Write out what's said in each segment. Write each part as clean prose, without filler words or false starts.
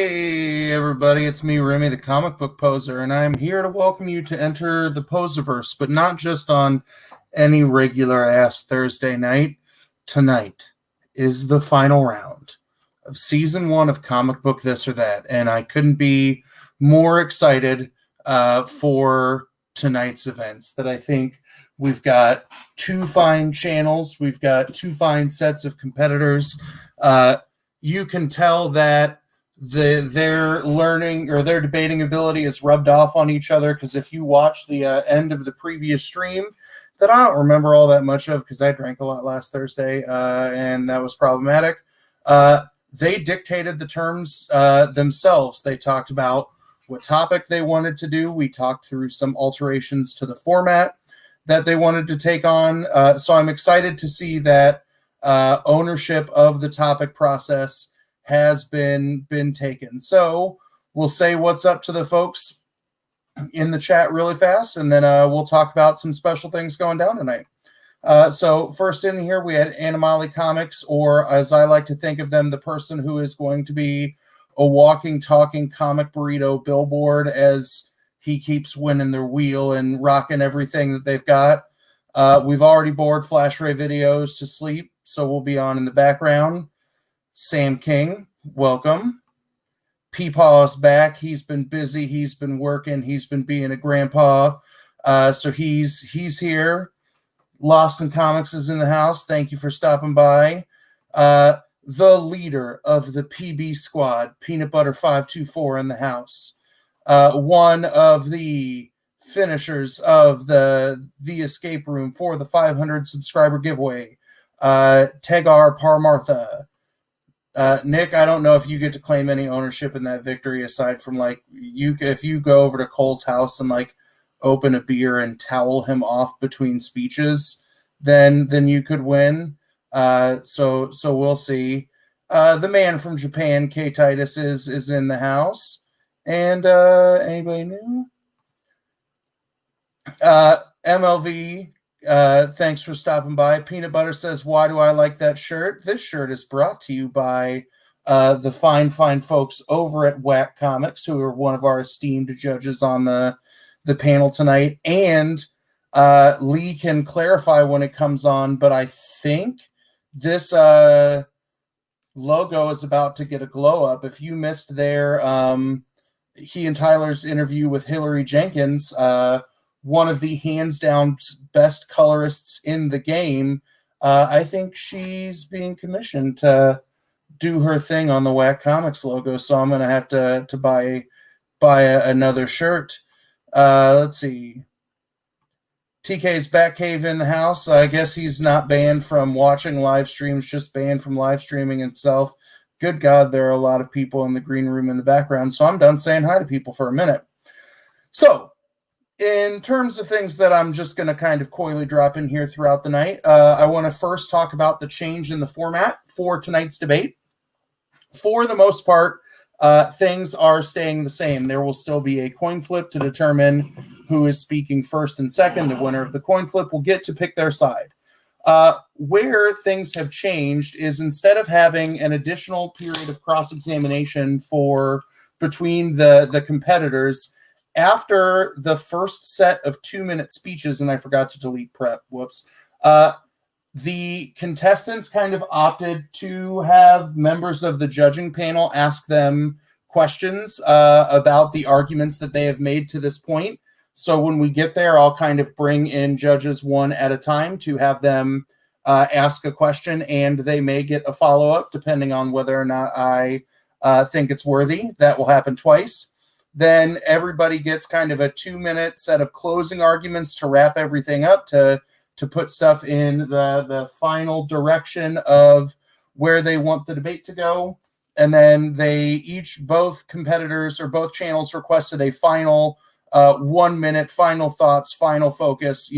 Hey everybody, it's me, Remy, the comic book poser, and I'm here to welcome you to enter the Poserverse, but not just on any regular-ass Thursday night. Tonight is the final round of Season 1 of Comic Book This or That, and I couldn't be more excited for tonight's events. That I think we've got two fine channels, we've got two fine sets of competitors. You can tell that their learning or their debating ability is rubbed off on each other, because if you watch the end of the previous stream that I don't remember all that much of because I drank a lot last Thursday and that was problematic, they dictated the terms themselves. They talked about what topic they wanted to do. We talked through some alterations to the format that they wanted to take on. So I'm excited to see that ownership of the topic process has been taken. So we'll say what's up to the folks in the chat really fast, and then we'll talk about some special things going down tonight. So first in here, we had Animali Comics, or as I like to think of them, the person who is going to be a walking, talking comic burrito billboard as he keeps winning their wheel and rocking everything that they've got. We've already bored Flash Ray Videos to sleep, so we'll be on in the background. Sam King, welcome. Peepaw's back. He's been busy. He's been working. He's been being a grandpa. So he's here. Lost in Comics is in the house. Thank you for stopping by. The leader of the PB squad, Peanut Butter 524, in the house. One of the finishers of the escape room for the 500 subscriber giveaway, Tegar Parmartha. Nick, I don't know if you get to claim any ownership in that victory aside from if you go over to Cole's house and open a beer and towel him off between speeches, then you could win. So we'll see. The man from Japan, K Titus, is in the house. And anybody new? MLV, thanks for stopping by. Peanut Butter says, why do I like that shirt? This shirt is brought to you by the fine folks over at Whack Comics, who are one of our esteemed judges on the panel tonight. And Lee can clarify when it comes on, but I think this logo is about to get a glow up. If you missed their he and Tyler's interview with Hillary Jenkins, one of the hands down best colorists in the game, I think she's being commissioned to do her thing on the Whack Comics logo. So I'm going to have to buy another shirt. Let's see. TK's Batcave in the house. I guess he's not banned from watching live streams, just banned from live streaming himself. Good God, there are a lot of people in the green room in the background. So I'm done saying hi to people for a minute. So in terms of things that I'm just going to kind of coyly drop in here throughout the night, I want to first talk about the change in the format for tonight's debate. For the most part, things are staying the same. There will still be a coin flip to determine who is speaking first and second. The winner of the coin flip will get to pick their side. Where things have changed is instead of having an additional period of cross-examination between the competitors, after the first set of 2-minute speeches, and I forgot to delete prep, whoops, the contestants kind of opted to have members of the judging panel ask them questions about the arguments that they have made to this point. So when we get there, I'll kind of bring in judges one at a time to have them ask a question, and they may get a follow-up depending on whether or not I think it's worthy. That will happen twice. Then everybody gets kind of a 2-minute set of closing arguments to wrap everything up, to put stuff in the final direction of where they want the debate to go. And then both competitors or both channels requested a final 1-minute, final thoughts, final focus,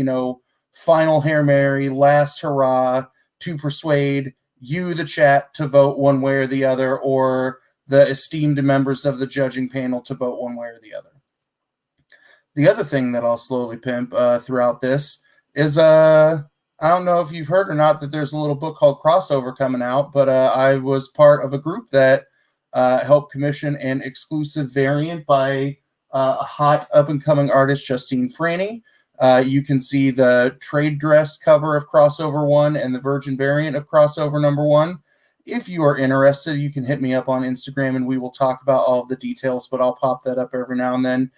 final Hail Mary, last hurrah to persuade you, the chat, to vote one way or the other, or the esteemed members of the judging panel to vote one way or the other. The other thing that I'll slowly pimp throughout this is, I don't know if you've heard or not, that there's a little book called Crossover coming out, but I was part of a group that help commission an exclusive variant by a hot up-and-coming artist, Justine Franny. You can see the trade dress cover of Crossover 1 and the Virgin variant of Crossover number 1. If you are interested, you can hit me up on Instagram and we will talk about all of the details, but I'll pop that up every now and then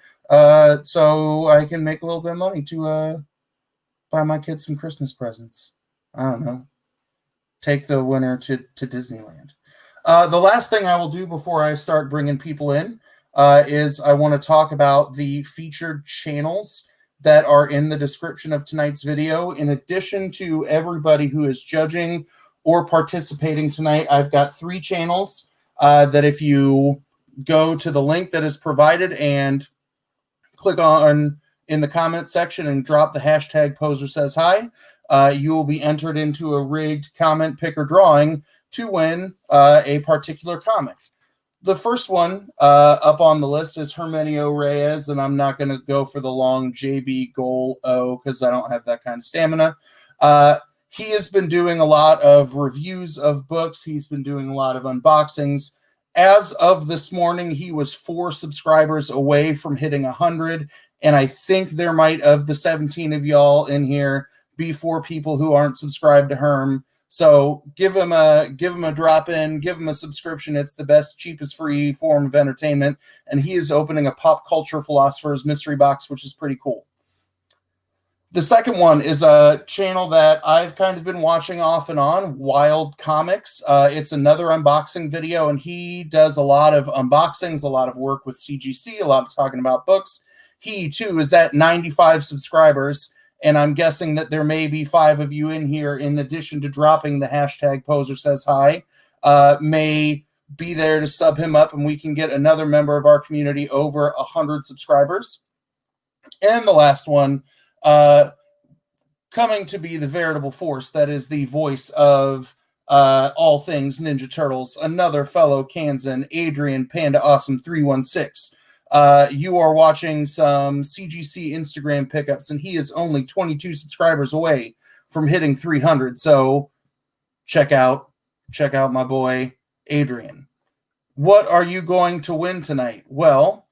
so I can make a little bit of money to buy my kids some Christmas presents. I don't know. Take the winner to Disneyland. The last thing I will do before I start bringing people in is I want to talk about the featured channels that are in the description of tonight's video. In addition to everybody who is judging or participating tonight, I've got 3 channels that if you go to the link that is provided and click on in the comment section and drop the hashtag Poser Says Hi, you will be entered into a rigged comment picker drawing to win a particular comic. The first one up on the list is Herminio Reyes, and I'm not going to go for the long JB Goal O because I don't have that kind of stamina. He has been doing a lot of reviews of books. He's been doing a lot of unboxings. As of this morning, he was 4 subscribers away from hitting 100, and I think there might, of the 17 of y'all in here, be 4 people who aren't subscribed to Herm. So give him a drop in, give him a subscription. It's the best, cheapest, free form of entertainment, and he is opening a Pop Culture Philosopher's mystery box, which is pretty cool. The second one is a channel that I've kind of been watching off and on, Wild Comics. It's another unboxing video, and he does a lot of unboxings, a lot of work with CGC, a lot of talking about books. He, too, is at 95 subscribers, and I'm guessing that there may be 5 of you in here, in addition to dropping the hashtag Poser Says Hi, may be there to sub him up, and we can get another member of our community over 100 subscribers. And the last one, coming to be the veritable force that is the voice of all things Ninja Turtles, another fellow Kansan, Adrian Pandawesome316. You are watching some CGC Instagram pickups, and he is only 22 subscribers away from hitting 300. So check out my boy Adrian. What are you going to win tonight? Well,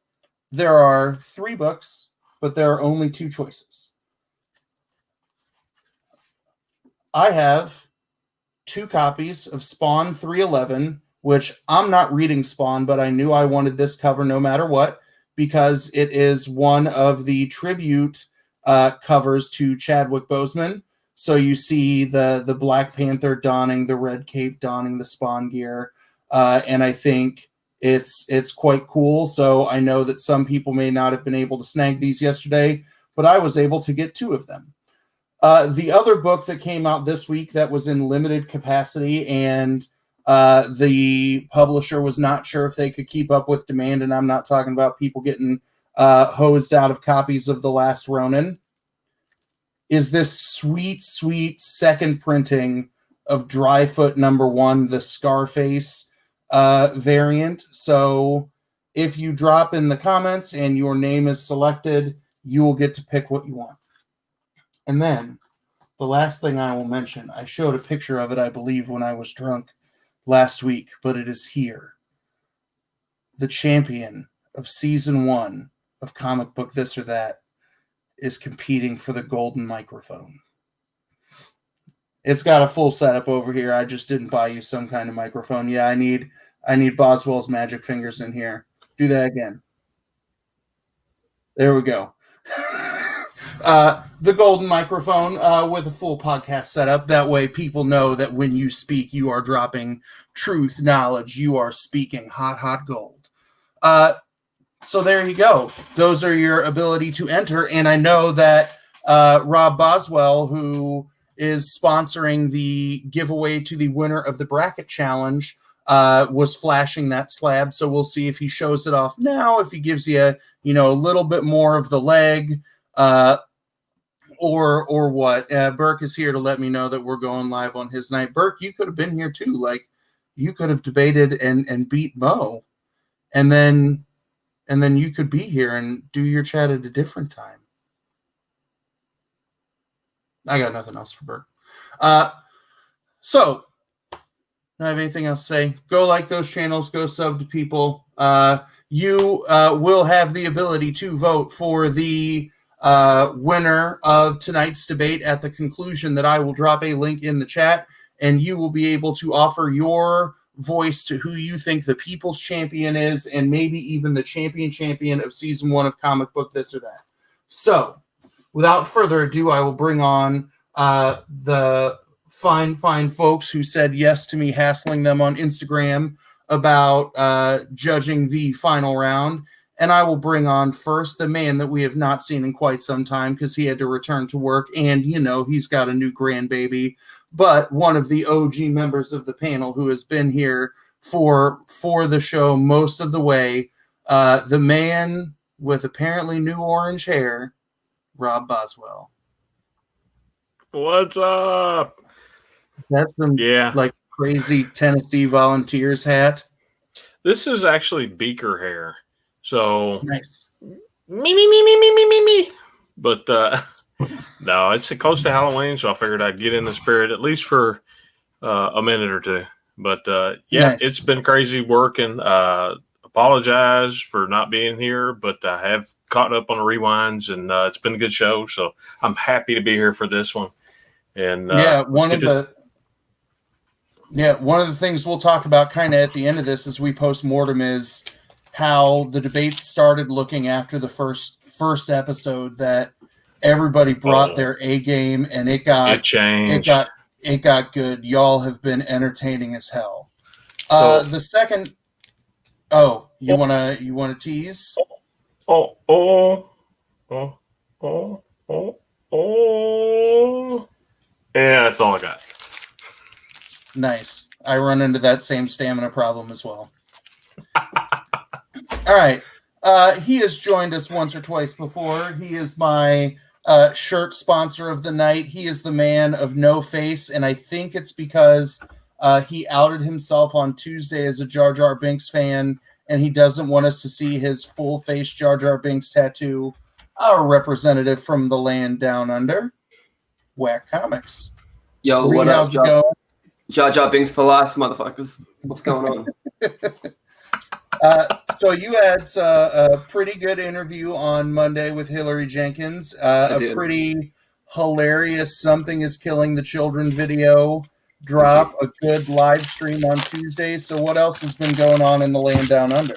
there are 3 books, but there are only 2 choices. I have 2 copies of Spawn 311, which I'm not reading Spawn, but I knew I wanted this cover no matter what, because it is one of the tribute covers to Chadwick Boseman. So you see the Black Panther donning the red cape, donning the Spawn gear, and I think it's quite cool. So I know that some people may not have been able to snag these yesterday, but I was able to get 2 of them. The other book that came out this week that was in limited capacity, and the publisher was not sure if they could keep up with demand, and I'm not talking about people getting hosed out of copies of The Last Ronin, is this sweet, sweet second printing of Dryfoot #1, the Scarface variant. So if you drop in the comments and your name is selected, you will get to pick what you want. And then the last thing I will mention, I showed a picture of it, I believe, when I was drunk last week, but it is here. The champion of season 1 of Comic Book This or That is competing for the golden microphone. It's got a full setup over here. I just didn't buy you some kind of microphone. Yeah, I need Boswell's magic fingers in here. Do that again. There we go. The golden microphone with a full podcast setup. That way people know that when you speak, you are dropping truth, knowledge. You are speaking hot, hot gold. So there you go. Those are your ability to enter. And I know that Robb Boswell, who is sponsoring the giveaway to the winner of the bracket challenge, was flashing that slab. So we'll see if he shows it off now, if he gives you a little bit more of the leg, or what. Burke is here to let me know that we're going live on his night. Burke, you could have been here too. Like, you could have debated and beat Mo, and then you could be here and do your chat at a different time. I got nothing else for Burke. So Don't have anything else to say. Go like those channels. Go sub to people. You will have the ability to vote for the winner of tonight's debate at the conclusion that I will drop a link in the chat, and you will be able to offer your voice to who you think the people's champion is, and maybe even the champion of season 1 of Comic Book This or That. So, without further ado, I will bring on the fine folks who said yes to me hassling them on Instagram about judging the final round. And I will bring on first the man that we have not seen in quite some time because he had to return to work, and, you know, he's got a new grandbaby, but one of the OG members of the panel who has been here for the show most of the way, the man with apparently new orange hair, Robb Boswell. What's up? That's some like crazy Tennessee Volunteers hat. This is actually beaker hair. So nice. Me. But no, it's close to Halloween, so I figured I'd get in the spirit at least for a minute or two. But nice. It's been crazy working. Apologize for not being here, but I have caught up on the rewinds, and it's been a good show. So I'm happy to be here for this one. And one of the things we'll talk about kind of at the end of this as we post-mortem is how the debates started looking after the first episode, that everybody brought their A game, and it got good. Y'all have been entertaining as hell. The second, you wanna tease? Yeah, that's all I got. Nice. I run into that same stamina problem as well. All right. He has joined us once or twice before. He is my shirt sponsor of the night. He is the man of no face, and I think it's because he outed himself on Tuesday as a Jar Jar Binks fan, and he doesn't want us to see his full face Jar Jar Binks tattoo. Our representative from the land down under, Whack Comics. Yo, what up, Jar Jar Binks for life, motherfuckers. What's going on? So you had a pretty good interview on Monday with Hillary Jenkins. A pretty hilarious "Something is Killing the Children" video drop. A good live stream on Tuesday. So what else has been going on in the land down under?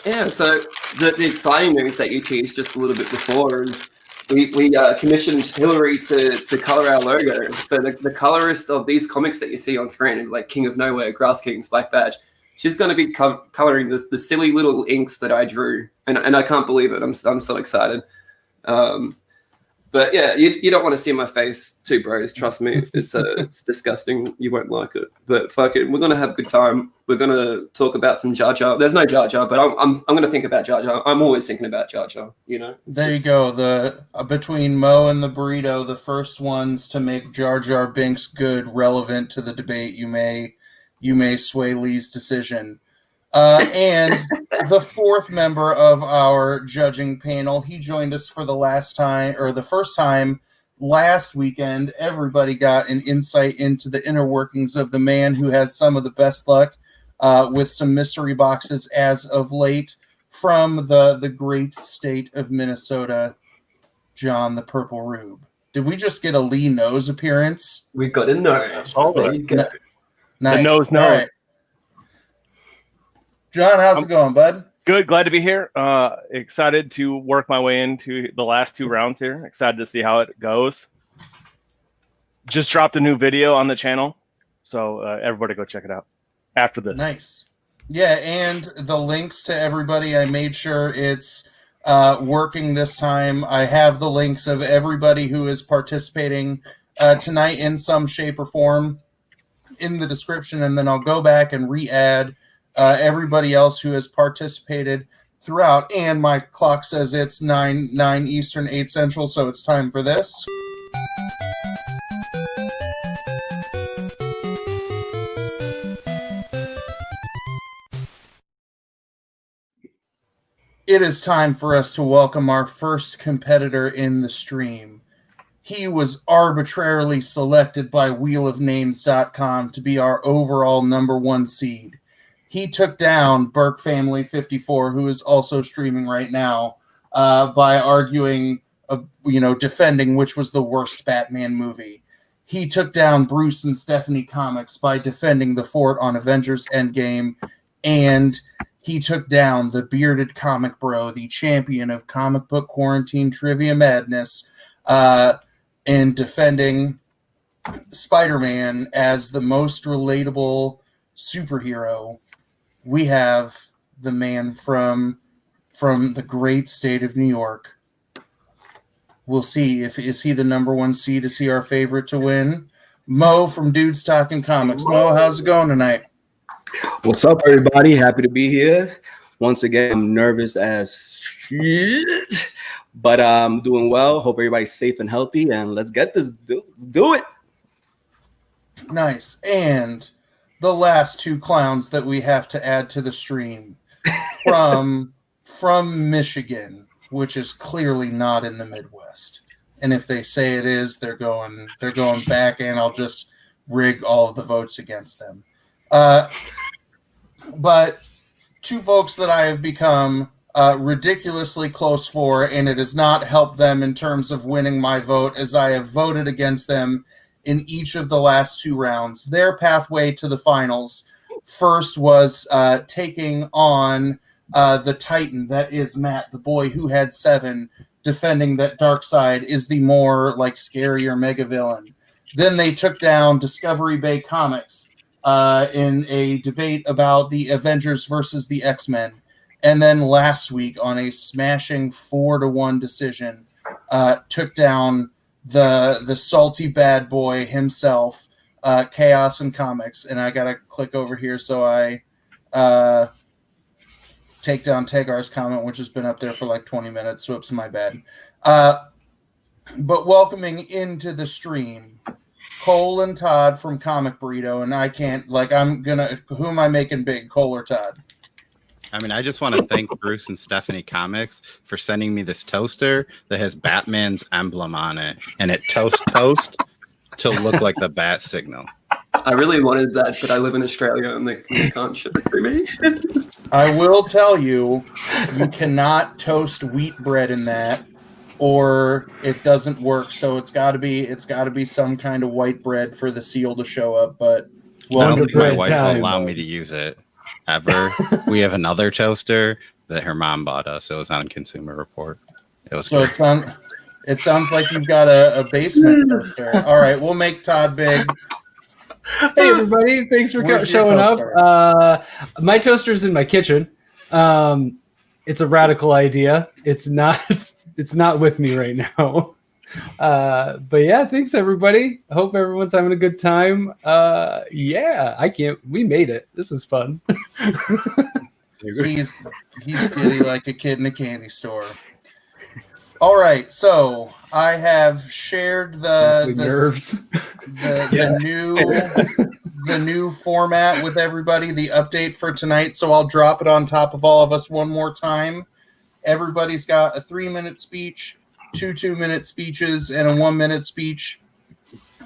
Yeah, so the exciting news that you teased just a little bit before is we commissioned Hillary to color our logo. So the colorist of these comics that you see on screen, like King of Nowhere, Grass Kings, Black Badge, she's going to be coloring the silly little inks that I drew, and I can't believe it. I'm so excited. But yeah, you don't want to see my face too, bros. Trust me, it's disgusting. You won't like it. But fuck it, we're gonna have a good time. We're gonna talk about some Jar Jar. There's no Jar Jar, but I'm gonna think about Jar Jar. I'm always thinking about Jar Jar. You know. There you go. The between Mo and the Burrito, the first ones to make Jar Jar Binks good relevant to the debate. You may sway Lee's decision. And the fourth member of our judging panel, he joined us for the first time last weekend. Everybody got an insight into the inner workings of the man who has some of the best luck with some mystery boxes as of late, from the great state of Minnesota, John the Purple Rube. Did we just get a Lee Nose appearance? We got a nose. There you go. Nice. The nose. All right. John, how's it going, bud? Good. Glad to be here. Excited to work my way into the last two rounds here. Excited to see how it goes. Just dropped a new video on the channel, so everybody go check it out after this. Nice. Yeah, and the links to everybody, I made sure it's working this time. I have the links of everybody who is participating tonight in some shape or form in the description, and then I'll go back and re-add everybody else who has participated throughout. And my clock says it's 9 Eastern, 8 Central, so it's time for this. It is time for us to welcome our first competitor in the stream. he was arbitrarily selected by wheelofnames.com to be our overall number 1 seed. He took down Burke Family 54, who is also streaming right now, by arguing, defending which was the worst Batman movie. He took down Bruce and Stephanie Comics by defending The Fort on Avengers Endgame, and he took down the bearded comic bro, the champion of comic book quarantine trivia madness, in defending Spider-Man as the most relatable superhero. We have the man from the great state of New York. We'll see is he the number 1 seed? Is he our favorite to win? Mo from Dudes Talking Comics. Mo, how's it going tonight? What's up, everybody? Happy to be here. Once again, I'm nervous as shit, but I'm doing well. Hope everybody's safe and healthy, and let's get this. Let's do it. Nice. And the last 2 clowns that we have to add to the stream from Michigan, which is clearly not in the Midwest. And if they say it is, they're going back, and I'll just rig all of the votes against them. But 2 folks that I have become ridiculously close for, and it has not helped them in terms of winning my vote, as I have voted against them in each of the last 2 rounds. Their pathway to the finals first was taking on the Titan that is Matt, the boy who had 7, defending that Darkseid is the more scarier mega villain. Then they took down Discovery Bay Comics in a debate about the Avengers versus the X-Men. And then last week, on a smashing 4-1 decision, took down the salty bad boy himself, Chaos and Comics. And I got to click over here so I take down Tagar's comment, which has been up there for 20 minutes. Whoops, my bad. But welcoming into the stream, Cole and Todd from Comic Burrito, and I can't, who am I making big, Cole or Todd? I mean, I just want to thank Bruce and Stephanie Comics for sending me this toaster that has Batman's emblem on it, and it toast to look like the bat signal. I really wanted that, but I live in Australia and they can't ship it to me. I will tell you, you cannot toast wheat bread in that, or it doesn't work. So it's got to be some kind of white bread for the seal to show up. But I don't think my wife will allow me to use it ever. We have another toaster that her mom bought us. It was on Consumer Report. It was so it sounds like you've got a basement toaster. All right, we'll make Todd big. Hey everybody, thanks for showing up. My toaster's in my kitchen. It's a radical idea. It's not with me right now. But yeah, thanks everybody. I hope everyone's having a good time. We made it. This is fun. He's giddy like a kid in a candy store. All right, so I have shared the new format with everybody, the update for tonight. So I'll drop it on top of all of us one more time. Everybody's got a 3-minute speech, 2 2-minute speeches, and a 1-minute speech.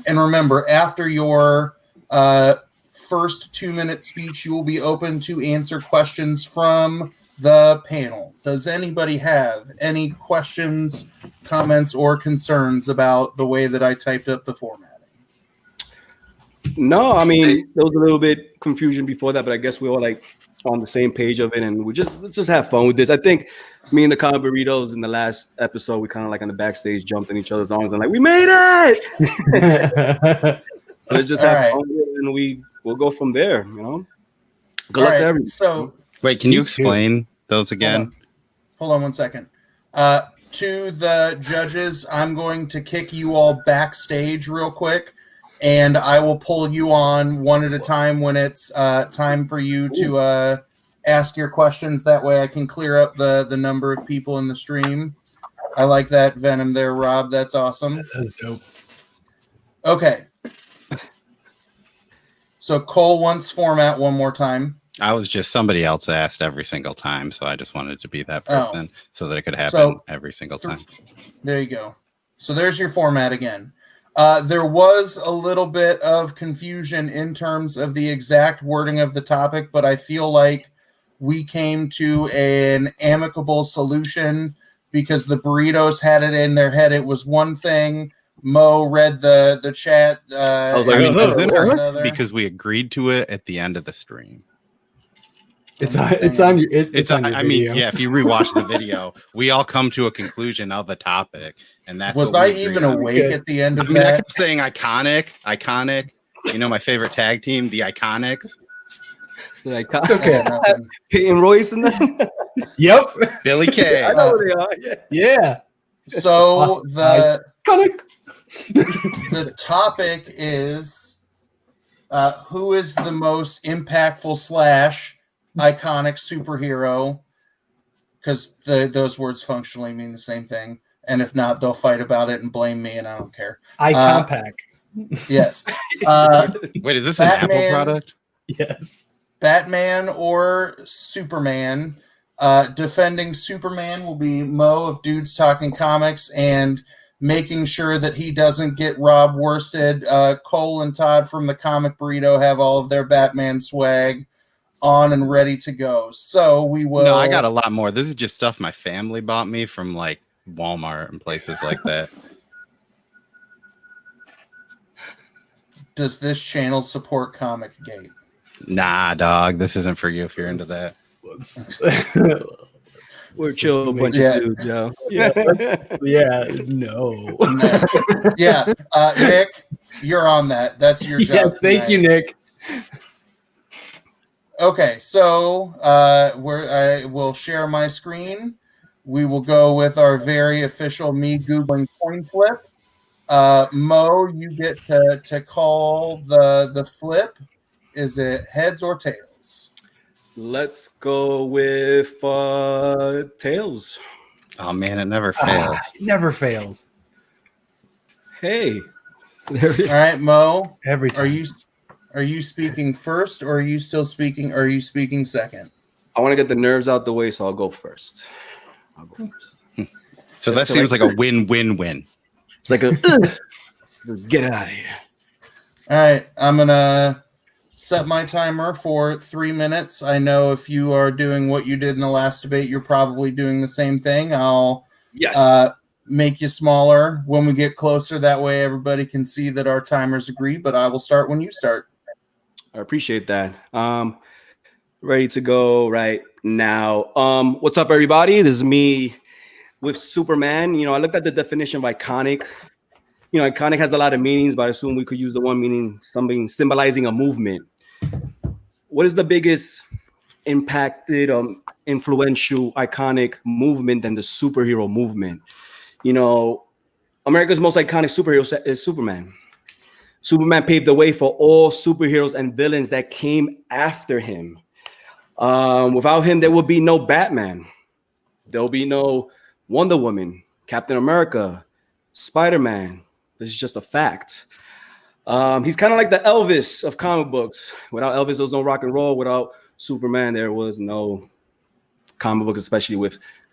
And remember, after your first 2-minute speech, you will be open to answer questions from the panel. Does anybody have any questions, comments, or concerns about the way that I typed up the formatting? No, I mean, there was a little bit confusion before that, but I guess we all on the same page of it, and let's just have fun with this. I think me and the Comic Burritos in the last episode, we kind of on the backstage jumped in each other's arms and we made it. Let's just have fun with it, and we'll go from there. Good luck to everyone. So wait, can you explain those again? Hold on 1 second. To the judges, I'm going to kick you all backstage real quick, and I will pull you on one at a time when it's time for you to ask your questions. That way I can clear up the number of people in the stream. I like that Venom there, Rob. That's awesome. That's dope. Okay. So Cole wants format one more time. I was just somebody else asked every single time, so I just wanted to be that person so that it could happen every single time. There you go. So there's your format again. There was a little bit of confusion in terms of the exact wording of the topic, but I feel like we came to an amicable solution because the burritos had it in their head. It was one thing. Mo read the chat. Because we agreed to it at the end of the stream. It's on your video. If you rewatch the video, we all come to a conclusion of a topic, and that's was I even awake at the end of that? I kept saying iconic. You know my favorite tag team, the Iconics. It's okay. Peyton Royce and them. Yep. Billy Kay. I know who they are. Yeah. So the Iconic. topic is who is the most impactful / iconic superhero, because those words functionally mean the same thing, and if not, they'll fight about it and blame me, and I don't care. Icompact. Yes. Wait, is this an Apple product? Yes. Batman or Superman. Defending Superman will be Mo of Dudes Talking Comics, and making sure that he doesn't get Rob worsted. Cole and Todd from the Comic Burrito have all of their Batman swag on and ready to go. So we will. No, I got a lot more. This is just stuff my family bought me from like Walmart and places like that. Does this channel support Comic Gate? Nah, dog. This isn't for you if you're into that. We're chill bunch of dudes, yo. No. Yeah, Nick, you're on that. That's your job. Yeah, thank you, Nick. Okay, so I will share my screen. We will go with our very official me Googling coin flip. Mo, you get to call the flip. Is it heads or tails? Let's go with tails. Oh man, it never fails. It never fails. Hey. All right, Mo. Every time. Are you speaking first, or are you still speaking? Or are you speaking second? I want to get the nerves out the way, so I'll go first. So that seems like a win-win-win. It's like a get out of here. All right, I'm gonna set my timer for 3 minutes. I know if you are doing what you did in the last debate, you're probably doing the same thing. I'll make you smaller when we get closer. That way everybody can see that our timers agree, but I will start when you start. I appreciate that. Ready to go right now. What's up, everybody? This is me with Superman. You know, I looked at the definition of iconic. You know, iconic has a lot of meanings, but I assume we could use the one meaning something symbolizing a movement. What is the biggest impacted, influential, iconic movement than the superhero movement? You know, America's most iconic superhero is Superman. Superman paved the way for all superheroes and villains that came after him. Without him, there would be no Batman. There'll be no Wonder Woman, Captain America, Spider-Man. This is just a fact. He's kind of like the Elvis of comic books. Without Elvis, there was no rock and roll. Without Superman, there was no comic book, especially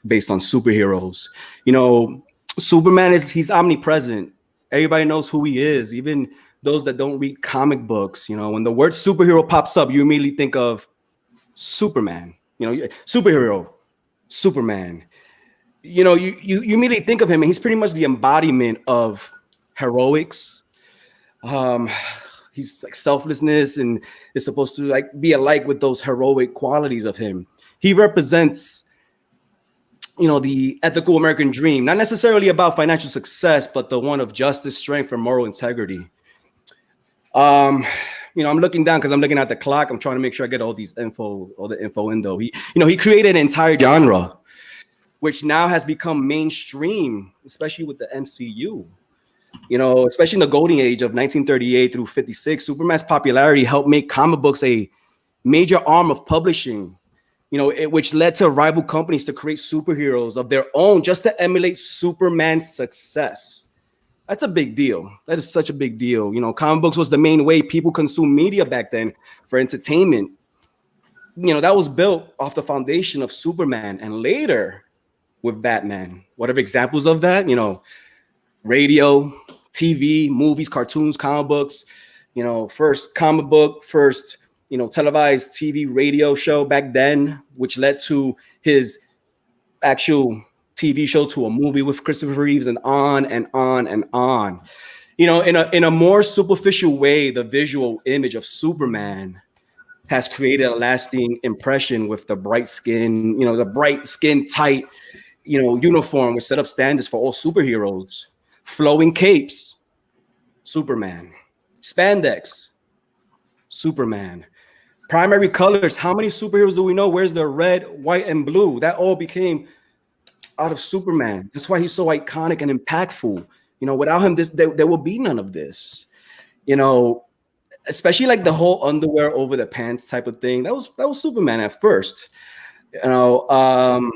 based on superheroes. You know, Superman he's omnipresent. Everybody knows who he is, even those that don't read comic books. You know, when the word superhero pops up, you immediately think of Superman. You know, superhero, Superman. You know, you immediately think of him, and he's pretty much the embodiment of heroics. He's like selflessness, and is supposed to like be alike with those heroic qualities of him. He represents, you know, the ethical American dream, not necessarily about financial success, but the one of justice, strength, and moral integrity. You know, I'm looking down because I'm looking at the clock. I'm trying to make sure I get all the info in though. He created an entire genre, which now has become mainstream, especially with the MCU. You know, especially in the golden age of 1938 through 56, Superman's popularity helped make comic books a major arm of publishing, you know, which led to rival companies to create superheroes of their own just to emulate Superman's success. That's a big deal. That is such a big deal. You know, comic books was the main way people consumed media back then for entertainment. You know, that was built off the foundation of Superman, and later with Batman. What are examples of that? You know, radio, TV, movies, cartoons, comic books. You know, first comic book, first, you know, televised TV radio show back then, which led to his actual TV show to a movie with Christopher Reeves, and on and on and on. You know, in a more superficial way, the visual image of Superman has created a lasting impression with the bright skin, you know, the bright skin tight, you know, uniform, which set up standards for all superheroes. Flowing capes, Superman. Spandex, Superman. Primary colors, how many superheroes do we know? Where's the red, white, and blue? That all became out of Superman. That's why he's so iconic and impactful. You know, without him, there will be none of this. You know, especially like the whole underwear over the pants type of thing. That was Superman at first. You know,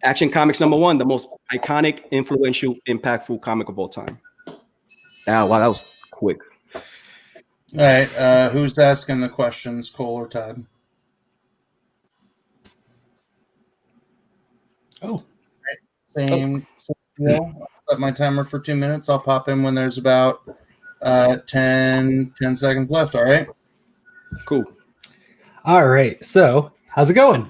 Action Comics #1, the most iconic, influential, impactful comic of all time. Ah, wow, that was quick. All right, who's asking the questions, Cole or Todd? Oh, right. Same deal. I'll set my timer for 2 minutes. I'll pop in when there's about 10 seconds left. All right. Cool. All right. So, how's it going?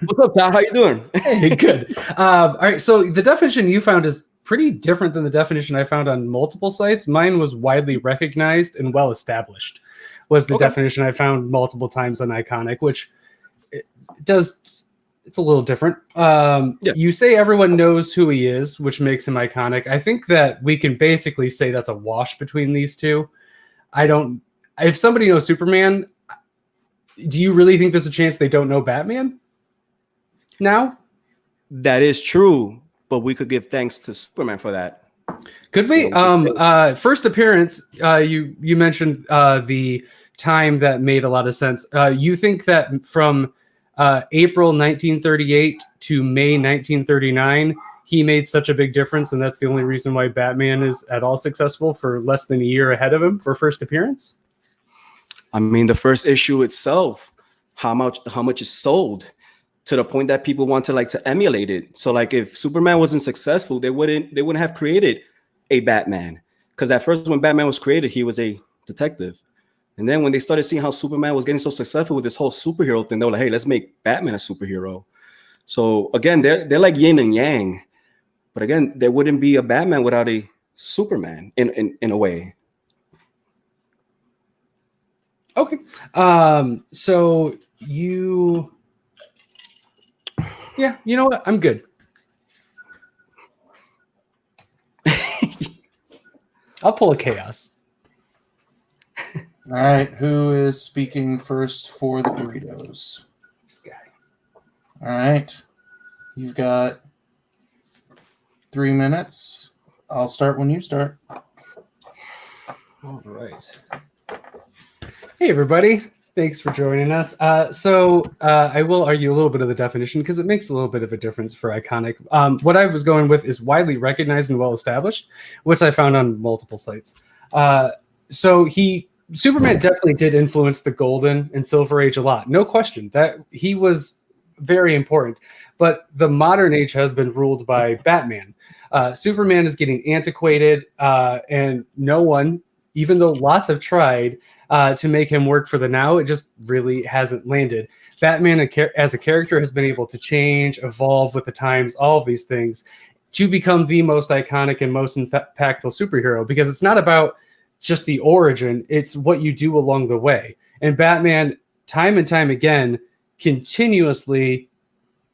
What's up, Todd? How you doing? Hey, good. All right. So the definition you found is pretty different than the definition I found on multiple sites. Mine was widely recognized and well established. Was the definition I found multiple times on Iconic, which it does. It's a little different. You say everyone knows who he is, which makes him iconic. I think that we can basically say that's a wash between these two. If somebody knows Superman, do you really think there's a chance they don't know Batman now? That is true, but we could give thanks to Superman for that. Could we? First appearance, you mentioned the time that made a lot of sense. You think that from April 1938 to May 1939, he made such a big difference, and that's the only reason why Batman is at all successful for less than a year ahead of him for first appearance? I mean, the first issue itself, how much is sold to the point that people want to emulate it. So like if Superman wasn't successful, they wouldn't have created a Batman. Because at first when Batman was created, he was a detective. And then when they started seeing how Superman was getting so successful with this whole superhero thing, they were like, hey, let's make Batman a superhero. So again, they're like yin and yang. But again, there wouldn't be a Batman without a Superman in a way. Okay. So you... Yeah, you know what? I'm good. I'll pull a chaos. All right, who is speaking first for the burritos? This guy. All right, you've got 3 minutes. I'll start when you start. All right. Hey, everybody. Thanks for joining us. I will argue a little bit of the definition because it makes a little bit of a difference for iconic. What I was going with is widely recognized and well established, which I found on multiple sites. Superman definitely did influence the Golden and Silver Age a lot. No question that he was very important. But the modern age has been ruled by Batman. Superman is getting antiquated, and no one, even though lots have tried, to make him work for the now, it just really hasn't landed. Batman as a character has been able to change, evolve with the times, all of these things, to become the most iconic and most impactful superhero, because it's not about just the origin, it's what you do along the way. And Batman, time and time again, continuously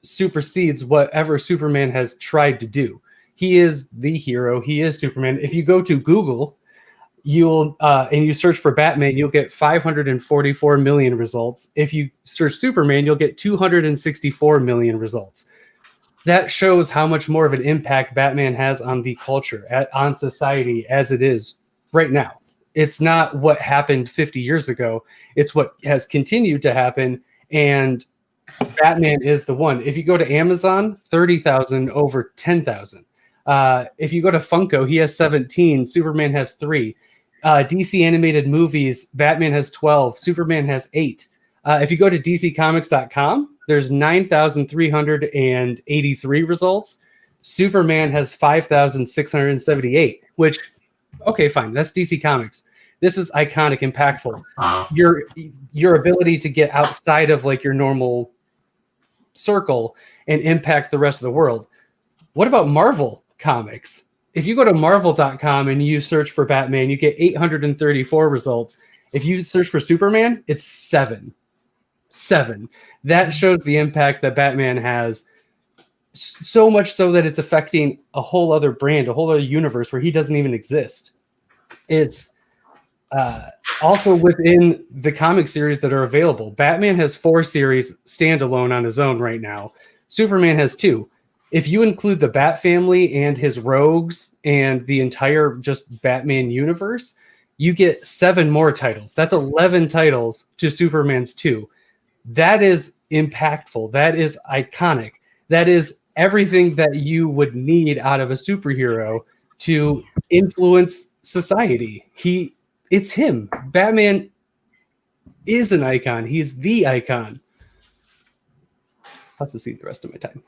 supersedes whatever Superman has tried to do. He is the hero. He is Superman. If you go to Google, you'll and you search for Batman, you'll get 544 million results. If you search Superman, you'll get 264 million results. That shows how much more of an impact Batman has on the culture, on society as it is right now. It's not what happened 50 years ago. It's what has continued to happen, and Batman is the one. If you go to Amazon, 30,000 over 10,000. If you go to Funko, he has 17. Superman has 3. DC animated movies, Batman has 12. Superman has 8. If you go to DCComics.com, there's 9,383 results. Superman has 5,678, which, okay, fine. That's DC Comics. This is iconic, impactful. Your ability to get outside of like your normal circle and impact the rest of the world. What about Marvel Comics? If you go to marvel.com and you search for Batman, you get 834 results. If you search for Superman, it's 7. That shows the impact that Batman has, so much so that it's affecting a whole other brand, a whole other universe where he doesn't even exist. It's also within the comic series that are available. Batman has 4 series standalone on his own right now. Superman has 2. If you include the Bat family and his rogues and the entire just Batman universe, you get 7 more titles. That's 11 titles to Superman's 2. That is impactful. That is iconic. That is everything that you would need out of a superhero to influence society. It's him. Batman is an icon. He's the icon. Plus to see the rest of my time,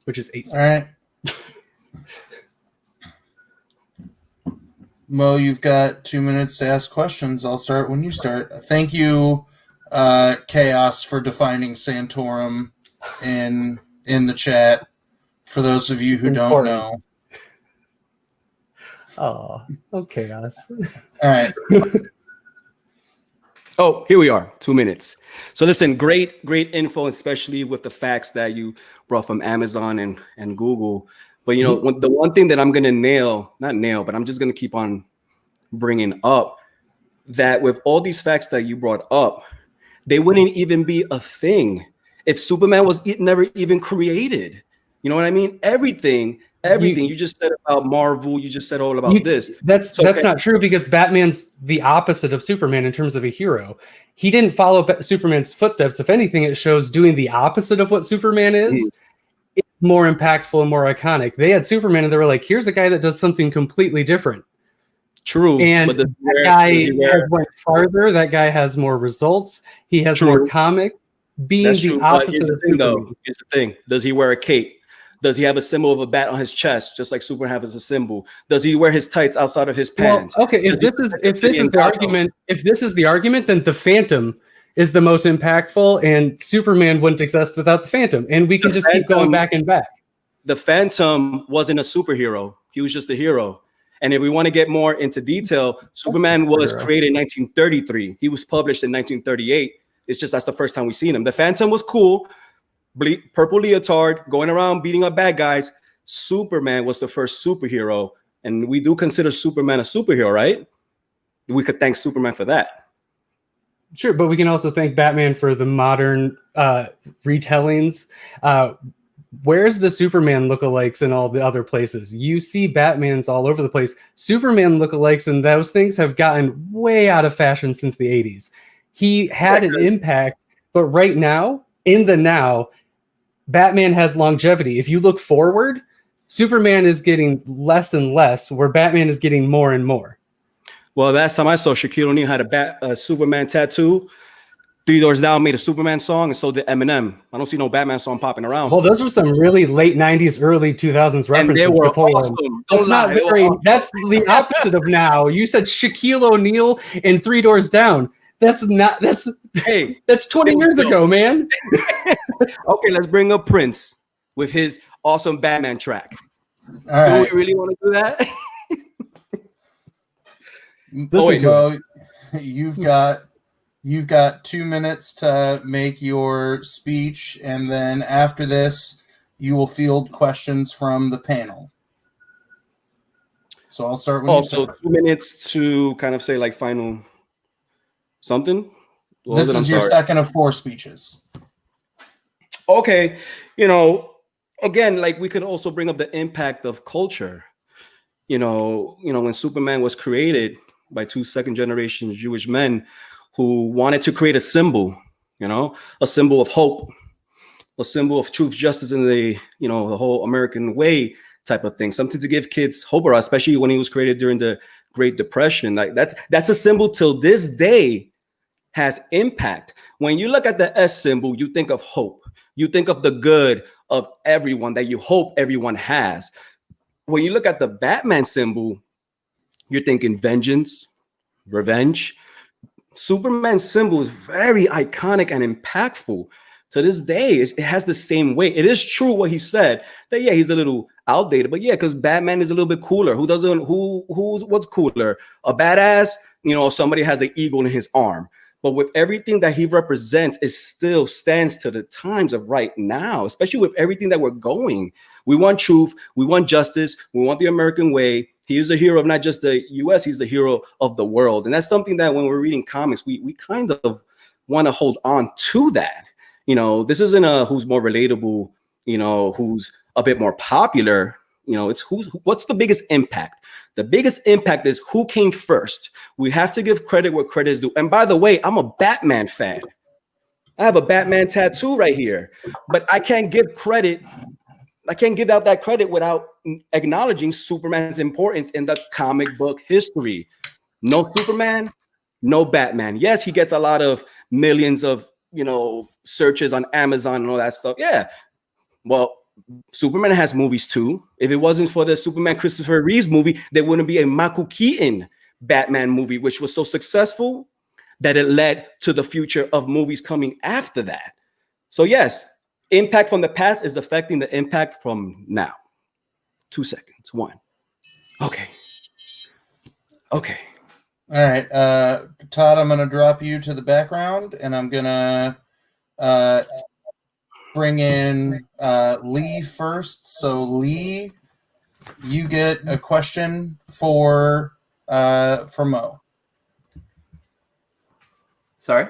which is 8 seconds. All right. Mo, you've got 2 minutes to ask questions. I'll start when you start. Thank you, Chaos, for defining Santorum in the chat. For those of you who don't know. Oh, Chaos. All right. Oh, here we are, 2 minutes. So listen, great info, especially with the facts that you brought from Amazon and Google. But, you know, the one thing that I'm going to but I'm just going to keep on bringing up, that with all these facts that you brought up, they wouldn't even be a thing if Superman was never even created. You know what I mean? Everything you just said about Marvel, you just said all about this. That's not true, because Batman's the opposite of Superman in terms of a hero. He didn't follow Superman's footsteps. If anything, it shows doing the opposite of what Superman is. It's more impactful and more iconic. They had Superman and they were like, here's a guy that does something completely different. True. And that guy went farther. That guy has more results. He has more comics. Being the opposite of Superman. Here's the thing. Does he wear a cape? Does he have a symbol of a bat on his chest, just like Superman has a symbol? Does he wear his tights outside of his pants? Well, okay, if this is the argument, then the Phantom is the most impactful, and Superman wouldn't exist without the Phantom, and we can keep going back and back. The Phantom wasn't a superhero; he was just a hero. And if we want to get more into detail, Superman was created in 1933. He was published in 1938. It's just that's the first time we've seen him. The Phantom was cool. Purple leotard, going around beating up bad guys. Superman was the first superhero, and we do consider Superman a superhero, right? We could thank Superman for that. Sure, but we can also thank Batman for the modern retellings. Where's the Superman lookalikes in all the other places? You see Batman's all over the place. Superman lookalikes and those things have gotten way out of fashion since the 80s. He had an impact, but right now, in the now, Batman has longevity. If you look forward, Superman is getting less and less, where Batman is getting more and more. Well, last time I saw, Shaquille O'Neal had a Superman tattoo. 3 Doors Down made a Superman song, and so did Eminem. I don't see no Batman song popping around. Well, those were some really late 90s, early 2000s references. And they were awesome. That's the opposite of now. You said Shaquille O'Neal and 3 Doors Down. That's 20 years ago, man. Okay, let's bring up Prince with his awesome Batman track. All right. Do we really want to do that? Mo, you've got 2 minutes to make your speech, and then after this, you will field questions from the panel. So I'll start with so 2 minutes to kind of say like final something. This is your second of 4 speeches. Okay, you know, again, like we could also bring up the impact of culture. You know, when Superman was created by 2 second-generation Jewish men who wanted to create a symbol, a symbol of hope, a symbol of truth, justice, and the whole American way type of thing, something to give kids hope, especially when he was created during the Great Depression. Like that's a symbol till this day has impact. When you look at the S symbol, you think of hope. You think of the good of everyone that you hope everyone has. When you look at the Batman symbol, you're thinking vengeance, revenge. Superman's symbol is very iconic and impactful. To this day, it has the same weight. It is true what he said, that yeah, he's a little outdated, but yeah, because Batman is a little bit cooler. What's cooler? A badass, somebody has an eagle in his arm. But with everything that he represents, it still stands to the times of right now, especially with everything that we're going. We want truth, we want justice, we want the American way. He is a hero of not just the US, he's the hero of the world. And that's something that when we're reading comics, we kind of want to hold on to that. This isn't a who's more relatable, who's a bit more popular. It's what's the biggest impact? The biggest impact is who came first. We have to give credit where credit is due. And by the way, I'm a Batman fan. I have a Batman tattoo right here, but I can't give credit. I can't give out that credit without acknowledging Superman's importance in the comic book history. No Superman, no Batman. Yes, he gets a lot of millions of searches on Amazon and all that stuff. Yeah. Well, Superman has movies too. If it wasn't for the Superman Christopher Reeves movie, there wouldn't be a Michael Keaton Batman movie, which was so successful that it led to the future of movies coming after that. So yes, impact from the past is affecting the impact from now. 2 seconds. 1. Okay. All right, Todd, I'm going to drop you to the background, and I'm going to bring in Lee first. So, Lee, you get a question for Mo. Sorry?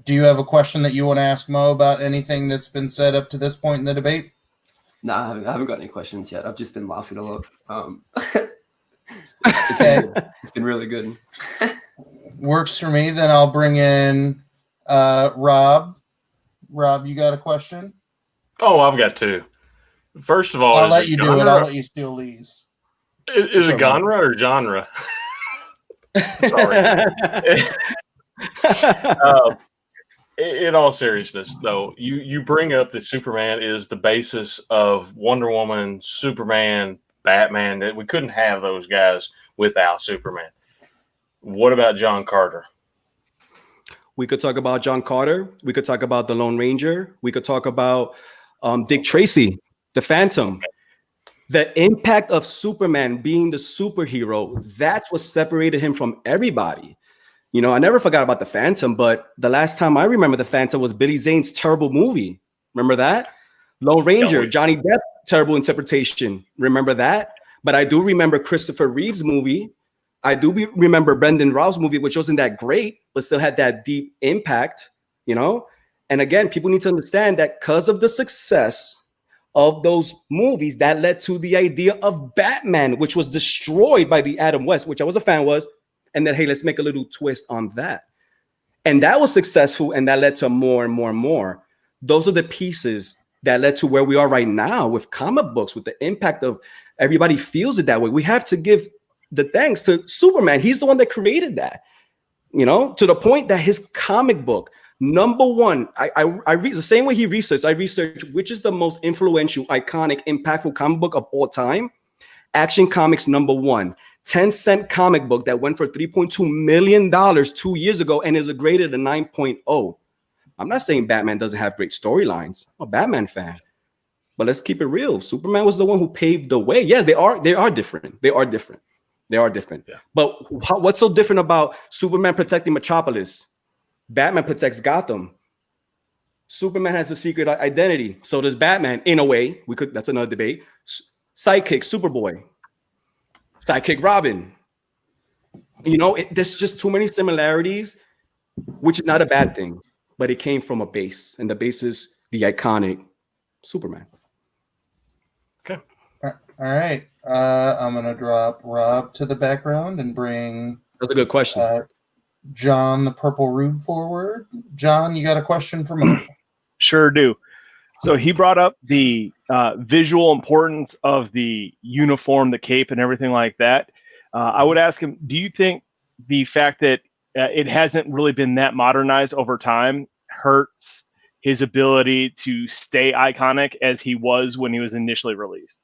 Do you have a question that you want to ask Mo about anything that's been said up to this point in the debate? No, I haven't got any questions yet. I've just been laughing a lot. It's been really good. Works for me. Then I'll bring in Rob. Rob, you got a question? Oh, I've got two. First of all, I'll let you do it. I'll let you steal Lee's. Is it genre or genre? Sorry. In all seriousness, though, you bring up that Superman is the basis of Wonder Woman, Superman, Batman. That we couldn't have those guys without Superman. What about John Carter? We could talk about John Carter. We could talk about the Lone Ranger. We could talk about Dick Tracy, the Phantom. The impact of Superman being the superhero, that's what separated him from everybody. I never forgot about the Phantom, but the last time I remember the Phantom was Billy Zane's terrible movie. Remember that? Lone Ranger, Johnny Depp, terrible interpretation. Remember that? But I do remember Christopher Reeve's movie. I do remember Brendan Routh's movie, which wasn't that great, but still had that deep impact, And again, people need to understand that because of the success of those movies, that led to the idea of Batman, which was destroyed by the Adam West, which I was a fan was. And then, hey, let's make a little twist on that. And that was successful, and that led to more and more and more. Those are the pieces that led to where we are right now with comic books, with the impact of everybody feels it that way. We have to give the thanks to Superman. He's the one that created that, to the point that his comic book, number one, I read the same way he researched. I researched which is the most influential, iconic, impactful comic book of all time. Action Comics number 1. 10-cent comic book that went for $3.2 million 2 years ago and is graded a 9.0. I'm not saying Batman doesn't have great storylines. I'm a Batman fan. But let's keep it real. Superman was the one who paved the way. Yeah, they are different. They are different. Yeah. But what's so different about Superman protecting Metropolis? Batman protects Gotham. Superman has a secret identity. So does Batman, in a way. That's another debate. Sidekick, Superboy. Sidekick Robin. There's just too many similarities, which is not a bad thing, but it came from a base, and the base is the iconic Superman. Okay. All right. I'm going to drop Rob to the background and bring... That's a good question. John the Purple Rube forward. John, you got a question for me? Sure do. So he brought up the visual importance of the uniform, the cape, and everything like that. I would ask him, do you think the fact that it hasn't really been that modernized over time hurts his ability to stay iconic as he was when he was initially released.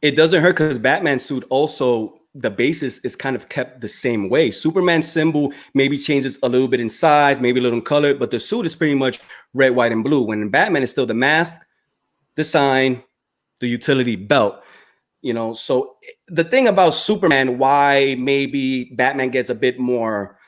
It doesn't hurt because Batman's suit also, the basis is kind of kept the same way. Superman's symbol maybe changes a little bit in size, maybe a little in color, but the suit is pretty much red, white, and blue. When Batman is still the mask, the sign, the utility belt. You know, so the thing about Superman, why maybe Batman gets a bit more,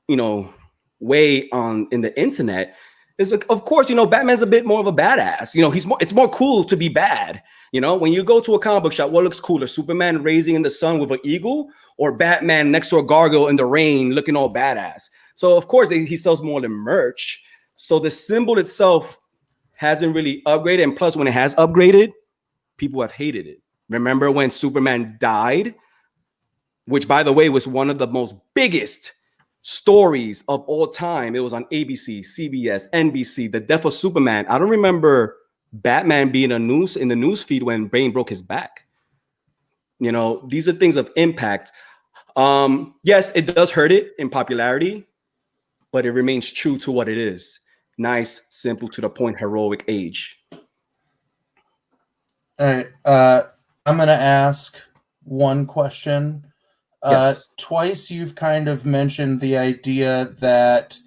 you know, weight in the internet is, of course, you know, Batman's a bit more of a badass. You know, it's more cool to be bad. You know, when you go to a comic book shop, what looks cooler? Superman raising in the sun with an eagle, or Batman next to a gargoyle in the rain looking all badass? So, of course, he sells more than merch. So the symbol itself hasn't really upgraded. And plus, when it has upgraded, people have hated it. Remember when Superman died, which, by the way, was one of the most biggest stories of all time. It was on ABC, CBS, NBC, the death of Superman. I don't remember Batman being in the news feed when Bane broke his back. You know, these are things of impact. Yes, it does hurt it in popularity, but it remains true to what it is. Nice, simple, to the point, heroic age. All right. I'm going to ask one question. Yes. Twice you've kind of mentioned the idea that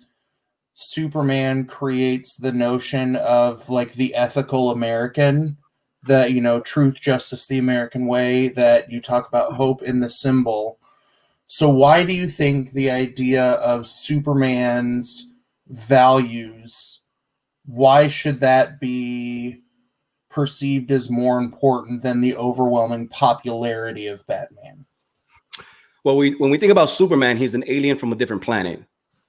Superman creates the notion of like the ethical American, that, you know, truth, justice, the American way, that you talk about hope in the symbol. So why do you think the idea of Superman's values, why should that be perceived as more important than the overwhelming popularity of Batman? Well, when we think about Superman, he's an alien from a different planet.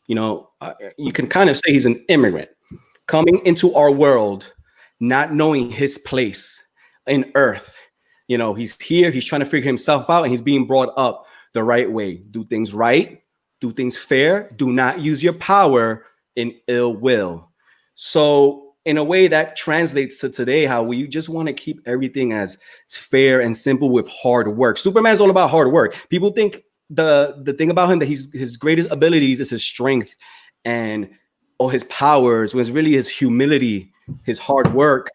You know, you can kind of say he's an immigrant coming into our world, not knowing his place in Earth. You know, he's here, he's trying to figure himself out, and he's being brought up the right way. Do things right, do things fair, do not use your power in ill will. So in a way that translates to today, how we just want to keep everything as fair and simple with hard work. Superman's all about hard work. People think the thing about him, that his greatest abilities is his strength and his powers, when it's really his humility, his hard work,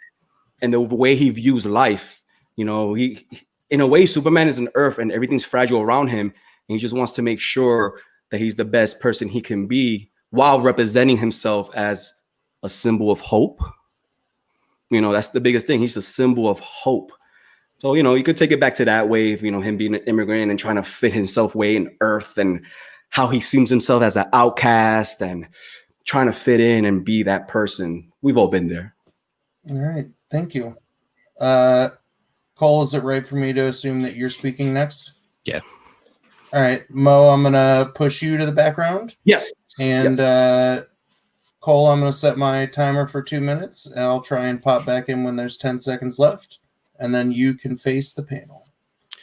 and the way he views life. You know, he in a way, Superman is an Earth and everything's fragile around him, and he just wants to make sure that he's the best person he can be while representing himself as a symbol of hope. You know, that's the biggest thing. He's a symbol of hope. So, you know, you could take it back to that wave, you know, him being an immigrant and trying to fit himself way in Earth, and how he sees himself as an outcast and trying to fit in and be that person. We've all been there. All right. Thank you. Cole, is it right for me to assume that you're speaking next? Yeah. All right. Mo, I'm going to push you to the background. Yes. And Cole, I'm going to set my timer for 2 minutes, and I'll try and pop back in when there's 10 seconds left, and then you can face the panel.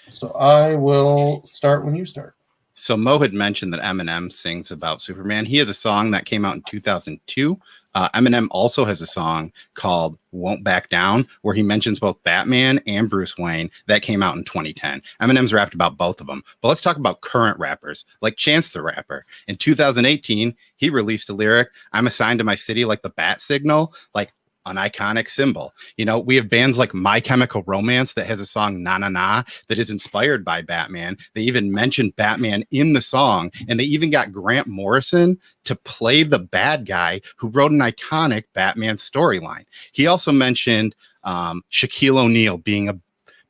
So I will start when you start. So Mo had mentioned that Eminem sings about Superman. He has a song that came out in 2002. Eminem also has a song called Won't Back Down, where he mentions both Batman and Bruce Wayne. That came out in 2010. Eminem's rapped about both of them. But let's talk about current rappers, like Chance the Rapper. In 2018, he released a lyric, "I'm assigned to my city like the bat signal," like an iconic symbol. You know, we have bands like My Chemical Romance that has a song Na Na Na that is inspired by Batman. They even mentioned Batman in the song, and they even got Grant Morrison to play the bad guy who wrote an iconic Batman storyline. He also mentioned Shaquille O'Neal being a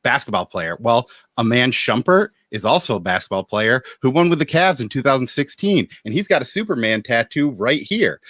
basketball player. Well, Aman Shumpert is also a basketball player who won with the Cavs in 2016, and he's got a Superman tattoo right here.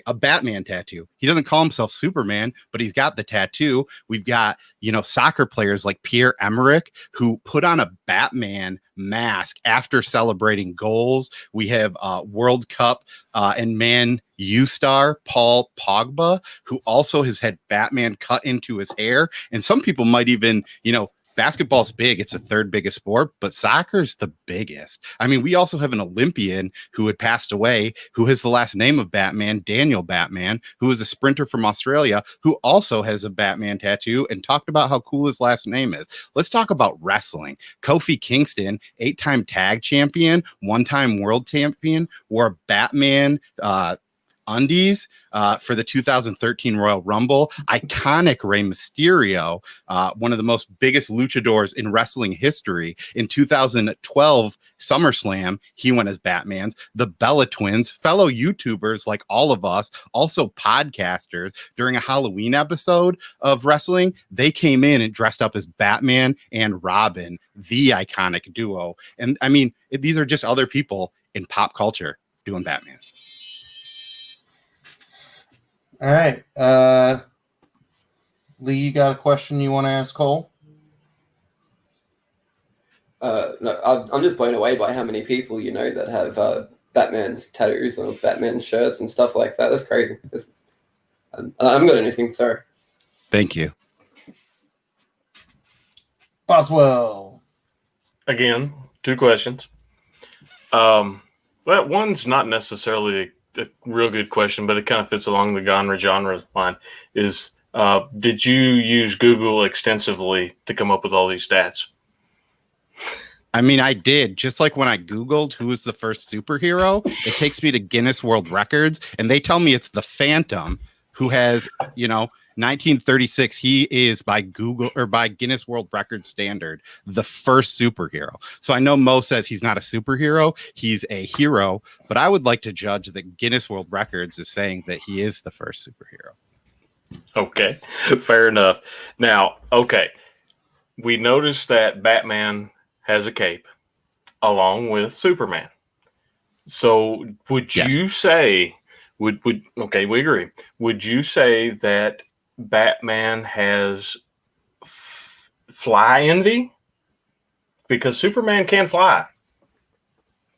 A Batman tattoo. He doesn't call himself Superman, but he's got the tattoo. We've got, you know, soccer players like Pierre-Emerick who put on a Batman mask after celebrating goals. We have World Cup and Man U star Paul Pogba, who also has had Batman cut into his hair. And some people might even, you know, basketball's big. It's the third biggest sport, but soccer's the biggest. I mean, we also have an Olympian who had passed away, who has the last name of Batman, Daniel Batman, who is a sprinter from Australia, who also has a Batman tattoo and talked about how cool his last name is. Let's talk about wrestling. Kofi Kingston, 8-time tag champion, 1-time world champion, wore a Batman undies for the 2013 Royal Rumble. Iconic Rey Mysterio, one of the most biggest luchadors in wrestling history. In 2012 SummerSlam, he went as Batman's. The Bella Twins, fellow YouTubers like all of us, also podcasters, during a Halloween episode of wrestling, they came in and dressed up as Batman and Robin, the iconic duo. And I mean, these are just other people in pop culture doing Batman. All right. Lee, you got a question you want to ask Cole? No, I'm just blown away by how many people you know that have Batman's tattoos or Batman shirts and stuff like that. That's crazy. I haven't got anything, sorry. Thank you. Boswell. Again, 2 questions. Well, one's not necessarily a real good question, but it kind of fits along the genre line. Is did you use Google extensively to come up with all these stats? I mean, I did. Just like when I Googled who was the first superhero, it takes me to Guinness World Records, and they tell me it's the Phantom, who has, 1936. He is by Google or by Guinness World Record standard the first superhero. So I know Mo says he's not a superhero; he's a hero. But I would like to judge that Guinness World Records is saying that he is the first superhero. Okay, fair enough. Now, okay, we noticed that Batman has a cape along with Superman. So would you say, okay, we agree. Would you say that Batman has fly envy? Because Superman can fly.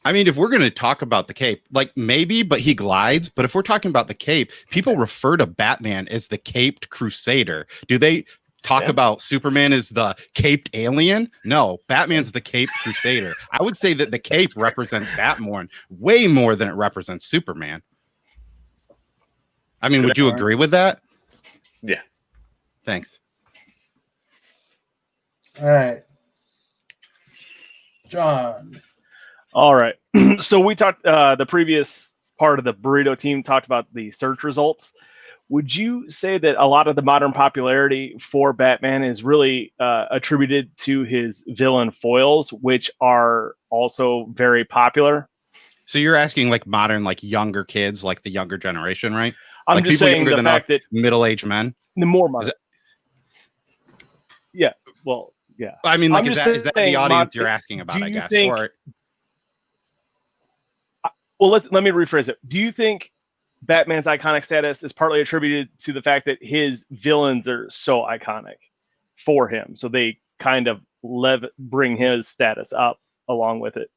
I mean, if we're going to talk about the cape, like maybe, but he glides. But if we're talking about the cape, people refer to Batman as the caped crusader. Do they talk about Superman as the caped alien? No, Batman's the caped crusader. I would say that the cape represents Batman way more than it represents Superman. I mean, would you agree with that? Yeah. Thanks. All right. John. All right. So we talked, the previous part of the Burrito team talked about the search results. Would you say that a lot of the modern popularity for Batman is really attributed to his villain foils, which are also very popular? So you're asking like modern, like younger kids, like the younger generation, right? I'm like just saying the fact that middle-aged men, the more modern. Yeah. Well, yeah. I mean, like, is that the audience you're asking about? I guess. Well, let me rephrase it. Do you think Batman's iconic status is partly attributed to the fact that his villains are so iconic for him, so they kind of bring his status up along with it?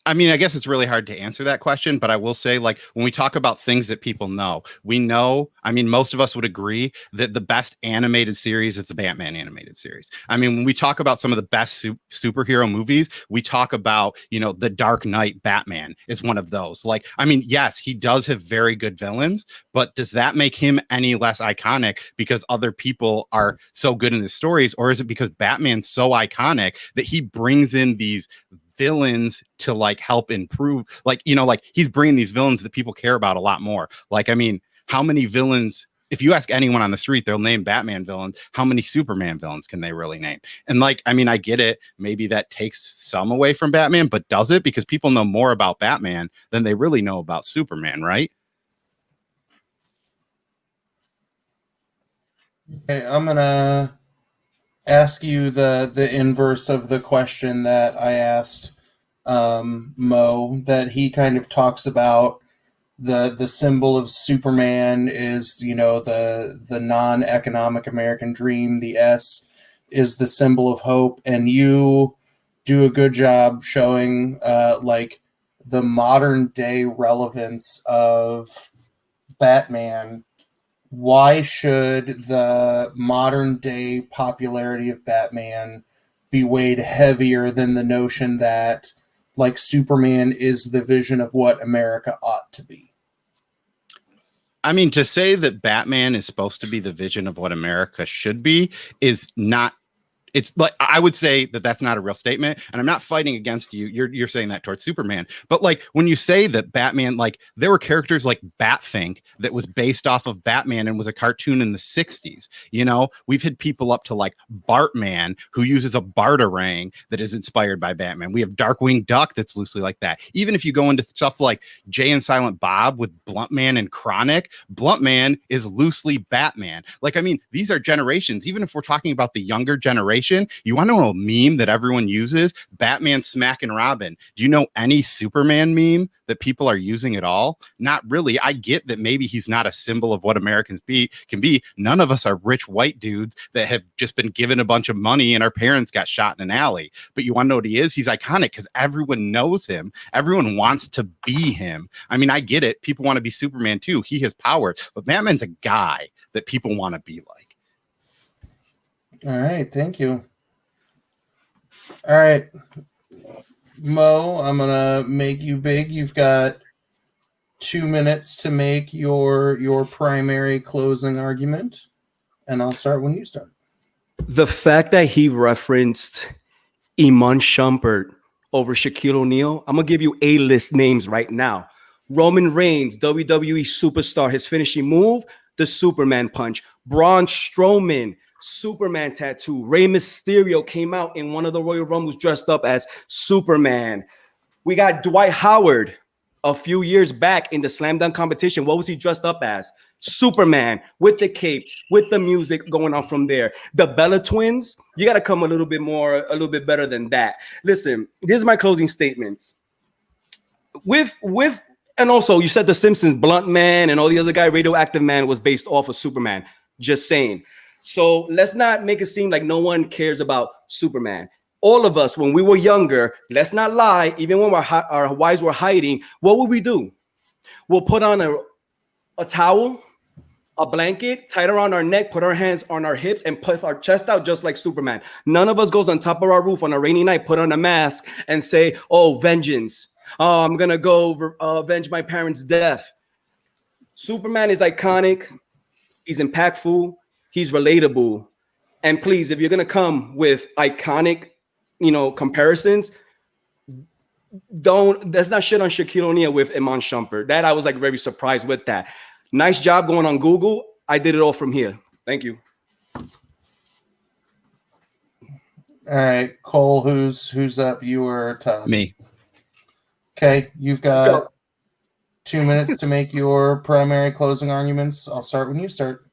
I mean, I guess it's really hard to answer that question, but I will say, like, when we talk about things that people know, we know, I mean, most of us would agree that the best animated series is the Batman animated series. I mean, when we talk about some of the best superhero movies, we talk about, The Dark Knight Batman is one of those. Like, I mean, yes, he does have very good villains, but does that make him any less iconic because other people are so good in his stories? Or is it because Batman's so iconic that he brings in these villains to like help improve, like he's bringing these villains that people care about a lot more? Like, I mean, how many villains, if you ask anyone on the street, they'll name Batman villains. How many Superman villains can they really name? And like, I mean, I get it, maybe that takes some away from Batman, but does it? Because people know more about Batman than they really know about Superman, right? Okay, I'm gonna ask you the inverse of the question that I asked Mo, that he kind of talks about the symbol of Superman is, the non-economic American dream. The S is the symbol of hope, and you do a good job showing like the modern day relevance of Batman. Why should the modern day popularity of Batman be weighed heavier than the notion that, like, Superman is the vision of what America ought to be? I mean, to say that Batman is supposed to be the vision of what America should be is not It's like, I would say that that's not a real statement, and I'm not fighting against you. You're saying that towards Superman, but like when you say that Batman, like there were characters like Batfink that was based off of Batman and was a cartoon in the 60s. You know, we've hit people up to like Bartman, who uses a Bartarang that is inspired by Batman. We have Darkwing Duck that's loosely like that. Even if you go into stuff like Jay and Silent Bob with Bluntman and Chronic, Bluntman is loosely Batman. Like, I mean, these are generations. Even if we're talking about the younger generation, you want to know a meme that everyone uses? Batman smacking Robin. Do you know any Superman meme that people are using at all? Not really. I get that maybe he's not a symbol of what Americans can be. None of us are rich white dudes that have just been given a bunch of money and our parents got shot in an alley. But you want to know what he is? He's iconic because everyone knows him. Everyone wants to be him. I mean, I get it. People want to be Superman too. He has powers, but Batman's a guy that people want to be like. All right, thank you. All right, Mo, I'm gonna make you big. You've got 2 minutes to make your primary closing argument, and I'll start when you start. The fact that he referenced Iman Shumpert over Shaquille O'Neal, I'm gonna give you A-list names right now. Roman Reigns, WWE superstar, his finishing move, the Superman punch. Braun Strowman, Superman tattoo. Rey Mysterio came out in one of the Royal Rumbles dressed up as Superman. We got Dwight Howard a few years back in the slam dunk competition. What was he dressed up as? Superman, with the cape, with the music going on from there. The Bella twins, you got to come a little bit better than that. Listen, here's my closing statements. And also, you said The Simpsons, Blunt Man, and all the other guy, Radioactive Man, was based off of Superman. Just saying. So let's not make it seem like no one cares about Superman. All of us, when we were younger, let's not lie, even when our wives were hiding, what would we do? We'll put on a towel, a blanket, tie it around our neck, put our hands on our hips, and puff our chest out just like Superman. None of us goes on top of our roof on a rainy night, put on a mask, and say, oh, vengeance. Oh, I'm going to go avenge my parents' death. Superman is iconic. He's impactful. He's relatable. And please, if you're going to come with iconic, comparisons, that's not shit on Shaquille O'Neal with Iman Shumpert. That I was like very surprised with that. Nice job going on Google. I did it all from here. Thank you. All right, Cole, who's up? You or Todd? Me. Okay, you've got 2 minutes to make your primary closing arguments. I'll start when you start.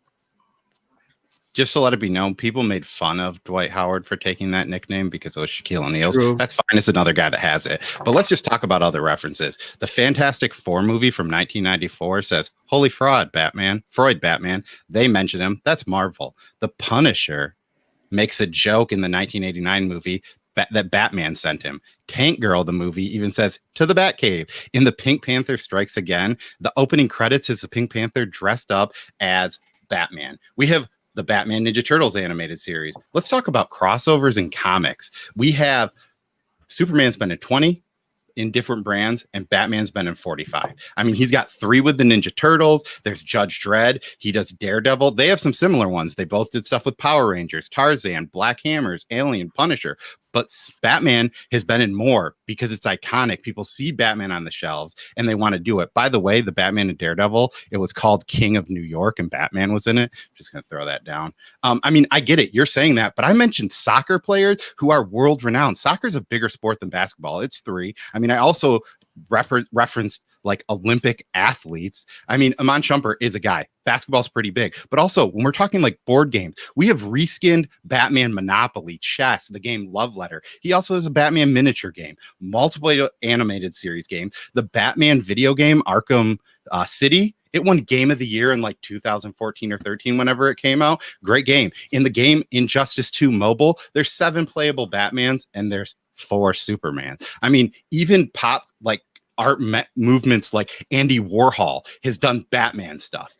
Just to let it be known, people made fun of Dwight Howard for taking that nickname because it was Shaquille O'Neal's. True. That's fine. It's another guy that has it. But let's just talk about other references. The Fantastic Four movie from 1994 says, holy fraud, Batman. Freud Batman. They mention him. That's Marvel. The Punisher makes a joke in the 1989 movie that Batman sent him. Tank Girl, the movie, even says, to the Batcave. In the Pink Panther Strikes Again, the opening credits is the Pink Panther dressed up as Batman. We have the Batman Ninja Turtles animated series. Let's talk about crossovers in comics. We have Superman's been in 20 in different brands, and Batman's been in 45. I mean, he's got 3 with the Ninja Turtles. There's Judge Dredd. He does Daredevil. They have some similar ones. They both did stuff with Power Rangers, Tarzan, Black Hammers, Alien, Punisher. But Batman has been in more because it's iconic. People see Batman on the shelves and they want to do it. By the way, the Batman and Daredevil, it was called King of New York and Batman was in it. I'm just going to throw that down. I mean, I get it. You're saying that, but I mentioned soccer players who are world renowned. Soccer is a bigger sport than basketball. It's 3. I mean, I also referenced like Olympic athletes. I mean, Iman Shumpert is a guy. Basketball's pretty big. But also, when we're talking like board games, we have reskinned Batman Monopoly, chess, the game Love Letter. He also has a Batman miniature game, multiple animated series games. The Batman video game, Arkham City, it won Game of the Year in like 2014 or 13, whenever it came out. Great game. In the game Injustice 2 Mobile, there's 7 playable Batmans and there's 4 Supermans. I mean, even pop like art movements like Andy Warhol has done Batman stuff.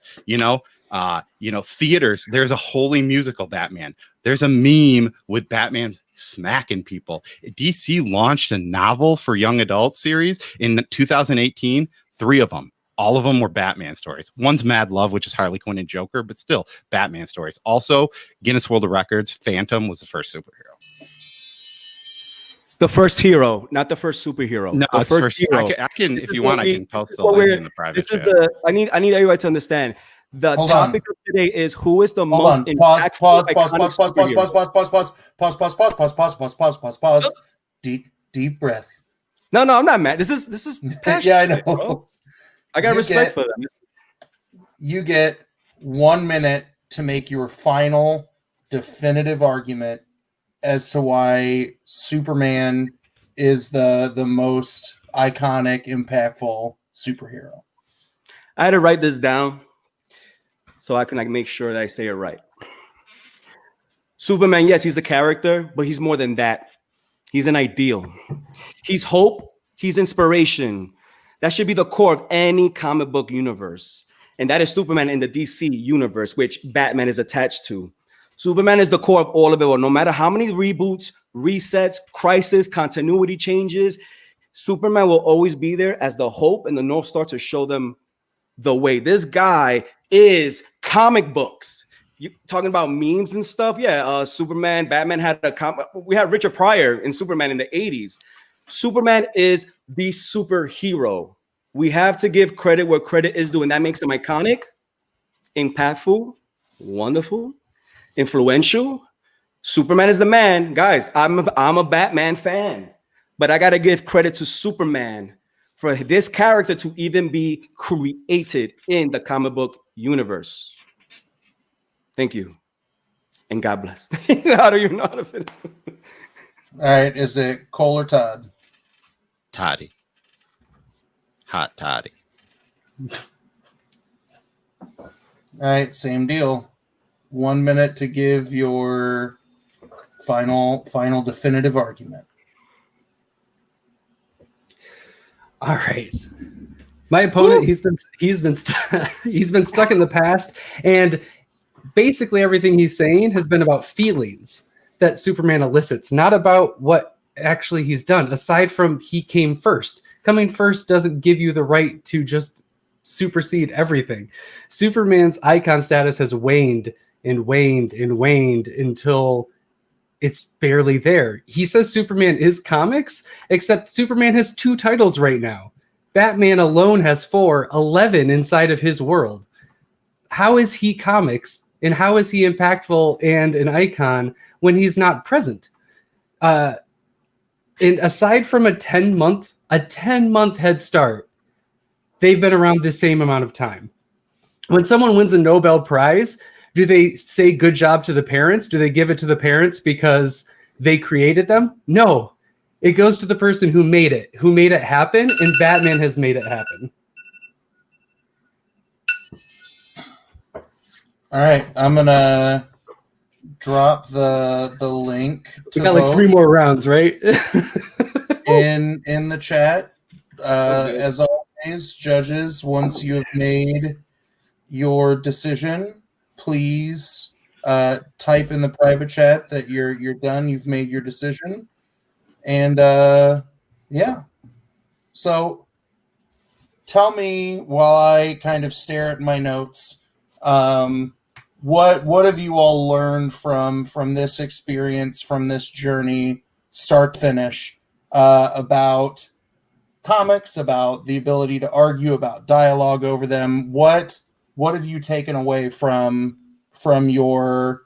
Theaters, there's a Holy Musical Batman. There's a meme with Batman smacking people. DC launched a novel for young adult series in 2018. 3 of them. All of them were Batman stories. One's Mad Love, which is Harley Quinn and Joker, but still Batman stories. Also, Guinness World of Records, Phantom was the first superhero. The first hero, not the first superhero. No, the it's first. I can if you want, I can post the link in the private chat. I need everybody to understand. The topic of today is who is the most pause. Deep breath. No, I'm not mad. This is passion. Yeah, I know. Bro. I got respect for them. You get 1 minute to make your final definitive argument as to why Superman is the most iconic, impactful superhero. I had to write this down so I can make sure that I say it right. Superman, yes, he's a character, but he's more than that. He's an ideal. He's hope. He's inspiration. That should be the core of any comic book universe. And that is Superman in the DC universe, which Batman is attached to. Superman is the core of all of it. No matter how many reboots, resets, crisis, continuity changes, Superman will always be there as the hope and the North Star to show them the way. This guy is comic books. You talking about memes and stuff? Yeah, Superman, Batman had we had Richard Pryor in Superman in the 80s. Superman is the superhero. We have to give credit where credit is due, and that makes him iconic, impactful, wonderful, influential. Superman is the man. Guys, I'm a Batman fan, but I got to give credit to Superman for this character to even be created in the comic book universe. Thank you. And God bless. How do you know how to finish? All right. Is it Cole or Todd? Toddy. Hot toddy. All right. Same deal. 1 minute to give your final definitive argument. All right. My opponent, he's been stuck in the past, and basically everything he's saying has been about feelings that Superman elicits, not about what actually he's done. Aside from he came first. Coming first doesn't give you the right to just supersede everything. Superman's icon status has waned and waned and waned until it's barely there. He says Superman is comics, except Superman has 2 titles right now. Batman alone has 4, 11 inside of his world. How is he comics, and how is he impactful and an icon when he's not present? And aside from a 10-month head start, they've been around the same amount of time. When someone wins a Nobel Prize, do they say good job to the parents? Do they give it to the parents because they created them? No. It goes to the person who made it happen, and Batman has made it happen. All right, I'm gonna drop the link. We got like 3 more rounds, right? in the chat. As always, judges, once you have made your decision, please type in the private chat that you're done. You've made your decision. And yeah, so tell me while I kind of stare at my notes, what have you all learned from this experience, from this journey, start to finish, about comics, about the ability to argue, about dialogue over them? What have you taken away from your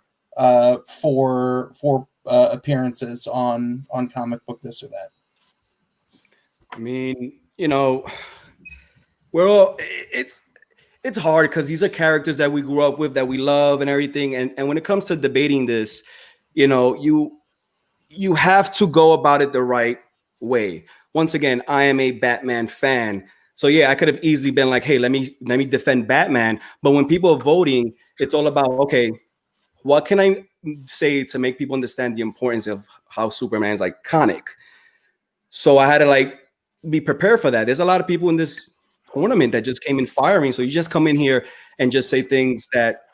four appearances on Comic Book This or That? I mean, we're all it's hard because these are characters that we grew up with, that we love and everything. And when it comes to debating this, you have to go about it the right way. Once again, I am a Batman fan. So yeah, I could have easily been like, hey, let me defend Batman. But when people are voting, it's all about, okay, what can I say to make people understand the importance of how Superman is iconic? So I had to be prepared for that. There's a lot of people in this tournament that just came in firing. So you just come in here and just say things that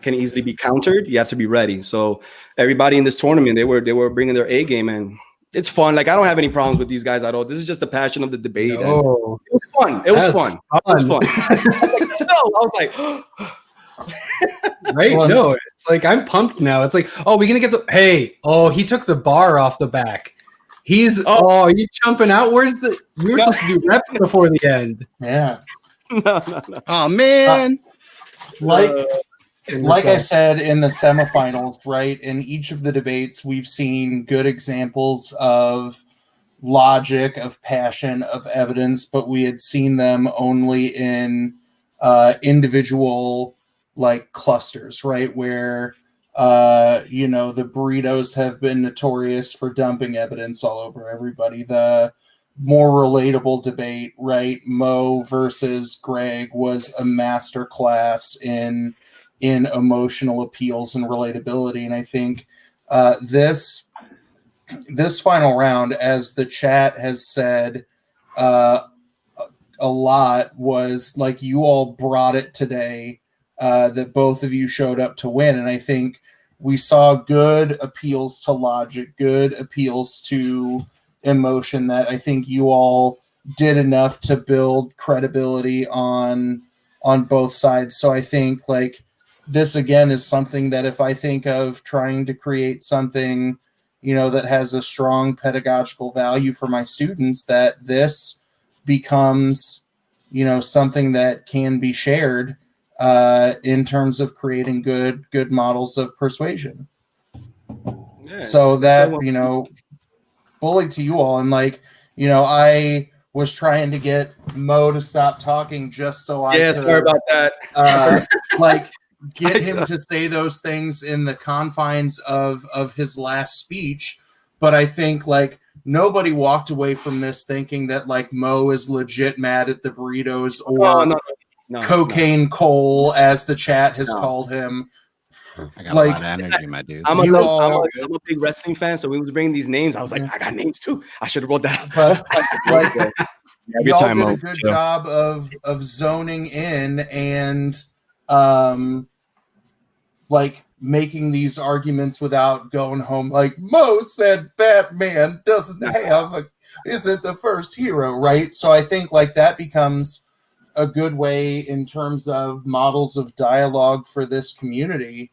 can easily be countered. You have to be ready. So everybody in this tournament, they were bringing their A game, and it's fun. I don't have any problems with these guys at all. This is just the passion of the debate. No. It was fun. It was fun. It was fun. I was like, right? No, it's I'm pumped now. It's we're gonna get he took the bar off the back. He's you jumping out? Where's the? You were supposed to do rep before the end. Yeah. No. Oh man. Like I said in the semifinals, right? In each of the debates, we've seen good examples of logic, of passion, of evidence, but we had seen them only in individual like clusters, right? Where the burritos have been notorious for dumping evidence all over everybody. The more relatable debate, right? Mo versus Greg was a masterclass in emotional appeals and relatability. And I think this final round, as the chat has said a lot, was like you all brought it today, that both of you showed up to win. And I think we saw good appeals to logic, good appeals to emotion that I think you all did enough to build credibility on both sides. So I think like this again is something that if I think of trying to create something, that has a strong pedagogical value for my students, that this becomes, something that can be shared in terms of creating good models of persuasion. Yeah, so that, bully to you all. And I was trying to get Mo to stop talking just so I could, sorry about that. Get him to say those things in the confines of his last speech. But I think nobody walked away from this thinking that Mo is legit mad at the burritos or cocaine Cole, as the chat has called him. I got a lot of energy, my dude. I'm a big wrestling fan, so we was bringing these names. I was like, I got names too. I should have wrote that. But y'all did a good job of zoning in and making these arguments without going home. Like Mo said, Batman isn't the first hero, right? So I think that becomes a good way in terms of models of dialogue for this community,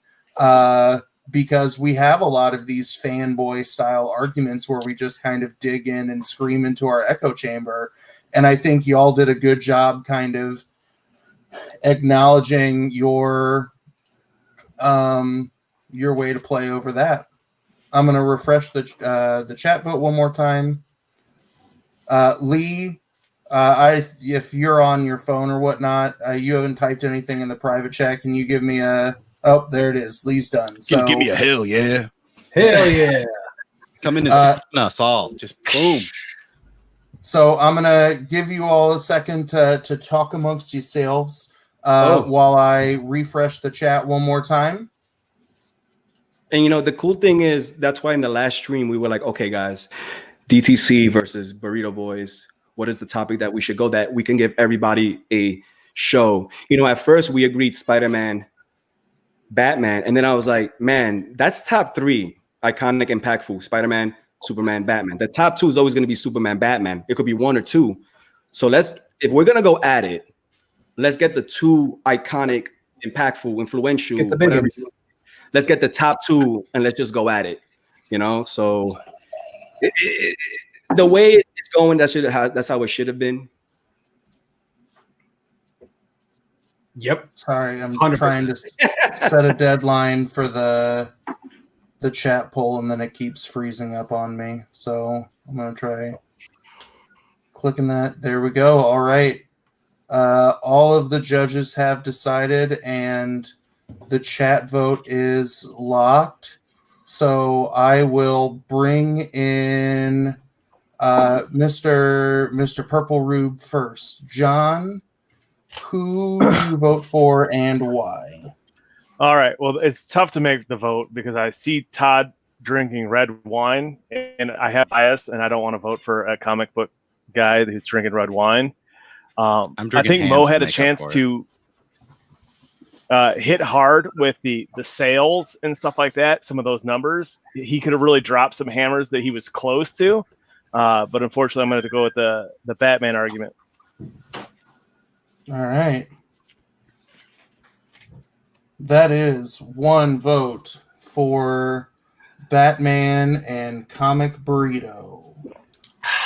because we have a lot of these fanboy style arguments where we just kind of dig in and scream into our echo chamber. And I think y'all did a good job kind of acknowledging your way to play over that. I'm going to refresh the chat vote one more time. Lee, if you're on your phone or whatnot, you haven't typed anything in the private chat. Can you give me there it is. Lee's done. So give me a hell yeah. Hell yeah. Come in and us all. Just boom. So I'm going to give you all a second to talk amongst yourselves while I refresh the chat one more time. And the cool thing is that's why in the last stream we were like, okay, guys, DTC versus Burrito Boys. What is the topic that we should go that we can give everybody a show? At first we agreed Spider-Man, Batman, and then I was like, man, that's top 3 iconic, impactful: Spider-Man, Superman, Batman. The top 2 is always going to be Superman, Batman. It could be 1 or 2. So if we're going to go at it, let's get the 2 iconic, impactful, influential. Let's get the top 2 and let's just go at it. So the way it's going, that's how it should have been. Yep. Sorry, I'm 100%. trying to set a deadline for the chat poll, and then it keeps freezing up on me. So I'm going to try clicking that. There we go. All right. All of the judges have decided, and the chat vote is locked. So I will bring in Mr. Purple Rube first. John, who do you vote for and why? All right. Well, it's tough to make the vote because I see Todd drinking red wine, and I have bias, and I don't want to vote for a comic book guy who's drinking red wine. I think Mo had a chance to hit hard with the sales and stuff like that. Some of those numbers, he could have really dropped some hammers that he was close to. But unfortunately, I'm going to go with the Batman argument. All right. That is 1 vote for Batman and Comic Burrito.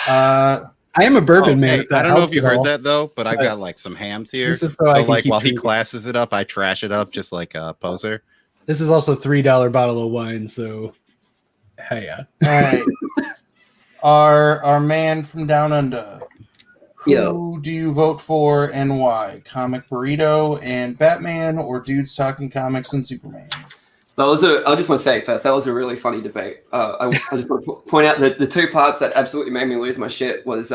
I am a bourbon man. Hey, I don't know if you heard that though, but I've got like some hams here. This is So I can like keep while he drinking. classes it up, I trash it up just like a poser. This is also $3 bottle of wine, so hey, yeah. All right. Our man from down under. Yeah. Who do you vote for and why? Comic Burrito and Batman, or Dudes Talking Comics and Superman? I just want to say first, that was a really funny debate. I just want to point out that the two parts that absolutely made me lose my shit was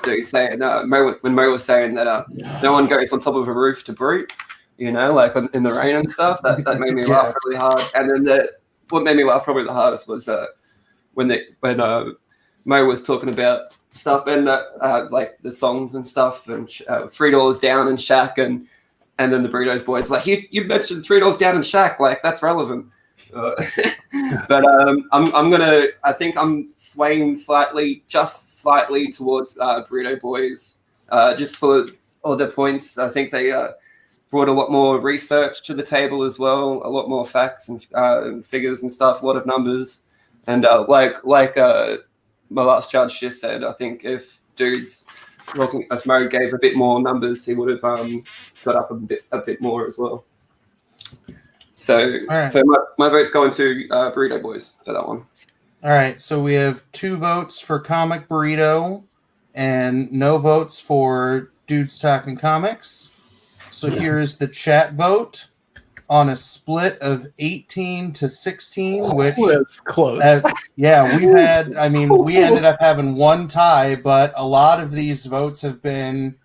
Dude saying, when Mo was saying that no one goes on top of a roof to brute, you know, like in the rain and stuff. That made me laugh really hard. And then what made me laugh probably the hardest was when Mo was talking about stuff and like the songs and stuff and $3 Down and Shaq and then the Burritos boys like you mentioned $3 Down and Shaq, like that's relevant. But I think I'm swaying just slightly towards Burrito Boys, just for all the points. I think they brought a lot more research to the table as well, a lot more facts and figures and stuff, a lot of numbers, and like my last judge just said, I think if Mo gave a bit more numbers, he would have got up a bit more as well. So, right. So my vote's going to Burrito Boys for that one. All right, so we have 2 votes for Comic Burrito and no votes for Dudes Talking Comics. So here is the chat vote on a split of 18-16, which that's close. we ended up having one tie, but a lot of these votes have been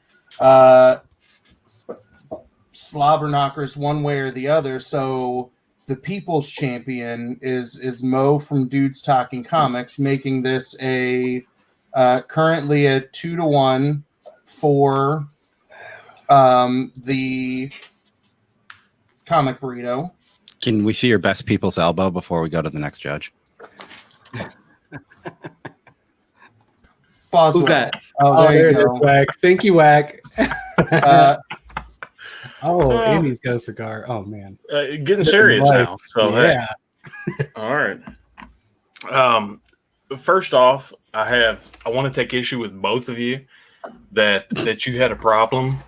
slobber knockers one way or the other. So the people's champion is Mo from Dudes Talking Comics, making this a currently a 2-1 for the Comic Burrito. Can we see your best people's elbow before we go to the next judge? Boswell. Who's that? Oh, there you it is, go. Wack. Thank you, Wack. Amy's got a cigar. Oh man, Getting serious now. So yeah. Hey. All right. First off, I want to take issue with both of you that you had a problem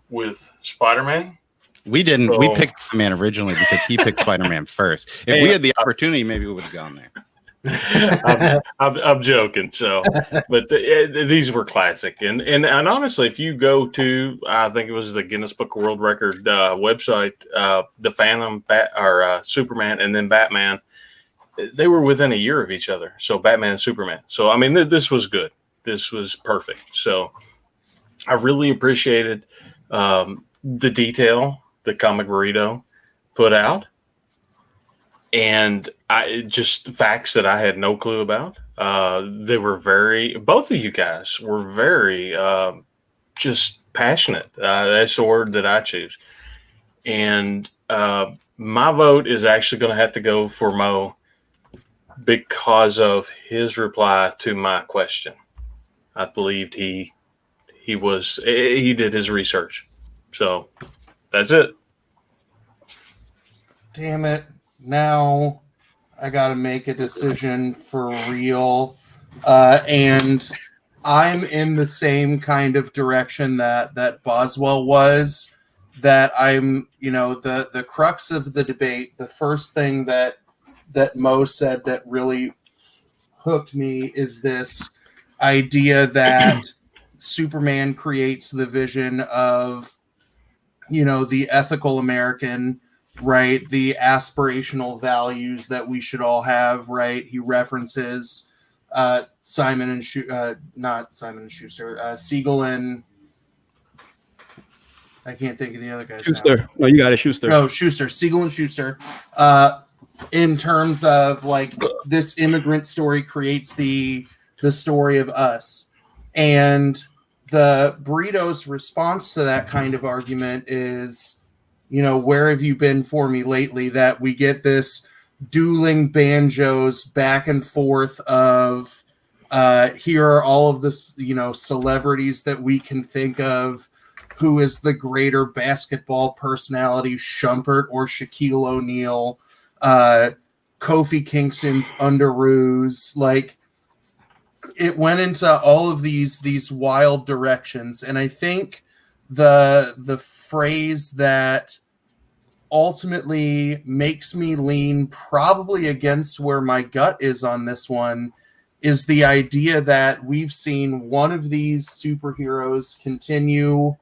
with Spider-Man. We didn't. So, we picked Spider-Man originally because he picked Spider-Man first. If we had the opportunity, maybe we would have gone there. I'm joking. So, but these were classic, and honestly, if you go to, I think it was the Guinness Book of World Record website, the Phantom or Superman, and then Batman, they were within a year of each other. So Batman and Superman. So I mean, this was good. This was perfect. So I really appreciated the detail the Comic Burrito put out, and just facts that I had no clue about. They were both of you guys were very just passionate. That's the word that I choose. And my vote is actually going to have to go for Mo because of his reply to my question. I believed he did his research. So that's it. Damn it. Now I got to make a decision for real. And I'm in the same kind of direction that Boswell was, that I'm, the crux of the debate, the first thing that Mo said that really hooked me is this idea that Superman creates the vision of, the ethical American, right? The aspirational values that we should all have, right? He references Siegel and I can't think of the other guys. Schuster. Now. No, you got it, Schuster. Oh, Schuster. Siegel and Schuster. In terms of like this immigrant story creates the story of us. And the Burrito's response to that kind of argument is, where have you been for me lately? That we get this dueling banjos back and forth of here are all of the celebrities that we can think of. Who is the greater basketball personality, Shumpert or Shaquille O'Neal? Kofi Kingston's Underoos. Like, it went into all of these wild directions, and I think the phrase that ultimately makes me lean probably against where my gut is on this one is the idea that we've seen one of these superheroes continue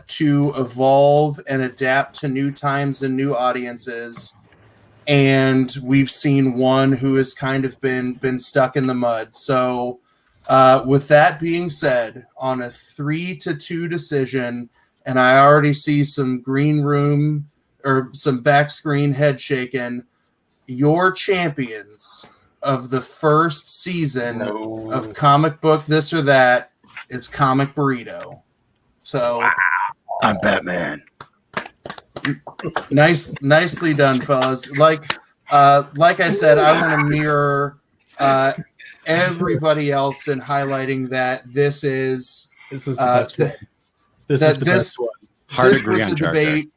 to evolve and adapt to new times and new audiences, and we've seen one who has kind of been stuck in the mud. So with that being said, on a 3-2 decision, and I already see some green room or some back screen head shaking, your champions of the first season of Comic Book This or That is Comic Burrito. So I'm Batman. Nicely done, fellas. Like I said, I want to mirror everybody else in highlighting that this is the best one. This is the best one. Hard this agree was on a Jar Jar. debate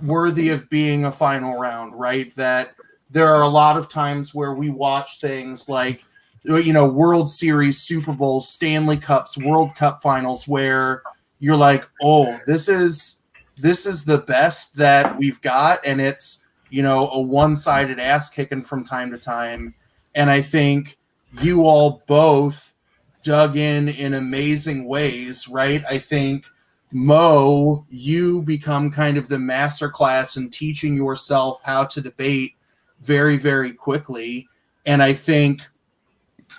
worthy of being a final round, right? That there are a lot of times where we watch things like, World Series, Super Bowl, Stanley Cups, World Cup finals, where you're like, oh, this is the best that we've got, and it's, a one-sided ass kicking from time to time. And I think you all both dug in amazing ways, right? I think, Mo, you become kind of the masterclass in teaching yourself how to debate very, very quickly. And I think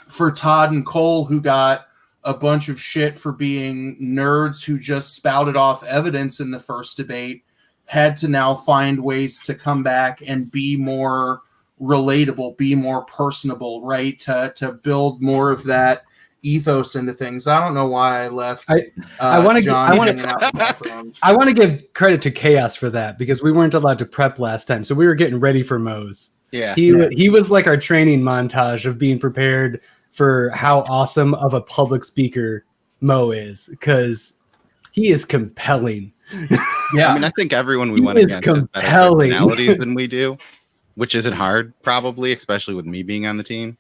for Todd and Cole, who got a bunch of shit for being nerds who just spouted off evidence in the first debate, had to now find ways to come back and be more relatable, be more personable, right? To build more of that ethos into things. I don't know why I left. I want to give credit to Chaos for that, because we weren't allowed to prep last time, so we were getting ready for Moe's. Yeah. He was like our training montage of being prepared for how awesome of a public speaker Mo is, because he is compelling. Yeah, I mean, I think everyone we went against has better personalities than we do, which isn't hard, probably, especially with me being on the team.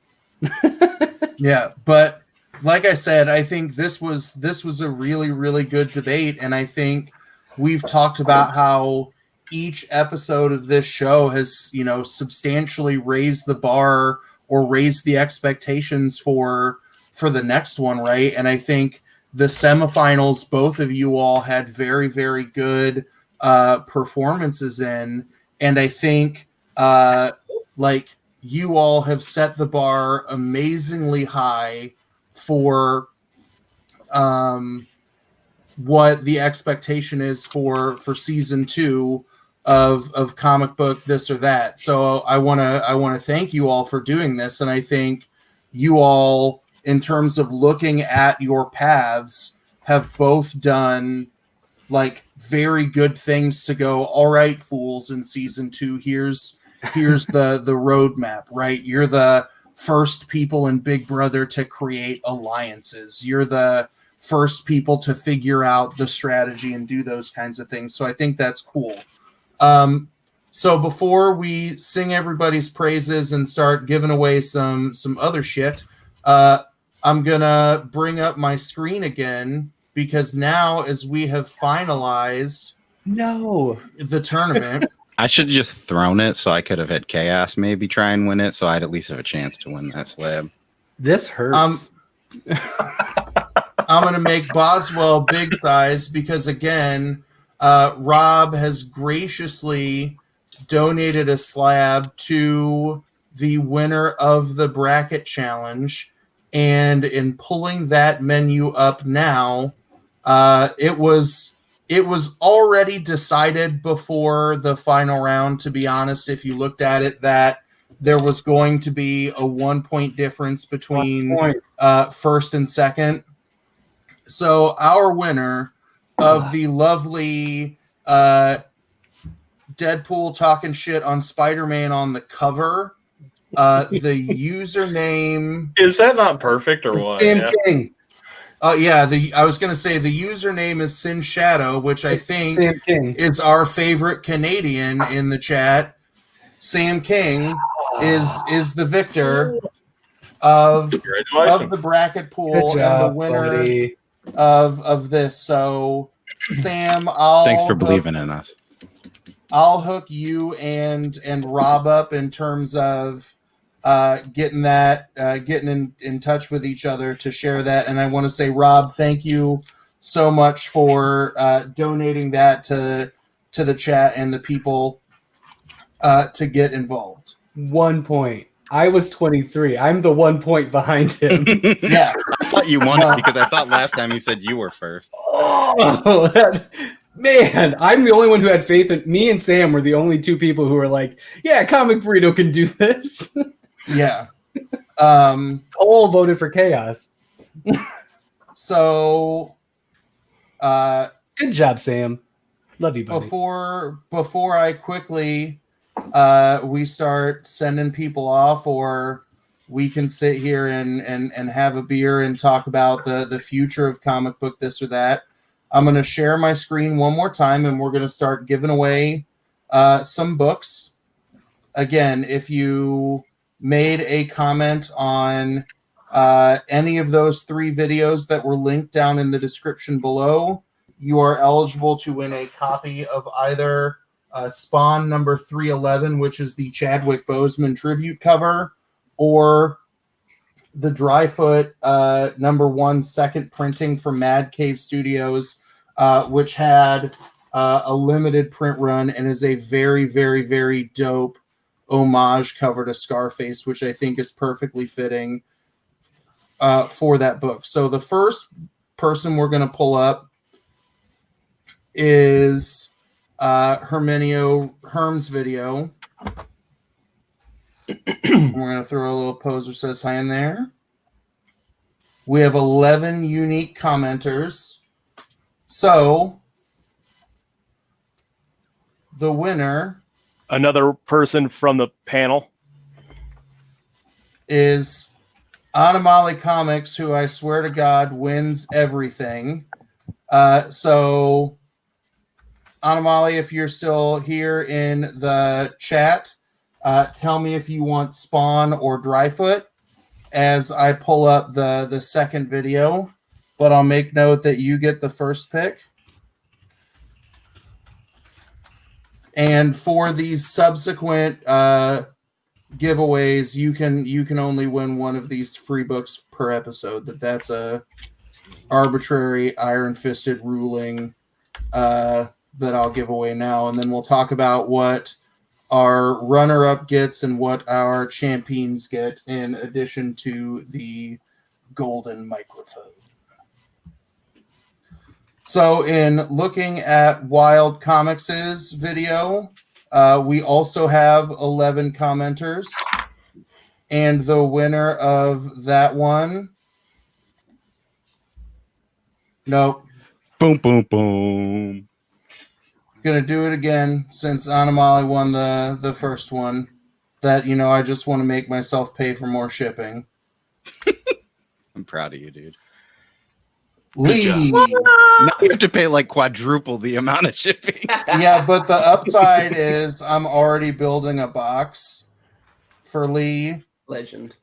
Yeah, but like I said, I think this was a really, really good debate, and I think we've talked about how each episode of this show has, substantially raised the bar or raised the expectations for the next one, right? And I think the semifinals, both of you all had very, very good performances in, and I think you all have set the bar amazingly high for what the expectation is for season 2 of Comic Book This or That. So I want to thank you all for doing this, and I think you all, in terms of looking at your paths, have both done very good things to go, all right, fools, in season 2, here's the roadmap, right? You're the first people in Big Brother to create alliances. You're the first people to figure out the strategy and do those kinds of things. So I think that's cool. So before we sing everybody's praises and start giving away some other shit, I'm gonna bring up my screen again, because now, as we have finalized the tournament, I should have just thrown it, so I could have had Chaos maybe try and win it, so I'd at least have a chance to win that slab. This hurts. I'm going to make Boswell big size, because, again, Robb has graciously donated a slab to the winner of the bracket challenge. And in pulling that menu up now, it was already decided before the final round, to be honest, if you looked at it, that there was going to be a 1-point difference between first and second. So our winner of the lovely Deadpool talking shit on Spider-Man on the cover, the username... Is that not perfect or what? Sam King. I was going to say the username is Sin Shadow, which I think is our favorite Canadian in the chat. Sam King is the victor. of Congratulations. the bracket pool Good job, and the winner buddy. of this. So, Sam, Thanks for believing in us. I'll hook you and Rob up in terms of getting in touch with each other to share that. And I want to say, Rob, thank you so much for donating that to the chat and the people to get involved. 1 point. I was 23. I'm the 1 point behind him. Yeah. I thought you won it because I thought last time you said you were first. Oh, man, I'm the only one who had faith in me, and Sam were the only two people who were like, yeah, Comic Burrito can do this. Yeah. Cole voted for chaos. So good job, Sam. Love you, buddy. before I quickly we start sending people off, or we can sit here and have a beer and talk about the future of comic book this or that, I'm going to share my screen one more time, and we're going to start giving away some books. Again, if you made a comment on any of those 3 videos that were linked down in the description below, you are eligible to win a copy of either Spawn number 311, which is the Chadwick Boseman tribute cover, or the Dryfoot number 1 second printing from Mad Cave Studios, which had a limited print run and is a very, very, very dope homage cover to Scarface, which I think is perfectly fitting for that book. So the first person we're going to pull up is Herm's video. We're going to throw a little poser says hi in there. We have 11 unique commenters. So the winner, Another person from the panel, is Anamali Comics, who I swear to God wins everything. So Anamali, if you're still here in the chat, tell me if you want Spawn or Dryfoot as I pull up the second video, but I'll make note that you get the first pick. And for these subsequent giveaways, you can only win one of these free books per episode. That's a arbitrary iron-fisted ruling that I'll give away now, and then we'll talk about what our runner-up gets and what our champions get in addition to the golden microphone. So in looking at Wild Comics' video, we also have 11 commenters, and the winner of that one, nope. Boom, boom, boom. Gonna do it again since Anamali won the first one. That, I just want to make myself pay for more shipping. I'm proud of you, dude. Lee. Now you have to pay like quadruple the amount of shipping. Yeah, but the upside is I'm already building a box for Lee. Legend.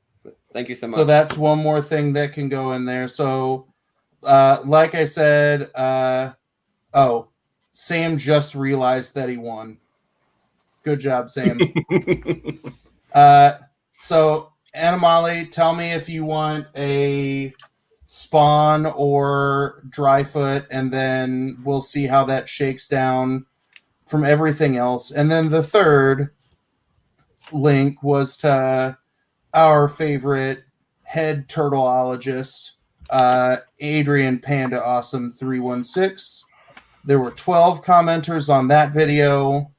Thank you so much. So that's one more thing that can go in there. So, like I said, Sam just realized that he won. Good job, Sam. So, Anamali, tell me if you want a Spawn or Dryfoot, and then we'll see how that shakes down from everything else. And then the third link was to our favorite head turtleologist, Adrian Pandawesome316. There were 12 commenters on that video.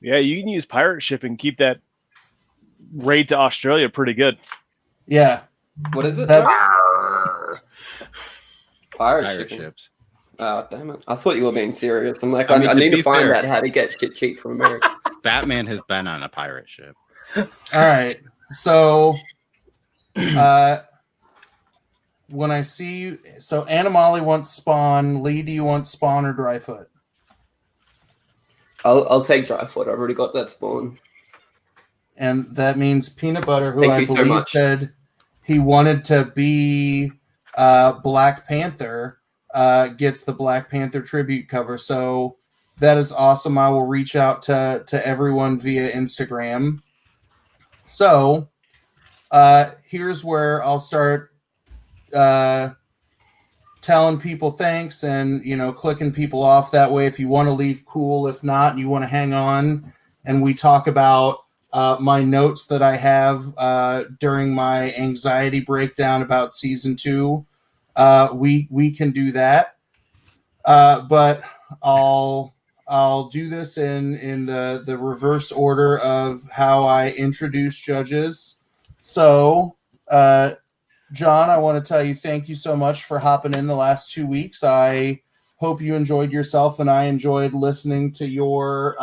yeah, you can use pirate ship and keep that rate to Australia pretty good. Yeah. What is it? That's Pirate shipping. ships. Oh, damn it. I thought you were being serious. I'm like, I mean, I to need be to find fair- out how to get shit cheap from America. Batman has been on a pirate ship. all right. So, when I see, so Anamali wants Spawn. Lee, do you want Spawn or Dryfoot? I'll take dry food. I've already got that spawn. And that means Peanut Butter, who Thank I you so believe much. said he wanted to be Black Panther, gets the Black Panther tribute cover. So that is awesome. I will reach out to everyone via Instagram. So here's where I'll start telling people thanks and, clicking people off. That way, if you want to leave, cool. If not, you want to hang on and we talk about my notes that I have during my anxiety breakdown about season 2. We can do that. But I'll do this in the reverse order of how I introduce judges. So, John, I want to tell you thank you so much for hopping in the last 2 weeks. I hope you enjoyed yourself, and I enjoyed listening to your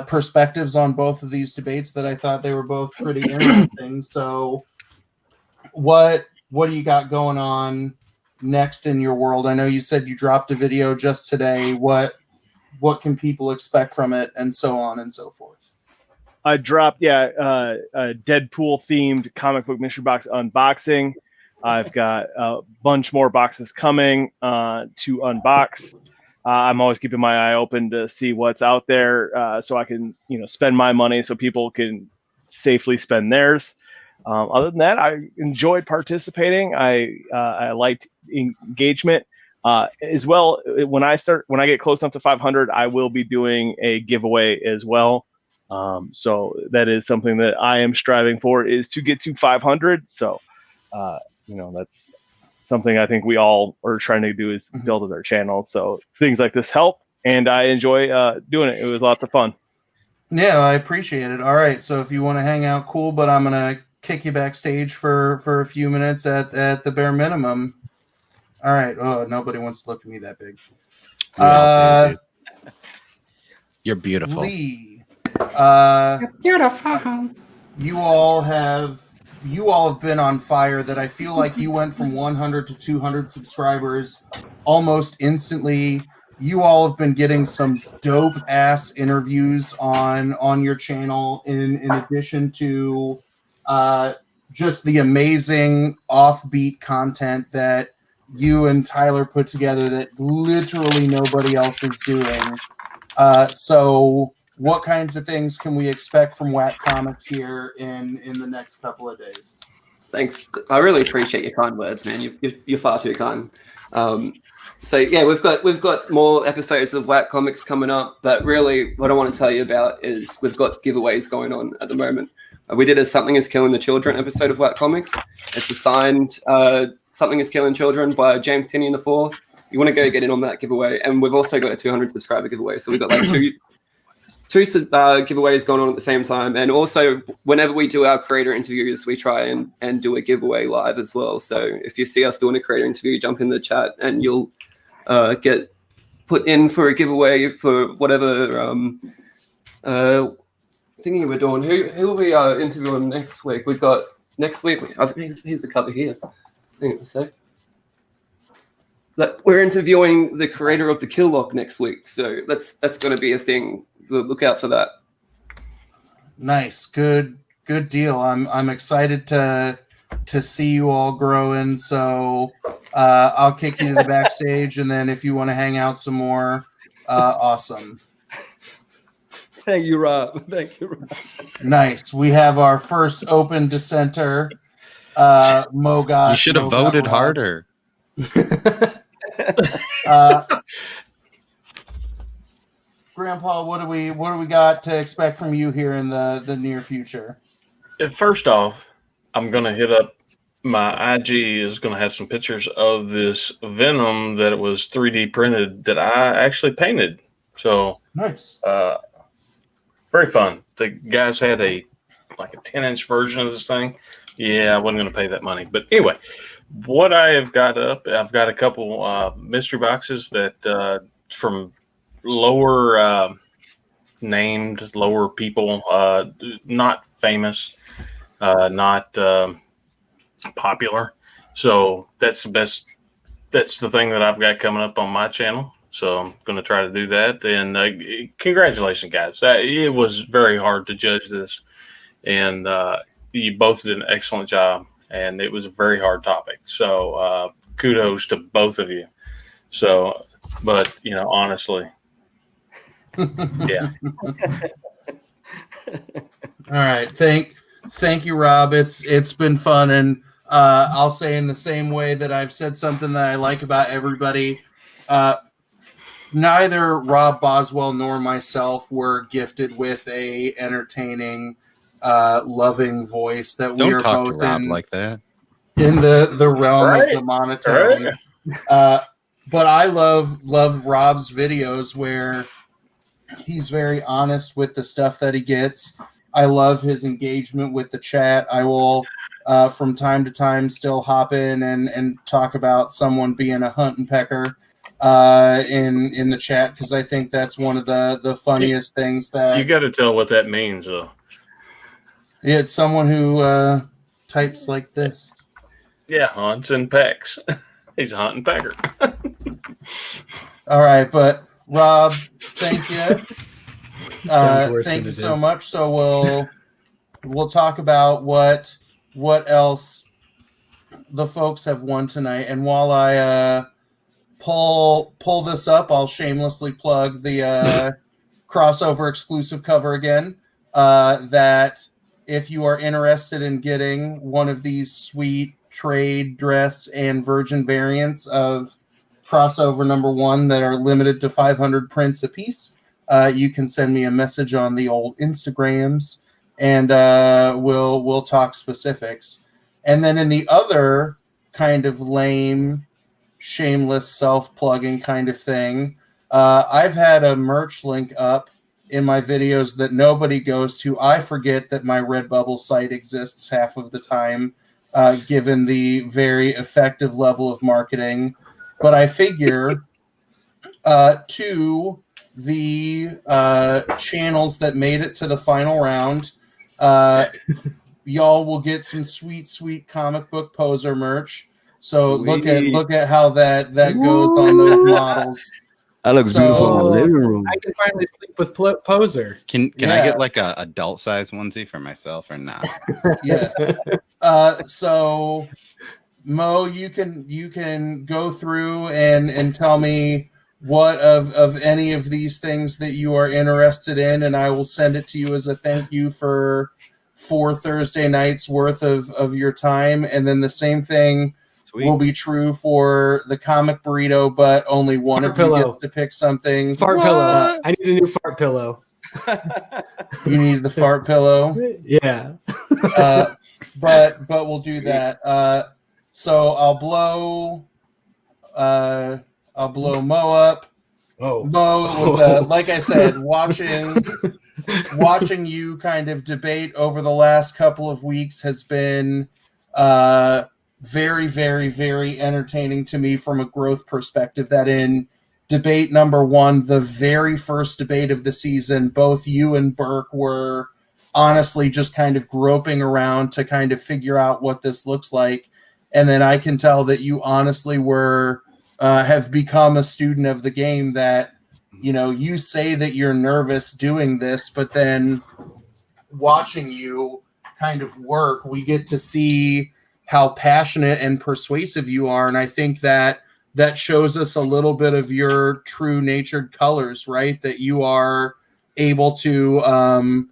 perspectives on both of these debates that I thought they were both pretty interesting. So what do you got going on next in your world? I know you said you dropped a video just today. What can people expect from it, and so on and so forth? I dropped, a Deadpool themed comic book mystery box unboxing. I've got a bunch more boxes coming to unbox. I'm always keeping my eye open to see what's out there, so I can, spend my money so people can safely spend theirs. Other than that, I enjoyed participating. I liked engagement as well. When I get close enough to 500, I will be doing a giveaway as well. So that is something that I am striving for, is to get to 500. So, that's something I think we all are trying to do, is build our channel. So things like this help, and I enjoy doing it. It was lots of fun. Yeah, I appreciate it. All right, so if you want to hang out, cool, but I'm gonna kick you backstage for a few minutes at the bare minimum. All right. Oh, nobody wants to look at me that big. You're beautiful. Lee. Beautiful. You all have been on fire. That I feel like you went from 100 to 200 subscribers almost instantly. You all have been getting some dope ass interviews on your channel, in addition to just the amazing offbeat content that you and Tyler put together that literally nobody else is doing. So what kinds of things can we expect from Whack Comics here in the next couple of days? Thanks. I really appreciate your kind words, man. You're far too kind. So yeah, we've got more episodes of Whack Comics coming up, but really what I want to tell you about is we've got giveaways going on at the moment. We did a Something is Killing the Children episode of Whack Comics. It's a signed Something is Killing Children by James Tinney IV. You want to go get in on that giveaway. And we've also got a 200 subscriber giveaway. So we've got like two giveaways going on at the same time. And also, whenever we do our creator interviews, we try and do a giveaway live as well. So if you see us doing a creator interview, jump in the chat and you'll get put in for a giveaway for whatever thingy we're doing. Who are we interviewing next week? We've got next week. Here's the cover here. Hang on a sec. We're interviewing the creator of the Kill Lock next week, so that's going to be a thing. So look out for that. Nice, good deal. I'm excited to see you all growing. So I'll kick you to the backstage, and then if you want to hang out some more, awesome. Thank you, Rob. Thank you, Rob. Nice. We have our first open dissenter. Mogot. You should have voted harder. Grandpa, what do we got to expect from you here in the near future? First off, I'm gonna hit up my IG is gonna have some pictures of this Venom that it was 3D printed that I actually painted. So nice. Very fun. The guys had a 10-inch version of this thing. Yeah, I wasn't gonna pay that money, but anyway. What I have got up, I've got a couple mystery boxes that from lower named, lower people, not famous, not popular. So that's the best. That's the thing that I've got coming up on my channel. So I'm going to try to do that. And congratulations, guys. It was very hard to judge this. And you both did an excellent job. And it was a very hard topic. So kudos to both of you. So, but, honestly, yeah. All right. Thank you, Rob. It's been fun. And I'll say in the same way that I've said something that I like about everybody, neither Robb Boswell nor myself were gifted with a entertaining, loving voice that we are talk both to Rob in, like that. in the realm Right. of the monotone. Right. But I love Rob's videos where he's very honest with the stuff that he gets. I love his engagement with the chat. I will, from time to time, still hop in and talk about someone being a hunt and pecker in the chat, because I think that's one of the funniest things that You got to tell what that means, though. it's someone who types like this. Yeah, hunts and pecks. He's a hunt and pecker. All right, but Rob, thank you. Sounds worse Thank than you it so is. much. So we'll talk about what else the folks have won tonight. And while I pull this up, I'll shamelessly plug the crossover exclusive cover again. That if you are interested in getting one of these sweet trade dress and virgin variants of crossover number 1 that are limited to 500 prints apiece, you can send me a message on the old Instagrams, and we'll talk specifics. And then in the other kind of lame, shameless self-plugging kind of thing, I've had a merch link up in my videos that nobody goes to. I forget that my Redbubble site exists half of the time, given the very effective level of marketing. But I figure to the channels that made it to the final round, y'all will get some sweet comic book poser merch. So look at how that goes on those models. That looks beautiful in the living room. I can finally sleep with Poser. Can I Yeah. get like a adult size onesie for myself or not? Yes. So Mo, you can go through and tell me what of any of these things that you are interested in, and I will send it to you as a thank you for 4 Thursday nights worth of your time. And then the same thing will be true for the Comic Burrito, but only one Fart of you pillow. gets to pick something. Fart pillow. I need a new fart pillow. You need the fart pillow. Yeah. But we'll do that. So I'll blow Mo up. Oh. Mo was like I said, watching you kind of debate over the last couple of weeks has been very, very, very entertaining to me from a growth perspective. That in debate number 1, the very first debate of the season, both you and Burke were honestly just kind of groping around to kind of figure out what this looks like. And then I can tell that you honestly were have become a student of the game, that, you say that you're nervous doing this, but then watching you kind of work, we get to see how passionate and persuasive you are. And I think that shows us a little bit of your true natured colors, right? That you are able to,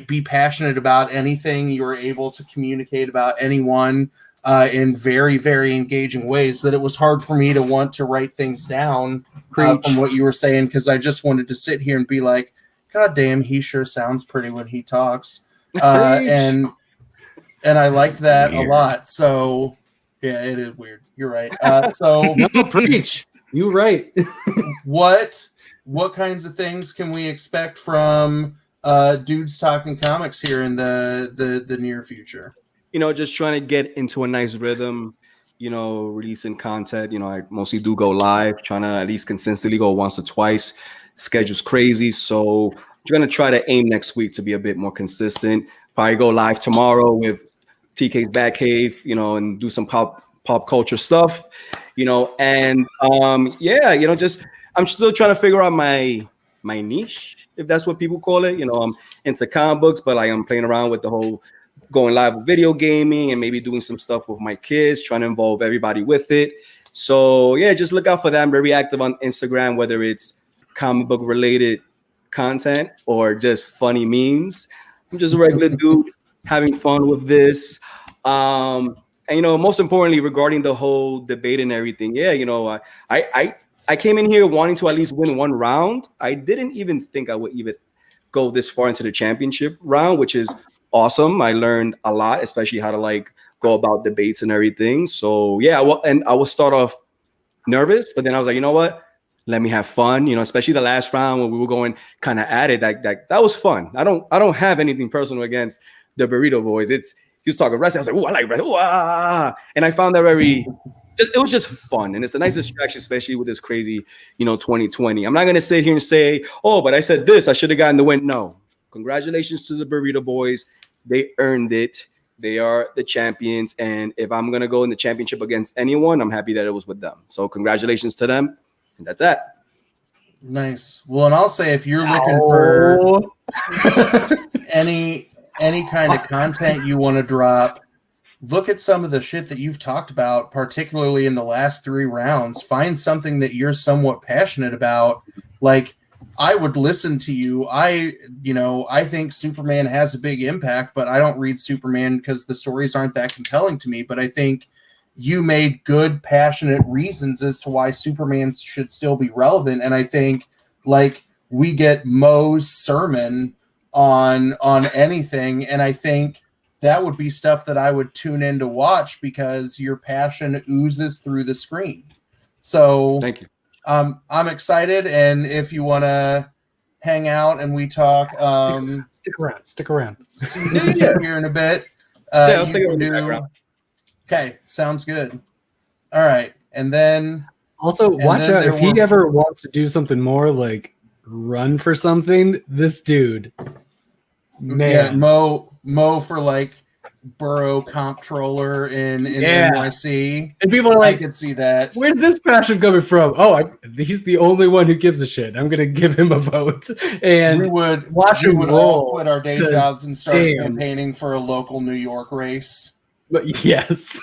be passionate about anything. You're able to communicate about anyone in very, very engaging ways, that it was hard for me to want to write things down from what you were saying, because I just wanted to sit here and be like, God damn, he sure sounds pretty when he talks. And I liked that a lot. So, yeah, it is weird. You're right. So, No, preach. You right. what kinds of things can we expect from Dudes Talking Comics here in the near future? Just trying to get into a nice rhythm, releasing content. I mostly do go live, trying to at least consistently go once or twice. Schedule's crazy. So I'm going to try to aim next week to be a bit more consistent. Probably go live tomorrow with TK's Batcave, and do some pop culture stuff, and just I'm still trying to figure out my niche, if that's what people call it. You know, I'm into comic books, but like I'm playing around with the whole going live with video gaming and maybe doing some stuff with my kids, trying to involve everybody with it. So yeah, just look out for that. I'm very active on Instagram, whether it's comic book related content or just funny memes. I'm just a regular dude having fun with this. And you know, most importantly, regarding the whole debate and everything, yeah, you know, I came in here wanting to at least win one round. I didn't even think I would even go this far into the championship round, which is awesome. I learned a lot, especially how to like go about debates and everything. So yeah, and I will start off nervous, but then I was like, you know what? Let me have fun. You know, especially the last round when we were going kind of at it. That was fun. I don't have anything personal against the Burrito Boys. He was talking wrestling. I was like, oh, I like wrestling. And I found that it was just fun. And it's a nice distraction, especially with this crazy, 2020. I'm not going to sit here and say, oh, but I said this, I should have gotten the win. No. Congratulations to the Burrito Boys. They earned it. They are the champions. And if I'm going to go in the championship against anyone, I'm happy that it was with them. So congratulations to them. And that's that. Nice. Well, and I'll say if you're looking for any kind of content you want to drop, look at some of the shit that you've talked about, particularly in the last 3 rounds. Find something that you're somewhat passionate about. Like, I would listen to you. I think Superman has a big impact, but I don't read Superman because the stories aren't that compelling to me. But I think you made good, passionate reasons as to why Superman should still be relevant. And I think, like, we get Mo's sermon on anything, and I think that would be stuff that I would tune in to watch because your passion oozes through the screen. So thank you. I'm excited, and if you want to hang out and we talk, stick around. Season 2 here in a bit. I'll stick around in the background. Okay, sounds good. All right, and then also watch out if he ever wants to do something more like run for something. This dude, man, yeah, Mo for like borough comptroller in NYC. And people are like, I could see that. Where's this passion coming from? Oh, he's the only one who gives a shit. I'm gonna give him a vote. And we would all quit our day jobs and start campaigning for a local New York race. But yes.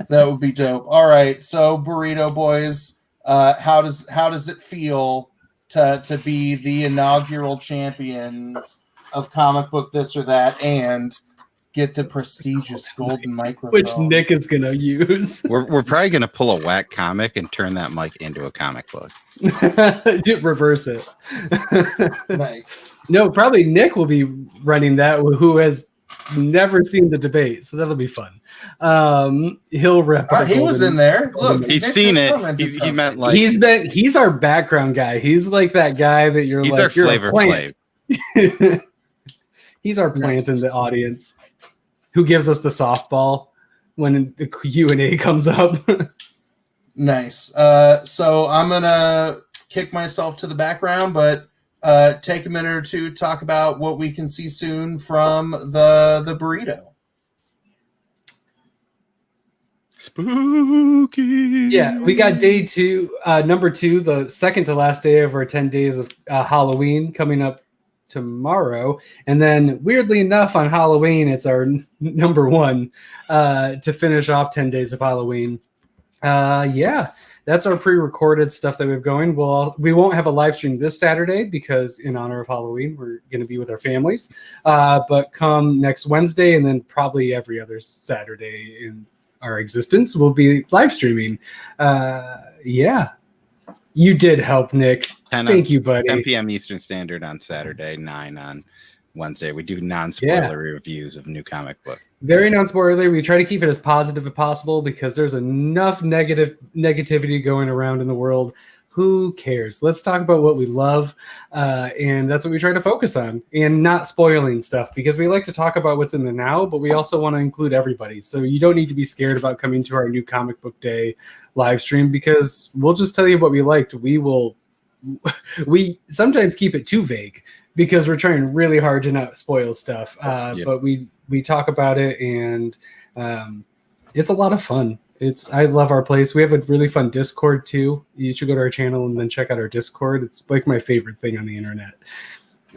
That would be dope. All right, so Burrito Boys, how does it feel to be the inaugural champions of Comic Book This or That and get the prestigious golden microphone, which Nick is gonna use? We're probably gonna pull a whack comic and turn that mic into a comic book. Reverse it. Nice. No, probably Nick will be running that, who has never seen the debate, so that'll be fun. He'll rep. He was in there. Look, he's seen it. He meant like he's our background guy. He's like that guy that you're he's like our you're flavor a plant. He's our plant in the audience who gives us the softball when the Q&A comes up. Nice. So I'm gonna kick myself to the background, but take a minute or two to talk about what we can see soon from the Burrito. Spooky. Yeah, we got day 2, number 2, the second to last day of our 10 days of Halloween coming up tomorrow. And then weirdly enough on Halloween, it's our number 1 to finish off 10 days of Halloween. Yeah. That's our pre-recorded stuff that we have going. We won't have a live stream this Saturday because in honor of Halloween, we're going to be with our families. But come next Wednesday and then probably every other Saturday in our existence, we'll be live streaming. Yeah. You did help, Nick. Thank you, buddy. 10 p.m. Eastern Standard on Saturday, 9 on Wednesday. We do non-spoiler reviews of new comic book. Very non-spoiler. We try to keep it as positive as possible because there's enough negativity going around in the world. Who cares? Let's talk about what we love, and that's what we try to focus on, and not spoiling stuff because we like to talk about what's in the now, but we also want to include everybody. So you don't need to be scared about coming to our new comic book day live stream because we'll just tell you what we liked. We sometimes keep it too vague because we're trying really hard to not spoil stuff, but we talk about it, and it's a lot of fun. I love our place. We have a really fun Discord too. You should go to our channel and then check out our Discord. It's like my favorite thing on the internet.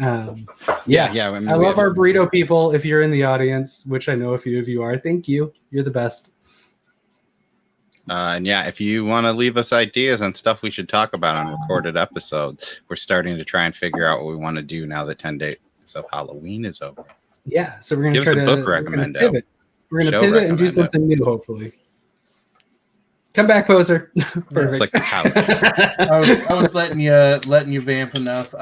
I love our burrito people. If you're in the audience, which I know a few of you are, thank you. You're the best. And yeah, if you want to leave us ideas on stuff we should talk about on recorded episodes, we're starting to try and figure out what we want to do now that 10 days of Halloween is over. Yeah, so we're going to try to book recommend. We're going to pivot and do something new, hopefully. Come back, poser. Perfect. It's like the couch. I was letting you vamp enough.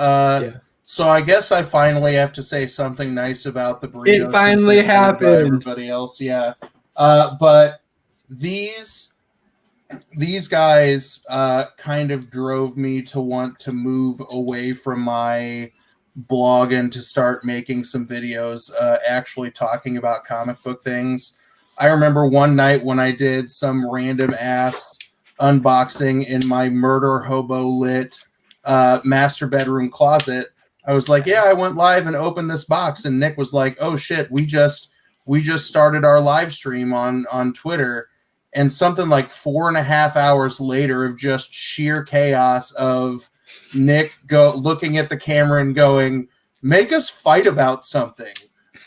So I guess I finally have to say something nice about the burrito. It finally happened. Everybody else, yeah. But these guys kind of drove me to want to move away from my blog and to start making some videos actually talking about comic book things. I remember one night when I did some random ass unboxing in my murder hobo lit master bedroom closet. I was like, yeah, I went live and opened this box, and Nick was like, oh shit, we just started our live stream on Twitter. And something like 4.5 hours later of just sheer chaos of Nick looking at the camera and going, make us fight about something.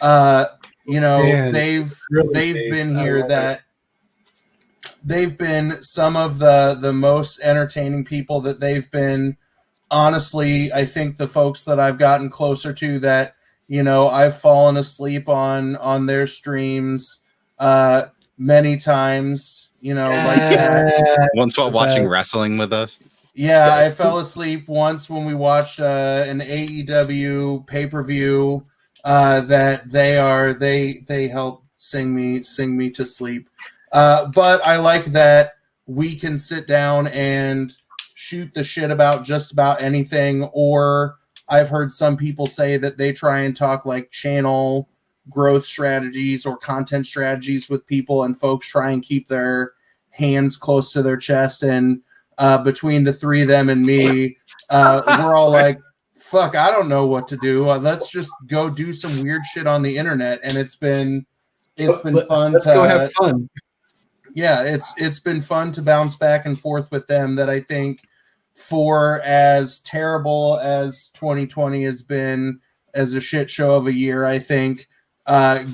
Man, they've really been here that they've been some of the most entertaining people that they've been. Honestly, I think the folks that I've gotten closer to that, I've fallen asleep on their streams many times, like that. Once while watching wrestling with us. Yeah, yes. I fell asleep once when we watched an AEW pay-per-view that they help sing me to sleep. But I like that we can sit down and shoot the shit about just about anything, or I've heard some people say that they try and talk like channel growth strategies or content strategies with people, and folks try and keep their hands close to their chest. And between the three of them and me, we're all like, fuck, I don't know what to do. Let's just go do some weird shit on the internet. And it's been fun. Let's go have fun. Yeah, it's been fun to bounce back and forth with them. That I think, for as terrible as 2020 has been as a shit show of a year, I think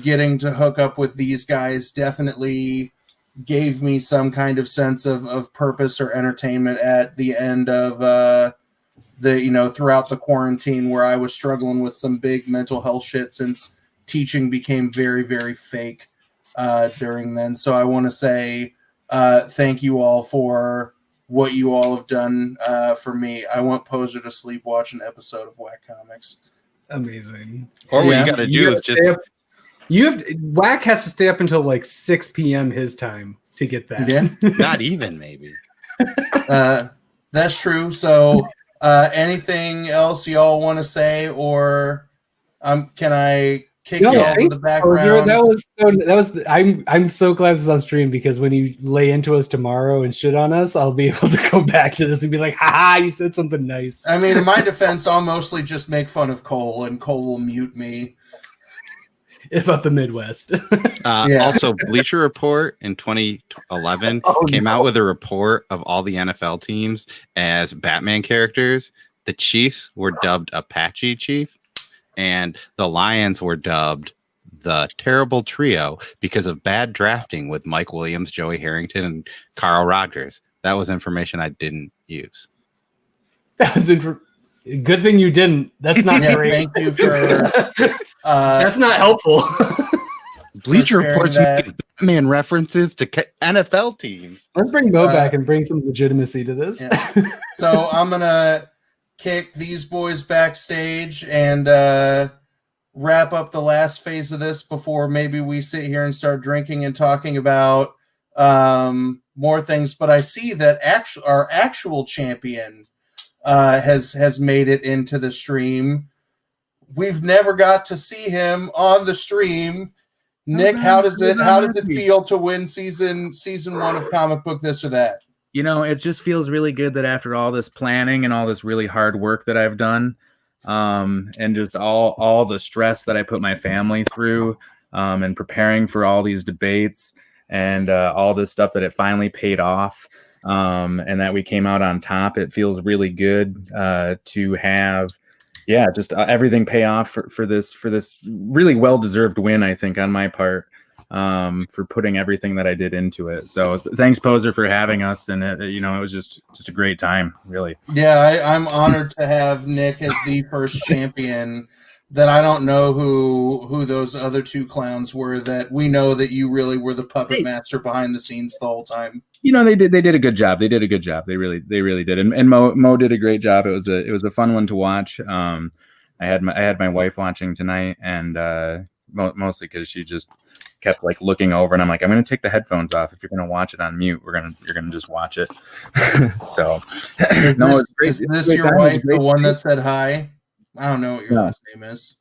getting to hook up with these guys definitely gave me some kind of sense of purpose or entertainment at the end of throughout the quarantine, where I was struggling with some big mental health shit since teaching became very, very fake during then. So I want to say thank you all for what you all have done for me. I want Poser to sleep watch an episode of Whack Comics. Amazing. Or what you got to do is just... Whack has to stay up until like 6 p.m. his time to get that. Yeah? Not even, maybe. That's true. So anything else y'all want to say, or can I kick y'all to the background? I'm so glad this is on stream, because when you lay into us tomorrow and shit on us, I'll be able to go back to this and be like, haha, you said something nice. I mean, in my defense, I'll mostly just make fun of Cole, and Cole will mute me. About the Midwest. Also, Bleacher Report in 2011 came out with a report of all the NFL teams as Batman characters. The Chiefs were dubbed Apache Chief, and the Lions were dubbed the Terrible Trio because of bad drafting with Mike Williams, Joey Harrington, and Carl Rogers. That was information I didn't use. That was good thing you didn't. That's not great. Thank you for... that's not helpful. Bleacher Report's making Batman references to NFL teams. Let's bring Mo back and bring some legitimacy to this. Yeah. So I'm going to kick these boys backstage and wrap up the last phase of this before maybe we sit here and start drinking and talking about more things. But I see that our actual champion has made it into the stream. We've never got to see him on the stream. Nick, how does it feel to win season 1 of Comic Book This or That? It just feels really good that after all this planning and all this really hard work that I've done, and just all the stress that I put my family through, and preparing for all these debates, and all this stuff, that it finally paid off, and that we came out on top. It feels really good to have, just everything pay off for this really well-deserved win, I think, on my part, for putting everything that I did into it. So thanks, Poser, for having us, and it was just a great time, really. Yeah, I'm honored to have Nick as the first champion. That I don't know who those other two clowns were. That we know that you really were the puppet master behind the scenes the whole time. They did a good job. They did a good job. They really did. And Mo did a great job. It was a fun one to watch. I had my wife watching tonight, and mostly because she just kept like looking over, and I'm like, I'm gonna take the headphones off. If you're gonna watch it on mute, you're gonna just watch it. So is this your wife, the one that said hi? I don't know what your last name is.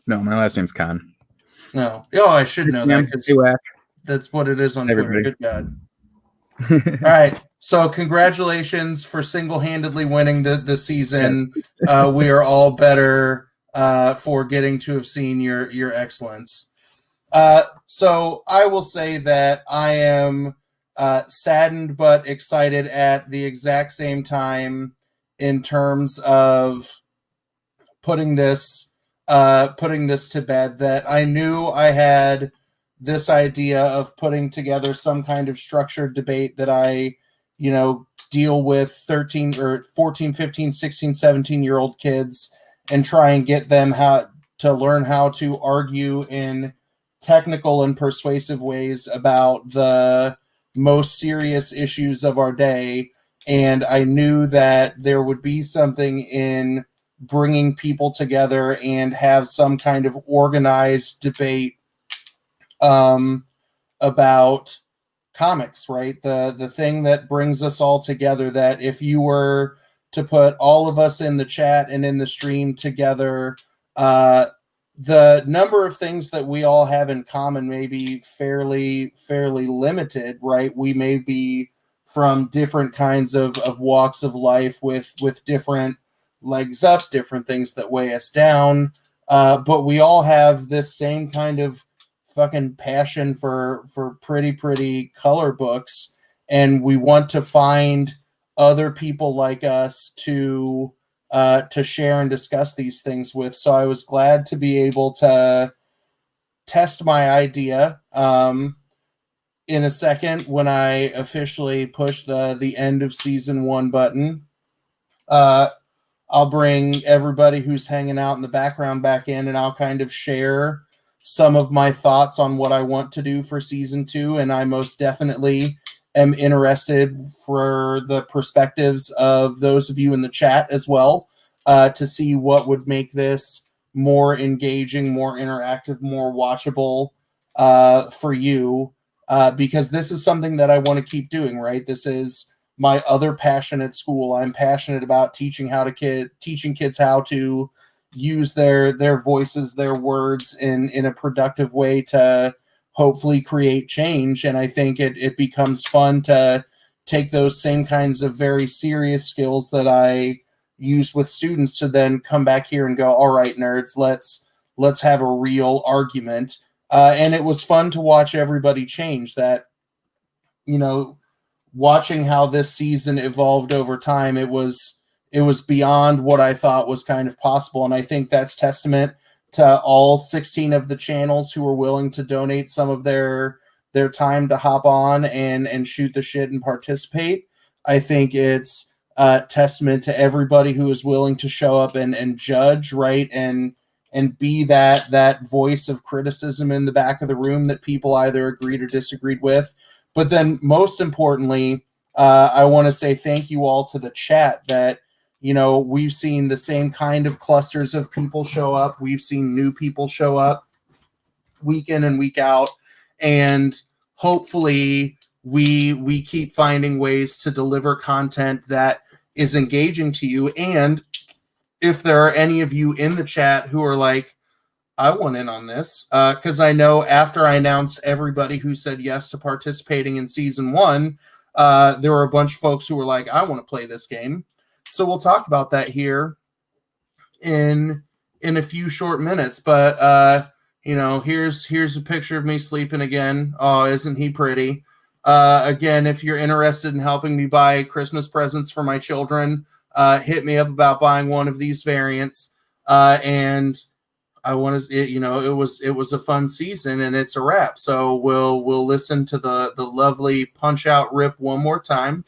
No, my last name's Khan. No. Oh, I should know that, because that's what it is on Twitter. Good God. All right. So congratulations for single-handedly winning the season. We are all better for getting to have seen your excellence. So I will say that I am saddened but excited at the exact same time in terms of putting this to bed. That I knew I had this idea of putting together some kind of structured debate that I, deal with 13 or 14, 15, 16, 17-year-old kids and try and get them to learn how to argue in technical and persuasive ways about the most serious issues of our day. And I knew that there would be something in bringing people together and have some kind of organized debate about comics, right? The thing that brings us all together, that if you were to put all of us in the chat and in the stream together, the number of things that we all have in common may be fairly limited, right? We may be from different kinds of walks of life with different legs up, different things that weigh us down, but we all have this same kind of fucking passion for pretty color books, and we want to find other people like us to share and discuss these things with. So I was glad to be able to test my idea. In a second, when I officially push the end of season 1 button, I'll bring everybody who's hanging out in the background back in, and I'll kind of share some of my thoughts on what I want to do for season 2. And I most definitely am interested for the perspectives of those of you in the chat as well, to see what would make this more engaging, more interactive, more watchable for you, because this is something that I want to keep doing, right? This is my other passion at school. I'm passionate about teaching kids how to use their voices, their words in a productive way to hopefully create change. And I think it becomes fun to take those same kinds of very serious skills that I use with students to then come back here and go, all right, nerds, let's have a real argument. And it was fun to watch everybody change. That, watching how this season evolved over time, it was beyond what I thought was kind of possible. And I think that's testament to all 16 of the channels who were willing to donate some of their time to hop on and shoot the shit and participate. I think it's a testament to everybody who is willing to show up and judge, right? And be that voice of criticism in the back of the room that people either agreed or disagreed with. But then most importantly, I want to say thank you all to the chat that, we've seen the same kind of clusters of people show up. We've seen new people show up week in and week out. And hopefully we keep finding ways to deliver content that is engaging to you. And if there are any of you in the chat who are like, I want in on this, because I know after I announced everybody who said yes to participating in season 1, there were a bunch of folks who were like, I want to play this game. So we'll talk about that here in a few short minutes. But here's a picture of me sleeping again. Oh, isn't he pretty? Again, if you're interested in helping me buy Christmas presents for my children, hit me up about buying one of these variants. And I want to, it was a fun season, and it's a wrap. So we'll listen to the lovely Punch Out rip one more time.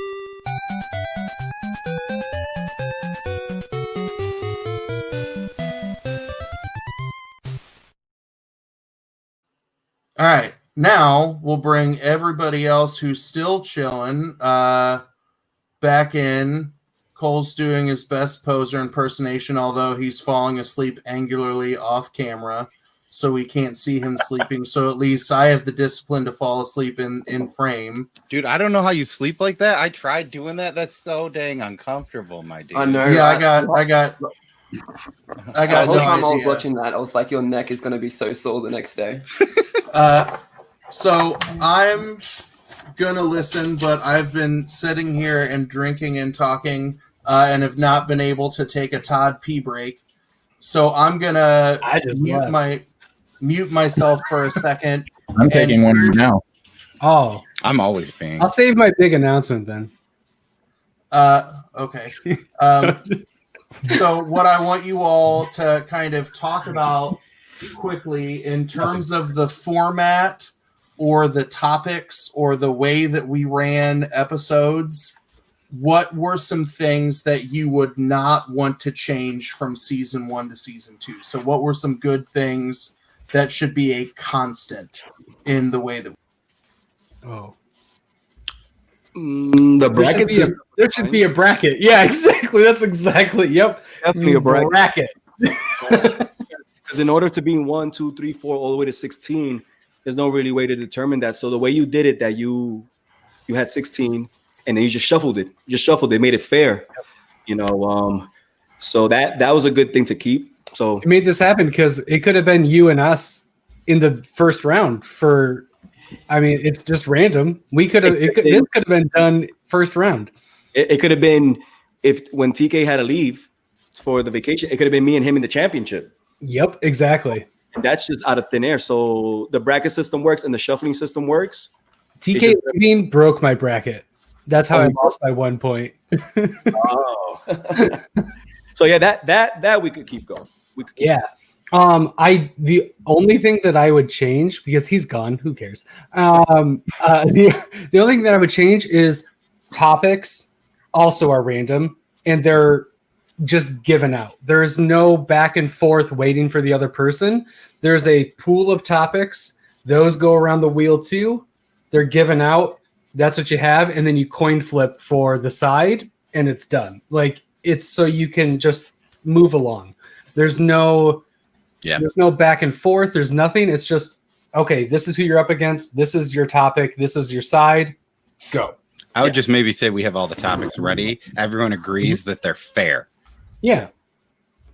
All right, now we'll bring everybody else who's still chilling back in. Cole's doing his best poser impersonation, although he's falling asleep angularly off camera, so we can't see him sleeping. So at least I have the discipline to fall asleep in frame. Dude, I don't know how you sleep like that. I tried doing that. That's so dang uncomfortable, my dude. I know. Yeah, right? I got. The whole time I was watching that, I was like, your neck is going to be so sore the next day. So I'm gonna listen, but I've been sitting here and drinking and talking, and have not been able to take a Todd pee break. So I'm gonna mute myself for a second. I'm taking one now. Oh, I'm always paying. I'll save my big announcement then. Okay. So what I want you all to kind of talk about quickly in terms of the format or the topics or the way that we ran episodes, what were some things that you would not want to change from season 1 to season 2? So what were some good things that should be a constant in the way that the bracket there should be a bracket. Yeah, exactly. That's exactly. Yep. Definitely a bracket. Bracket. Because in order to be 1, 2, 3, 4, all the way to 16, there's no really way to determine that. So the way you did it, that you had 16, and then you just shuffled it. Made it fair. So that was a good thing to keep. So It made this happen because it could have been you and us in the first round. It's just random. This could have been done first round. It could have been when TK had to leave for the vacation. It could have been me and him in the championship. Yep, exactly. And that's just out of thin air. So the bracket system works and the shuffling system works. TK Levine broke my bracket. That's how I lost by 1 point. Oh. So yeah, that we could keep going. The only thing that I would change, because he's gone, who cares? The only thing that I would change is topics also are random, and they're just given out. There's no back and forth waiting for the other person. There's a pool of topics. Those go around the wheel too. They're given out. That's what you have. And then you coin flip for the side, and it's done. Like, it's so you can just move along. There's no back and forth. There's nothing. It's just, okay, this is who you're up against. This is your topic. This is your side. Go. I would just maybe say we have all the topics ready. Everyone agrees that they're fair. Yeah.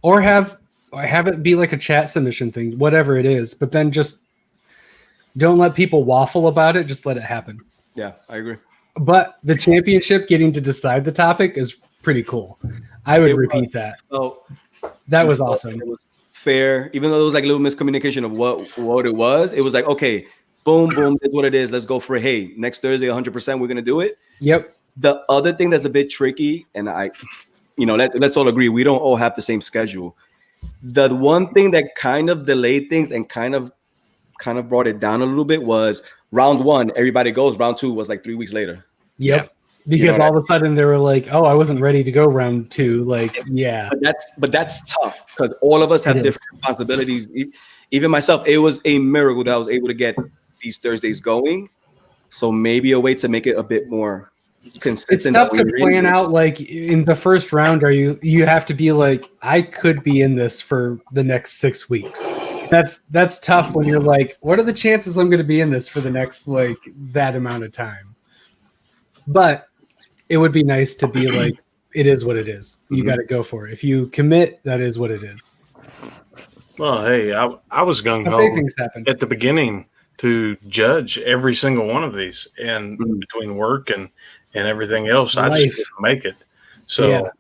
Or have it be like a chat submission thing, whatever it is. But then just don't let people waffle about it. Just let it happen. Yeah, I agree. But the championship getting to decide the topic is pretty cool. I would repeat that. So that was awesome. It was fair, even though there was like a little miscommunication of what it was. It was like, okay, boom, boom, that's what it is. Let's go for it. Hey, next Thursday, 100%, we're gonna do it. Yep. The other thing that's a bit tricky, and let's all agree, we don't all have the same schedule. The one thing that kind of delayed things and kind of brought it down a little bit was round 1. Everybody goes. Round 2 was like 3 weeks later. Yep. Because all of a sudden they were like, "Oh, I wasn't ready to go round 2." Like, yeah. But that's tough because all of us have different responsibilities. Even myself, it was a miracle that I was able to get these Thursdays going. So maybe a way to make it a bit more consistent. It's tough to plan out. Like in the first round, you have to be like, I could be in this for the next 6 weeks. That's tough when you're like, what are the chances I'm going to be in this for the next like that amount of time? But it would be nice to be like, it is what it is. You got to go for it. If you commit, that is what it is. Well, hey, I was gung ho at the beginning to judge every single one of these, and between work and everything else, I just didn't make it. So,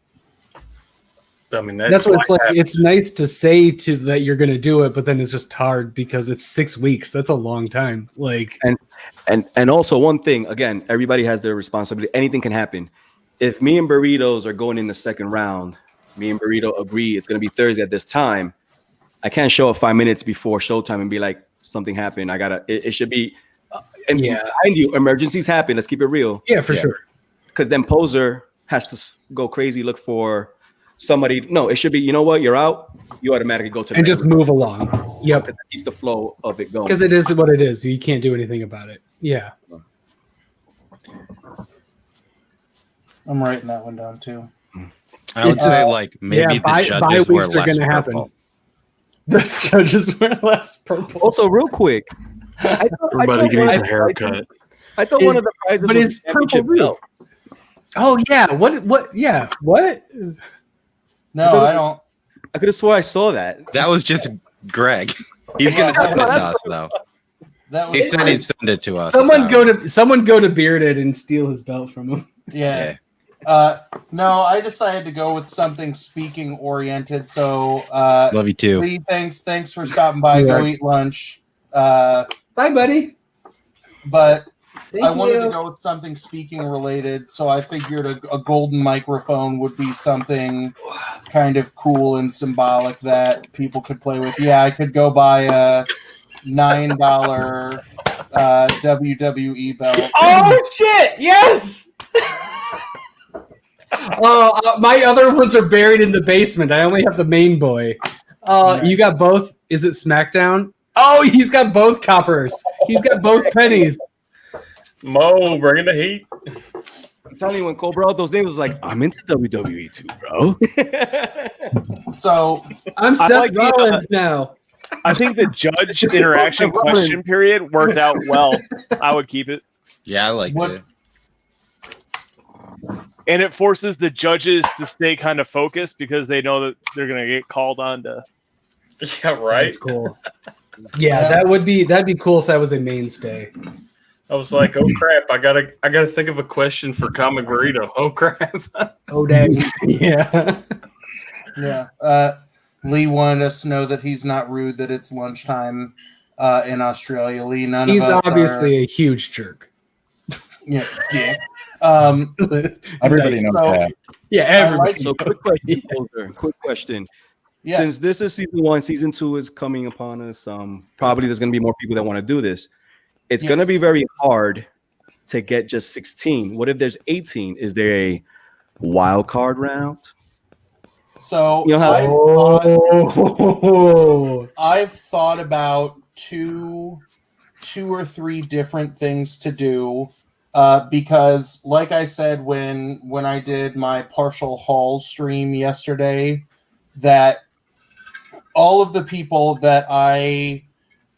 I mean, that's what it's like. It's nice to say to that you're going to do it, but then it's just hard because it's 6 weeks. That's a long time. Like, and also one thing, again, everybody has their responsibility. Anything can happen. If me and Burritos are going in the second round, me and Burrito agree it's going to be Thursday at this time, I can't show up 5 minutes before showtime and be like, something happened. It should be, and mind you, emergencies happen. Let's keep it real. Yeah, for sure. Because then Poser has to go crazy, look for somebody. No, it should be, you know what, you're out, you automatically go to the and just move along. Yep. That keeps the flow of it going. Because it is what it is. You can't do anything about it. Yeah. I'm writing that one down too. I would say like maybe the judges wear less purple. The judges wear less purple. Also, real quick, everybody gets a haircut. I thought one of the prizes but was it's purple real. Oh yeah, what? Yeah, what? No, I don't. I could have swore I saw that. That was just Greg. He's gonna send it to us though. He said he'd send it to us. Someone go to Bearded and steal his belt from him. Yeah. No, I decided to go with something speaking oriented. So love you too. Lee, thanks for stopping by. Go eat lunch. Bye, buddy. But I wanted to go with something speaking related, so I figured a golden microphone would be something kind of cool and symbolic that people could play with. Yeah, I could go buy a $9 WWE belt. Oh shit! Yes. My other ones are buried in the basement. I only have the main boy. Nice. You got both? Is it SmackDown? Oh, he's got both coppers. He's got both pennies. Mo, bringing the heat. I'm telling you, when Cole brought those names, was like, I'm into WWE too, bro. So I'm Seth Rollins now. I think the judge interaction question period worked out well. I would keep it. Yeah, I like it. And it forces the judges to stay kind of focused because they know that they're going to get called on to. Yeah, right. That's cool. Yeah, that'd be cool if that was a mainstay. I was like, oh crap! I gotta think of a question for Comic Burrito. Oh crap! Oh dang! Yeah. Yeah. Lee wanted us to know that he's not rude. That it's lunchtime in Australia. Lee, he's obviously a huge jerk. Yeah. Yeah. Everybody knows that. Yeah, everybody. So quick question. Yeah. Since this is season 1, season 2 is coming upon us. Probably there's going to be more people that want to do this. It's going to be very hard to get just 16. What if there's 18? Is there a wild card round? So I've thought about two or three different things to do. Because like I said, when I did my partial haul stream yesterday, that all of the people that I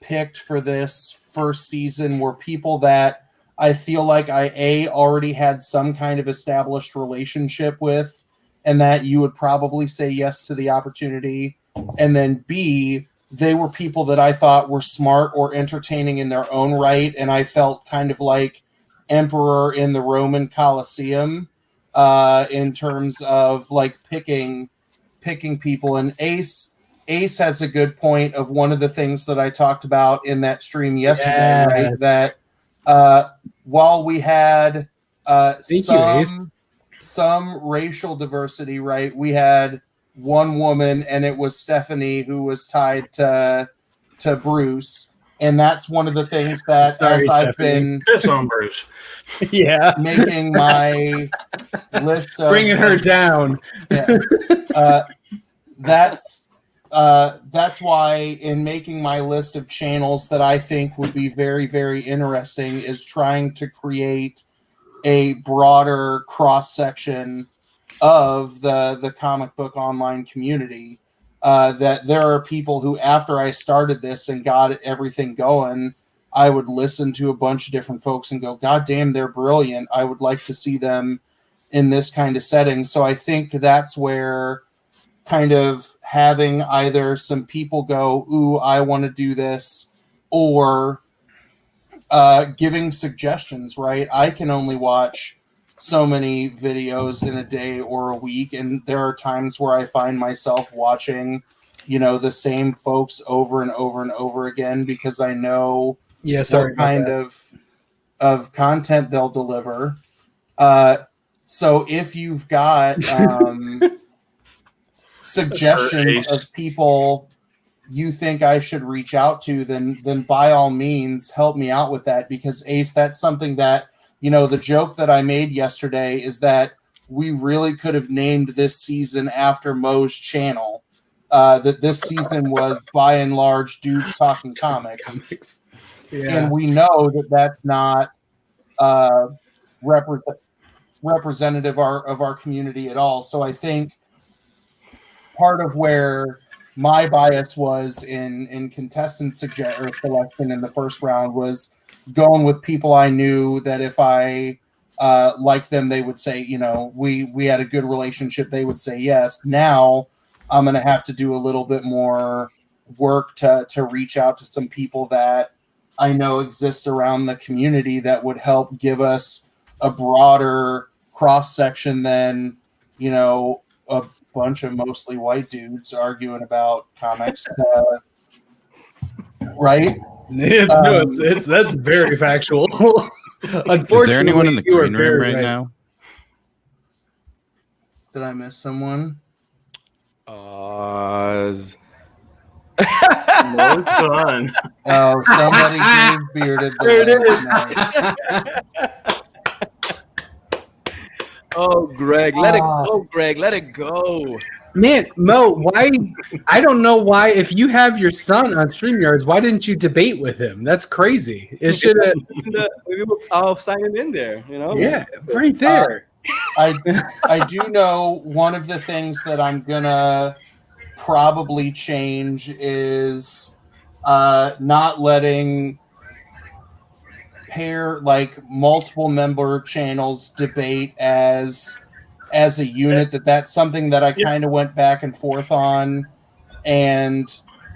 picked for this first season were people that I feel like I already had some kind of established relationship with, and that you would probably say yes to the opportunity. And then B, they were people that I thought were smart or entertaining in their own right, and I felt kind of like Emperor in the Roman Colosseum in terms of like picking people. And Ace has a good point of one of the things that I talked about in that stream yesterday, right? That while we had some racial diversity, right? We had one woman, and it was Stephanie, who was tied to Bruce. And that's one of the things that I've been piss on Bruce. Yeah, making my list of bringing her down. Yeah. That's why in making my list of channels that I think would be very, very interesting is trying to create a broader cross section of the comic book online community. That there are people who, after I started this and got everything going, I would listen to a bunch of different folks and go, God damn, they're brilliant. I would like to see them in this kind of setting. So I think that's where kind of having either some people go, ooh, I want to do this, or giving suggestions, right? I can only watch so many videos in a day or a week, and there are times where I find myself watching, the same folks over and over and over again because I know what kind of content they'll deliver. So if you've got suggestions of people you think I should reach out to, then by all means help me out with that, because Ace, that's something that, the joke that I made yesterday is that we really could have named this season after Mo's channel. That this season was by and large dudes talking comics. Yeah. And we know that that's not representative of our community at all. So I think part of where my bias was in contestant selection in the first round was going with people I knew that if I liked them, they would say, we had a good relationship. They would say yes. Now I'm going to have to do a little bit more work to reach out to some people that I know exist around the community that would help give us a broader cross section than, a bunch of mostly white dudes arguing about comics. Right? That's very factual. Unfortunately, is there anyone in the green room right now? Did I miss someone? No fun. Oh, somebody gave bearded. There it is. Oh, Greg, let it go, Greg. Let it go. Man, Mo, why? I don't know why. If you have your son on StreamYards, why didn't you debate with him? That's crazy. It should have. I'll sign him in there. Yeah, right there. I do know one of the things that I'm gonna probably change is not letting multiple member channels debate as a unit. That's something that I kind of went back and forth on, and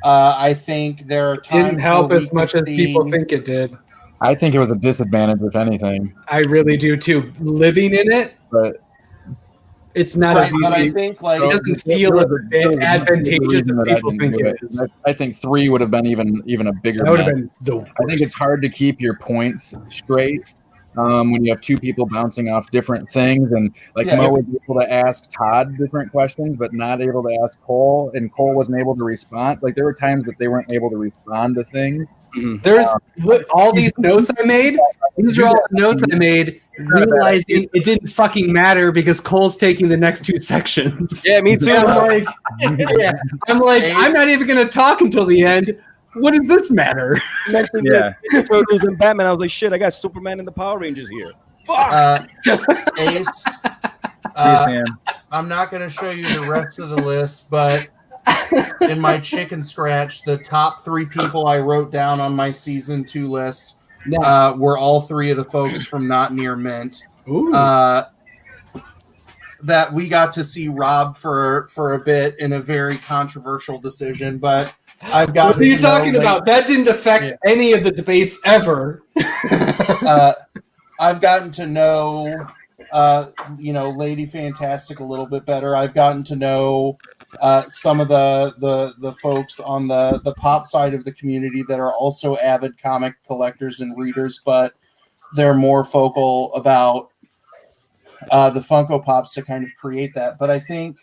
I think there are times didn't help as much as people think it did. I think it was a disadvantage, if anything. I really do too. Living in it, but it's not right, as easy. But I think it doesn't feel as advantageous as people think it is. I think 3 would have been even a bigger. That would have been dope. I think it's hard to keep your points straight when you have 2 people bouncing off different things, and Mo was able to ask Todd different questions, but not able to ask Cole, and Cole wasn't able to respond. There were times that they weren't able to respond to things. There's all these notes I made. These are all notes I made, realizing it didn't fucking matter because Cole's taking the next 2 sections. Yeah, me too. I'm I'm not even going to talk until the end. What does this matter? Yeah. Turtles and Batman. I was like, shit, I got Superman and the Power Rangers here. Fuck. Ace. I'm not going to show you the rest of the list, but in my chicken scratch, the top 3 people I wrote down on my season 2 list were all 3 of the folks from Not Near Mint. That we got to see Robb for a bit in a very controversial decision, but I've got. What are you talking about? That didn't affect any of the debates ever. I've gotten to know, Lady Fantastic a little bit better. I've gotten to know some of the folks on the pop side of the community that are also avid comic collectors and readers, but they're more focal about the Funko Pops to kind of create that. But I think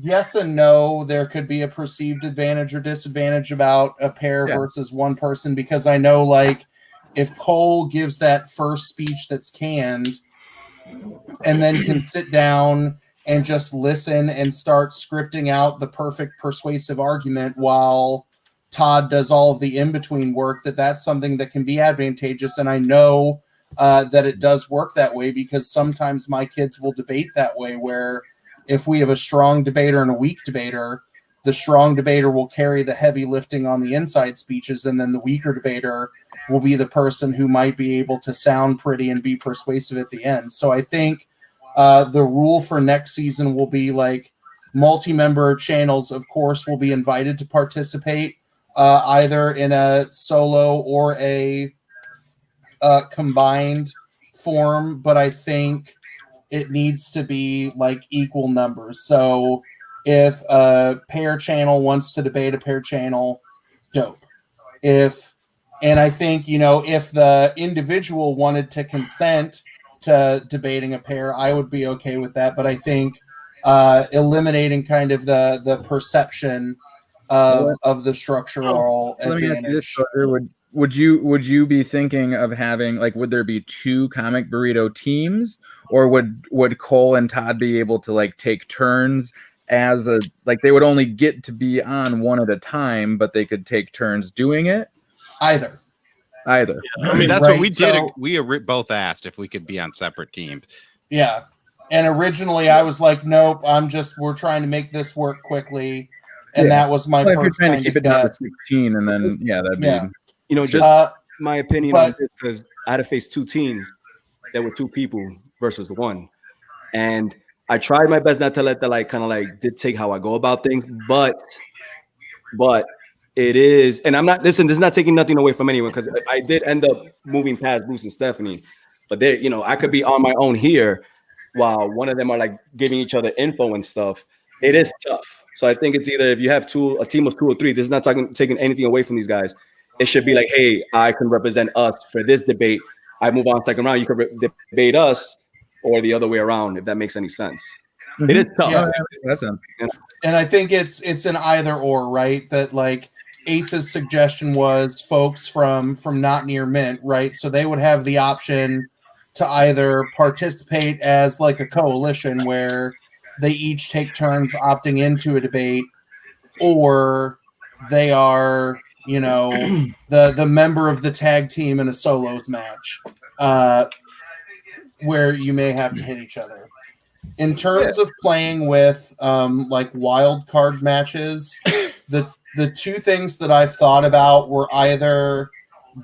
yes and no, there could be a perceived advantage or disadvantage about a pair versus one person, because I know if Cole gives that first speech that's canned and then can sit down and just listen and start scripting out the perfect persuasive argument while Todd does all of the in-between work, that's something that can be advantageous. And I know that it does work that way, because sometimes my kids will debate that way, where if we have a strong debater and a weak debater, the strong debater will carry the heavy lifting on the inside speeches, and then the weaker debater will be the person who might be able to sound pretty and be persuasive at the end. So I think the rule for next season will be multi-member channels, of course, will be invited to participate either in a solo or a combined form, but I think it needs to be like equal numbers. So if a pair channel wants to debate a pair channel, dope. And I think, if the individual wanted to consent to debating a pair, I would be okay with that. But I think eliminating kind of the perception of the structural Let me ask you this, advantage. Roger. Would you be thinking of having, like, would there be 2 Comic Burrito teams, or would Cole and Todd be able to like take turns as they would only get to be on one at a time, but they could take turns doing it? Either. I mean, that's what we did. We both asked if we could be on separate teams. Yeah. And originally I was like, nope, we're trying to make this work quickly. And that was my first trying kind to keep of it down gut. to 16, and then that'd be just my opinion on this, because I had to face 2 teams that were 2 people versus 1, and I tried my best not to let that dictate how I go about things, but it is, and I'm not, listen, this is not taking nothing away from anyone, because I did end up moving past Bruce and Stephanie, but I could be on my own here while one of them are like giving each other info and stuff. It is tough. So I think it's either, if you have a team of 2 or 3, this is not taking anything away from these guys. It should be like, hey, I can represent us for this debate. I move on second round. You can debate us, or the other way around, if that makes any sense. Mm-hmm. It is tough. Yeah. And I think it's an either or, right? That like Ace's suggestion was folks from not near Mint, right? So they would have the option to either participate as like a coalition where they each take turns opting into a debate, or they are, the member of the tag team in a solos match, where you may have to hit each other. In terms of playing with like wild card matches, the 2 things that I've thought about were either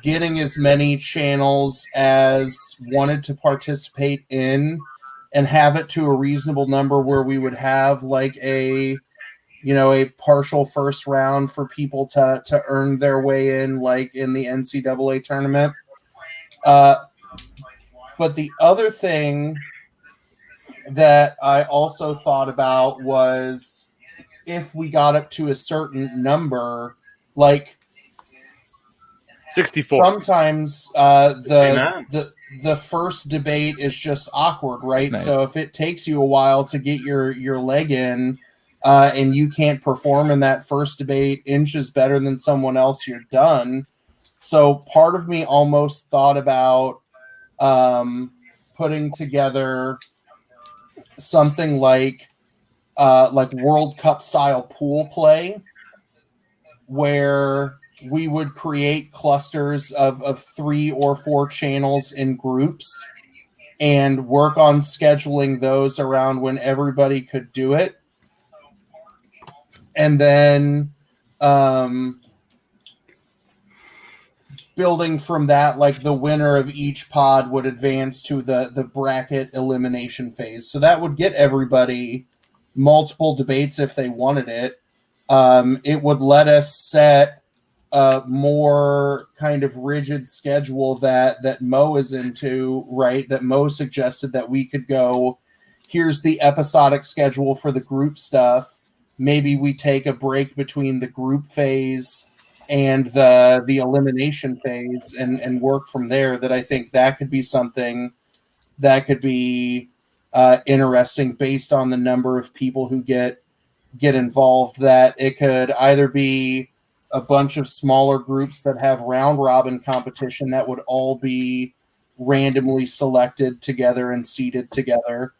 getting as many channels as wanted to participate in and have it to a reasonable number where we would have like a partial first round for people to earn their way in, like in the NCAA tournament. But the other thing that I also thought about was if we got up to a certain number, like 64. Sometimes the first debate is just awkward, right? Nice. So if it takes you a while to get your leg in, and you can't perform in that first debate inches better than someone else, you're done. So part of me almost thought about putting together something like World Cup style pool play, where we would create clusters of 3 or 4 channels in groups and work on scheduling those around when everybody could do it. And then building from that, like the winner of each pod would advance to the bracket elimination phase. So that would get everybody multiple debates if they wanted it. It would let us set a more kind of rigid schedule that Mo is into, right? That Mo suggested that we could go, here's the episodic schedule for the group stuff. Maybe we take a break between the group phase and the elimination phase and work from there. That I think that could be something that could be interesting based on the number of people who get involved. That it could either be a bunch of smaller groups that have round robin competition that would all be randomly selected together and seated together,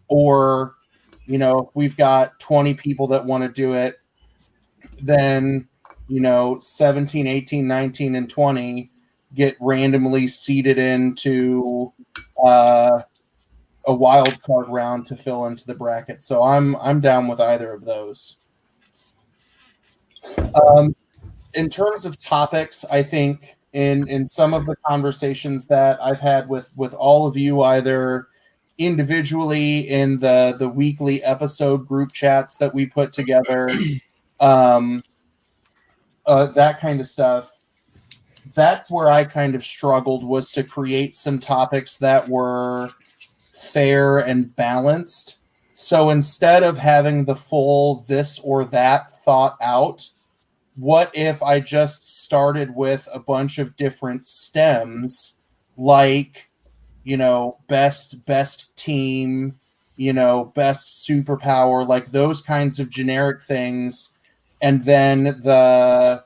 or if we've got 20 people that want to do it, then 17, 18, 19, and 20 get randomly seated into a wild card round to fill into the bracket. So I'm down with either of those. In terms of topics, I think in some of the conversations that I've had with all of you, either individually in the weekly episode group chats that we put together, that kind of stuff, that's where I kind of struggled, was to create some topics that were fair and balanced. So instead of having the full this or that thought out, what if I just started with a bunch of different stems, like, you know, best team, you know, best superpower, like those kinds of generic things, and then the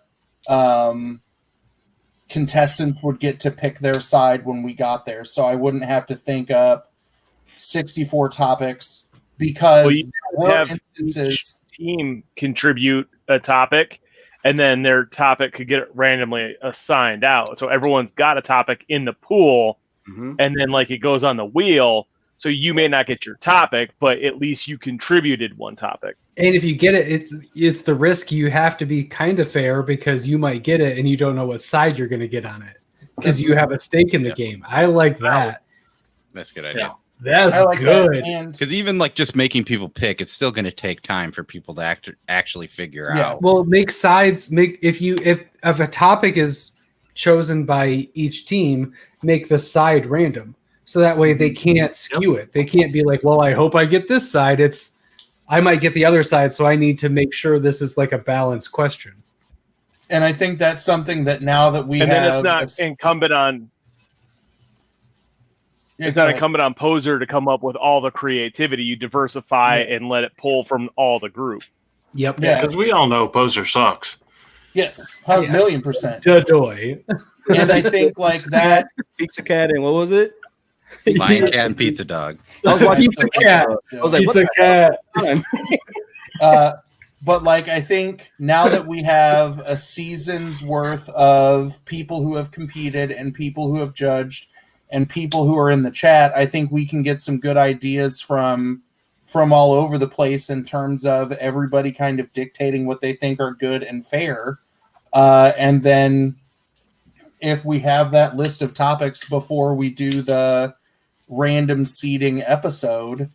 contestants would get to pick their side when we got there, so I wouldn't have to think up 64 topics, because well, have instances team contribute a topic, and then their topic could get randomly assigned out. So everyone's got a topic in the pool, and then like it goes on the wheel. So you may not get your topic, but at least you contributed one topic. And if you get it, it's the risk. You have to be kind of fair, because you might get it and you don't know what side you're going to get on it, because you have a stake in the game. I like that. That's a good idea. That's good. Because even like just making people pick, it's still going to take time for people to actually figure out. Well, make sides. If a topic is chosen by each team, make the side random. So that way they can't skew it. They can't be like, well, I hope I get this side. I might get the other side, so I need to make sure this is like a balanced question. And I think that's something that now that we have... And then it's not incumbent on... It's not incumbent on Poser to come up with all the creativity. You diversify and let it pull from all the group. Yep. Yeah, because we all know Poser sucks. Yes, 1,000,000%. Dodoy. And I think like that... Pizza Cat and what was it? Lion Cat and Pizza Dog. I was watching Pizza Cat. I was like, Pizza Cat. But like, I think now that we have a season's worth of people who have competed and people who have judged and people who are in the chat, I think we can get some good ideas from all over the place in terms of everybody kind of dictating what they think are good and fair. And then if we have that list of topics before we do the random seeding episode,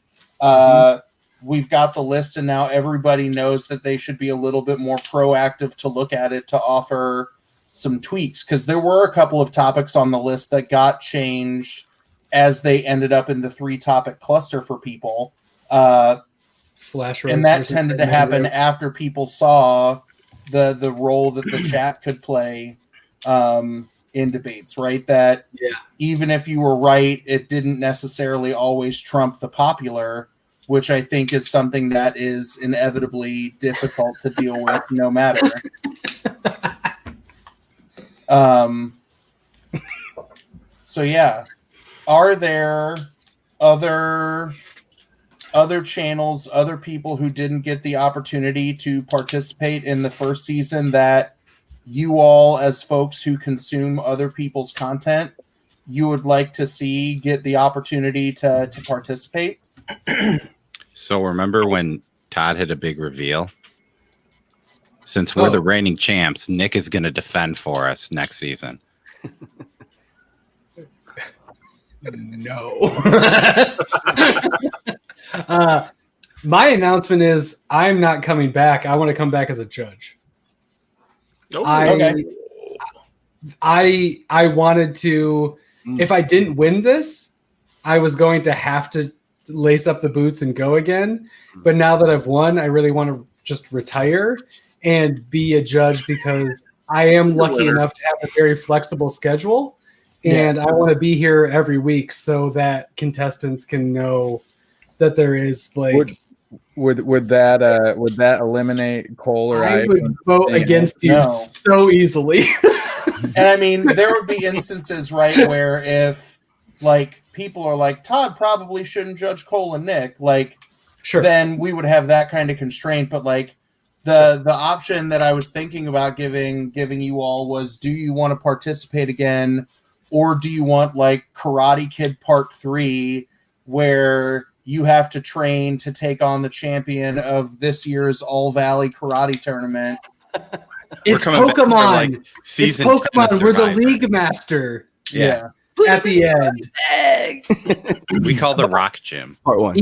we've got the list, and now everybody knows that they should be a little bit more proactive to look at it, to offer some tweaks, because there were a couple of topics on the list that got changed as they ended up in the 3-topic cluster for people. Flash and that tended to happen after people saw the role that the chat could play in debates, right? That even if you were right, it didn't necessarily always trump the popular, which I think is something that is inevitably difficult to deal with no matter. So yeah, are there other channels, other people who didn't get the opportunity to participate in the first season that you all, as folks who consume other people's content, you would like to see get the opportunity to participate? So remember when Todd had a big reveal? Since we're the reigning champs, Nick is going to defend for us next season. No. My announcement is I'm not coming back. I want to come back as a judge. I wanted to, if I didn't win this, I was going to have to lace up the boots and go again. But now that I've won, I really want to just retire and be a judge, because I am lucky enough to have a very flexible schedule. And I want to be here every week so that contestants can know that there is like... Would that eliminate Cole or I would vote against you so easily. And I mean, there would be instances, right, where if like people are like, Todd probably shouldn't judge Cole and Nick, like, then we would have that kind of constraint. But like the option that I was thinking about giving you all was, do you want to participate again, or do you want like Karate Kid Part 3, where you have to train to take on the champion of this year's All Valley Karate Tournament? It's Pokemon. It's Pokemon. We're the League Master. Yeah. At the end. We call the Rock Gym. Part 1.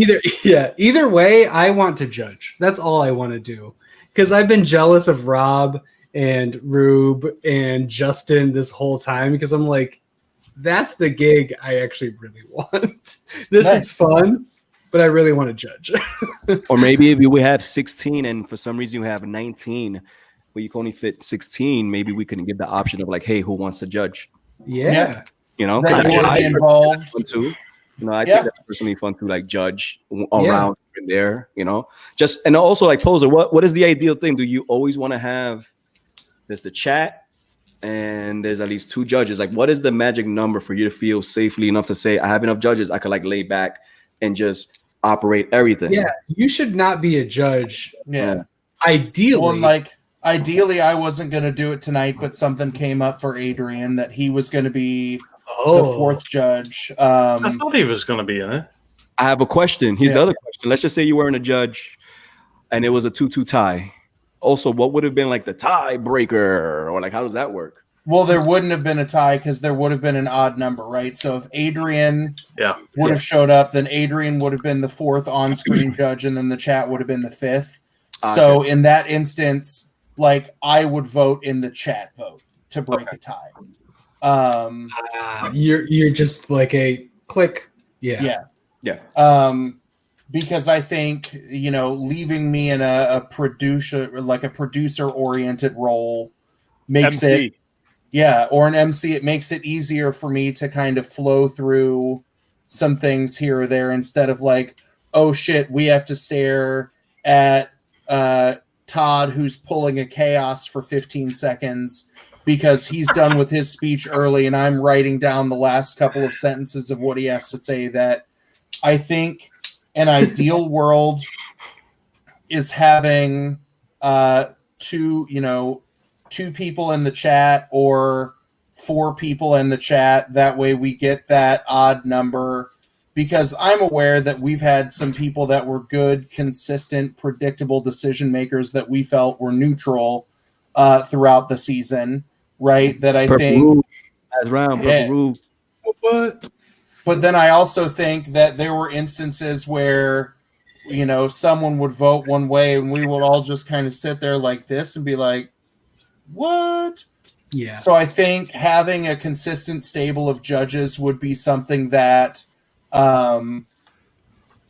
Either way, I want to judge. That's all I want to do. Because I've been jealous of Robb and Rube and Justin this whole time because I'm like, that's the gig I actually really want. This is fun, but I really want to judge. Or maybe if we have 16 and for some reason you have 19, but you can only fit 16, maybe we can give the option of like, hey, who wants to judge? Yeah. You know, That you want to be involved. too. You know, I think that's personally fun to like judge around in there, you know. Just and also like poser, what is the ideal thing? Do you always want to have there's the chat and there's at least 2 judges? Like, what is the magic number for you to feel safely enough to say, I have enough judges, I could like lay back and just operate everything? Yeah, you should not be a judge. Yeah. Ideally. Well, like ideally I wasn't gonna do it tonight, but something came up for Adrian that he was gonna be the 4th judge. I thought he was gonna be in it. I have a question. Here's the other question. Let's just say you weren't a judge and it was a 2-2 tie. Also, what would have been like the tiebreaker, or like how does that work? Well, there wouldn't have been a tie because there would have been an odd number, right? So if Adrian would have showed up, then Adrian would have been the 4th on-screen judge, and then the chat would have been the 5th. So in that instance, like I would vote in the chat vote to break a tie. You're just like a click. Yeah. Because I think, you know, leaving me in a producer oriented role makes MC. or an MC, it makes it easier for me to kind of flow through some things here or there instead of like, oh shit, we have to stare at Todd who's pulling a chaos for 15 seconds because he's done with his speech early and I'm writing down the last couple of sentences of what he has to say. That I think an ideal world is having 2 people in the chat or 4 people in the chat. That way we get that odd number, because I'm aware that we've had some people that were good, consistent, predictable decision makers that we felt were neutral throughout the season, right? That I think But then I also think that there were instances where, you know, someone would vote one way and we would all just kind of sit there like this and be like, what? Yeah. So I think having a consistent stable of judges would be something that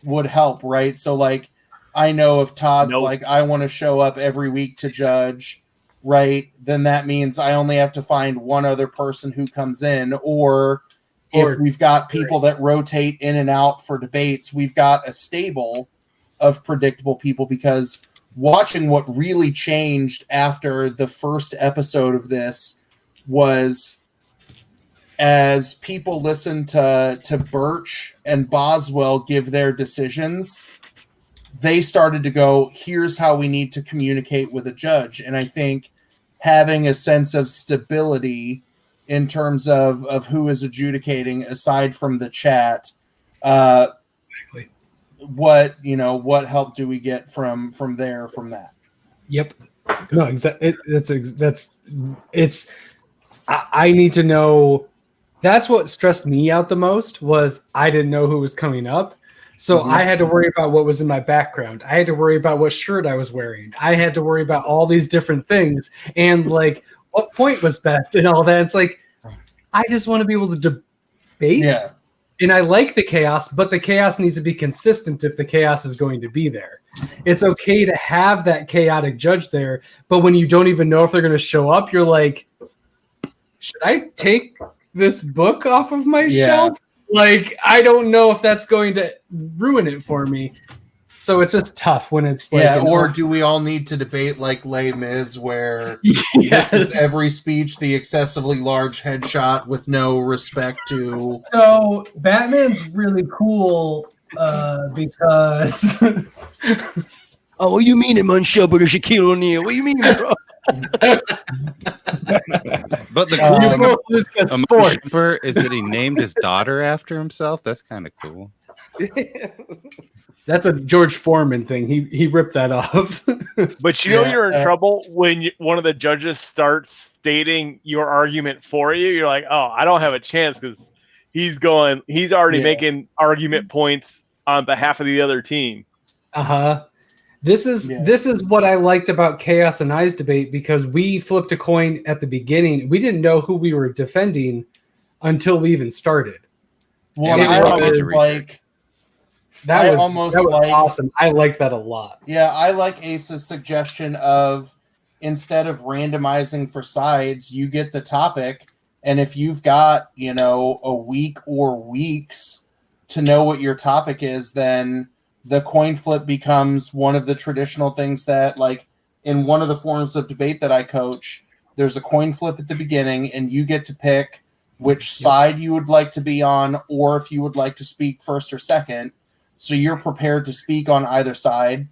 would help, right? So like, I know if Todd's like, I want to show up every week to judge, right? Then that means I only have to find one other person who comes in, or if we've got people that rotate in and out for debates, we've got a stable of predictable people. Because watching what really changed after the first episode of this was as people listened to Birch and Boswell give their decisions, they started to go, here's how we need to communicate with a judge. And I think having a sense of stability in terms of who is adjudicating aside from the chat, what help do we get from that? Yep. No, exactly. I need to know. That's what stressed me out the most, was I didn't know who was coming up. So I had to worry about what was in my background. I had to worry about what shirt I was wearing. I had to worry about all these different things and like what point was best and all that. It's like, I just want to be able to debate. Yeah. And I like the chaos, but the chaos needs to be consistent if the chaos is going to be there. It's okay to have that chaotic judge there, but when you don't even know if they're going to show up, you're like, should I take this book off of my shelf? Like, I don't know if that's going to ruin it for me. So it's just tough when it's like... or do we all need to debate like Les Mis, where this is every speech the excessively large headshot with no respect to... So Batman's really cool because... Oh, what do you mean, Monsieur Shaquille O'Neal? What do you mean, bro? But the cool thing about Shipper is that he named his daughter after himself. That's kind of cool. That's a George Foreman thing. He ripped that off. But you know you're in trouble when one of the judges starts stating your argument for you. You're like, oh, I don't have a chance because he's already making argument points on behalf of the other team. Uh-huh. This is what I liked about Chaos and I's debate, because we flipped a coin at the beginning. We didn't know who we were defending until we even started. Well, I was like, that was awesome. I like that a lot. Yeah, I like Ace's suggestion of, instead of randomizing for sides, you get the topic, and if you've got, a week or weeks to know what your topic is, then the coin flip becomes one of the traditional things that, like, in one of the forms of debate that I coach, there's a coin flip at the beginning, and you get to pick which side you would like to be on, or if you would like to speak first or second. So you're prepared to speak on either side,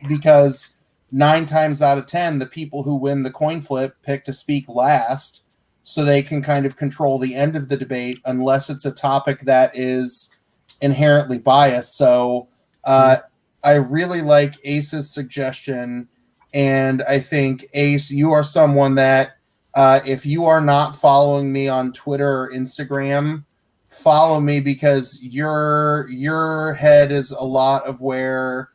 because 9 times out of 10, the people who win the coin flip pick to speak last, so they can kind of control the end of the debate, unless it's a topic that is inherently biased. So I really like Ace's suggestion, and I think, Ace, you are someone that, if you are not following me on Twitter or Instagram, follow me, because your head is a lot of where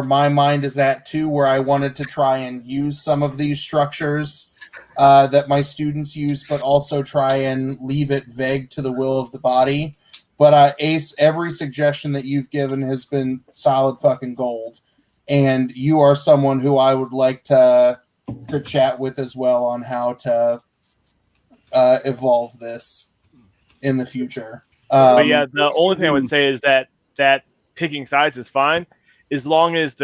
my mind is at too, where I wanted to try and use some of these structures that my students use, but also try and leave it vague to the will of the body. But Ace, every suggestion that you've given has been solid fucking gold. And you are someone who I would like to chat with as well on how to evolve this in the future. But yeah, the only thing I would say is that picking sides is fine, as long as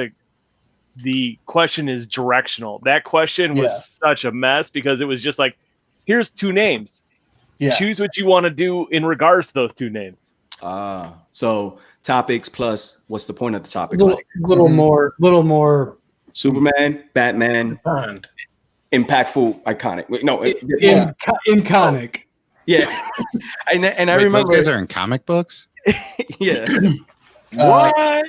the question is directional. That question was such a mess, because it was just like, here's 2 names. Yeah. Choose what you want to do in regards to those 2 names. So topics plus what's the point of the topic? Little more Superman, Batman, impactful, iconic. Iconic. Yeah. and I remember those guys are in comic books. Yeah. What?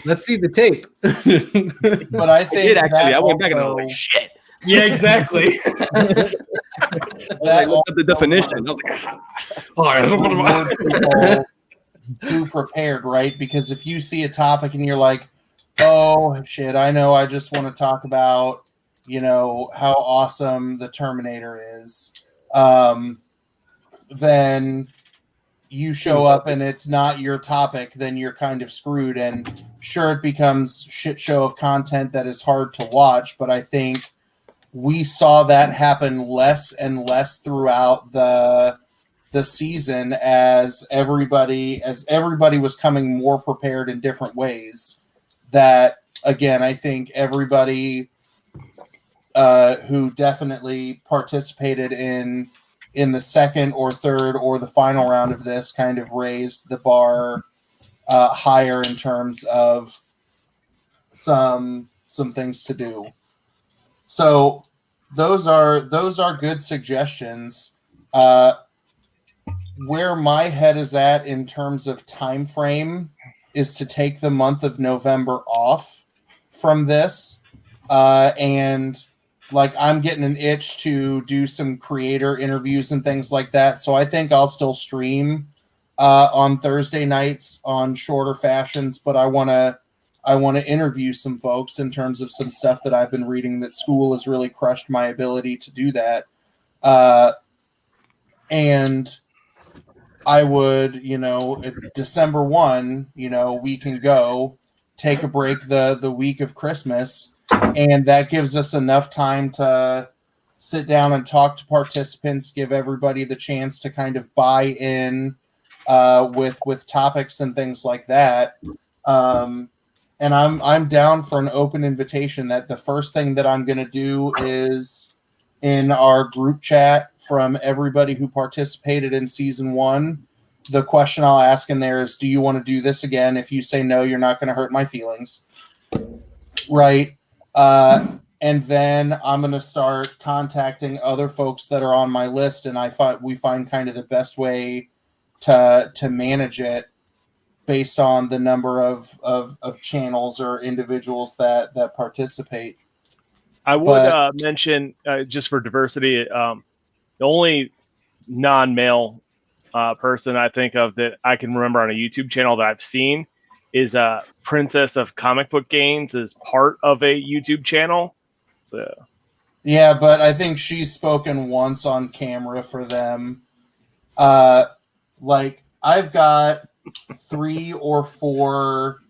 Let's see the tape. But I think I went back and I was like, shit. Yeah, exactly. I looked up the definition. I was like, who prepared, right? Because if you see a topic and you're like, oh shit, I know, I just want to talk about, how awesome the Terminator is, then you show up and it's not your topic, then you're kind of screwed. And sure, it becomes shit show of content that is hard to watch, but I think we saw that happen less and less throughout the season as everybody was coming more prepared in different ways. That, again, I think everybody who definitely participated in the second or third or the final round of this kind of raised the bar higher in terms of some things to do. So those are good suggestions. Where my head is at in terms of time frame is to take the month of November off from this, and like, I'm getting an itch to do some creator interviews and things like that. So I think I'll still stream on Thursday nights on shorter fashions, but I want to interview some folks in terms of some stuff that I've been reading, that school has really crushed my ability to do that. And I would, December 1, we can go take a break the week of Christmas, and that gives us enough time to sit down and talk to participants, give everybody the chance to kind of buy in with topics and things like that. And I'm down for an open invitation. That the first thing that I'm going to do is, in our group chat from everybody who participated in season 1, the question I'll ask in there is, do you want to do this again? If you say no, you're not going to hurt my feelings. Right. And then I'm going to start contacting other folks that are on my list. And we find kind of the best way to manage it based on the number of channels or individuals that participate. I would mention, just for diversity, the only non-male person I think of that I can remember on a YouTube channel that I've seen is Princess of Comic Book Gains is part of a YouTube channel. So yeah, but I think she's spoken once on camera for them. Like I've got 3 or 4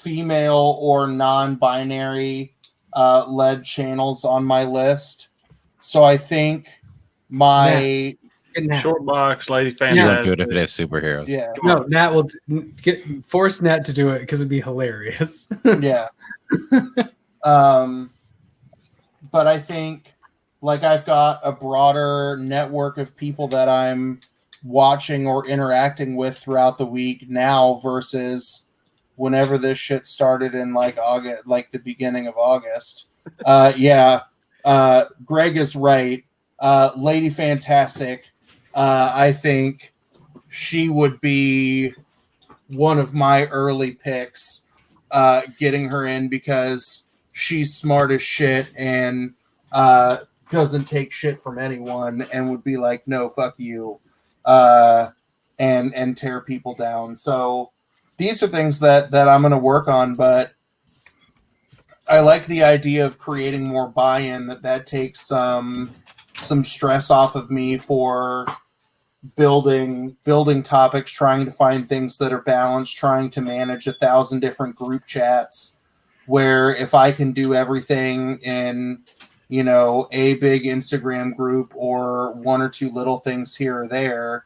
female or non-binary led channels on my list. So I think my Short box, Lady You Fantastic. would do it if it has superheroes. yeah. No, Nat will force Nat to do it because it'd be hilarious. Yeah. But I think like I've got a broader network of people that I'm watching or interacting with throughout the week now versus whenever this shit started in like August, like the beginning of August. Yeah. Greg is right. Lady Fantastic. I think she would be one of my early picks, getting her in because she's smart as shit and doesn't take shit from anyone and would be like, no, fuck you, and tear people down. So these are things that I'm going to work on, but I like the idea of creating more buy-in, that takes some stress off of me for building topics, trying to find things that are balanced, trying to manage 1,000 different group chats, where if I can do everything in, you know, a big Instagram group or 1 or 2 little things here or there,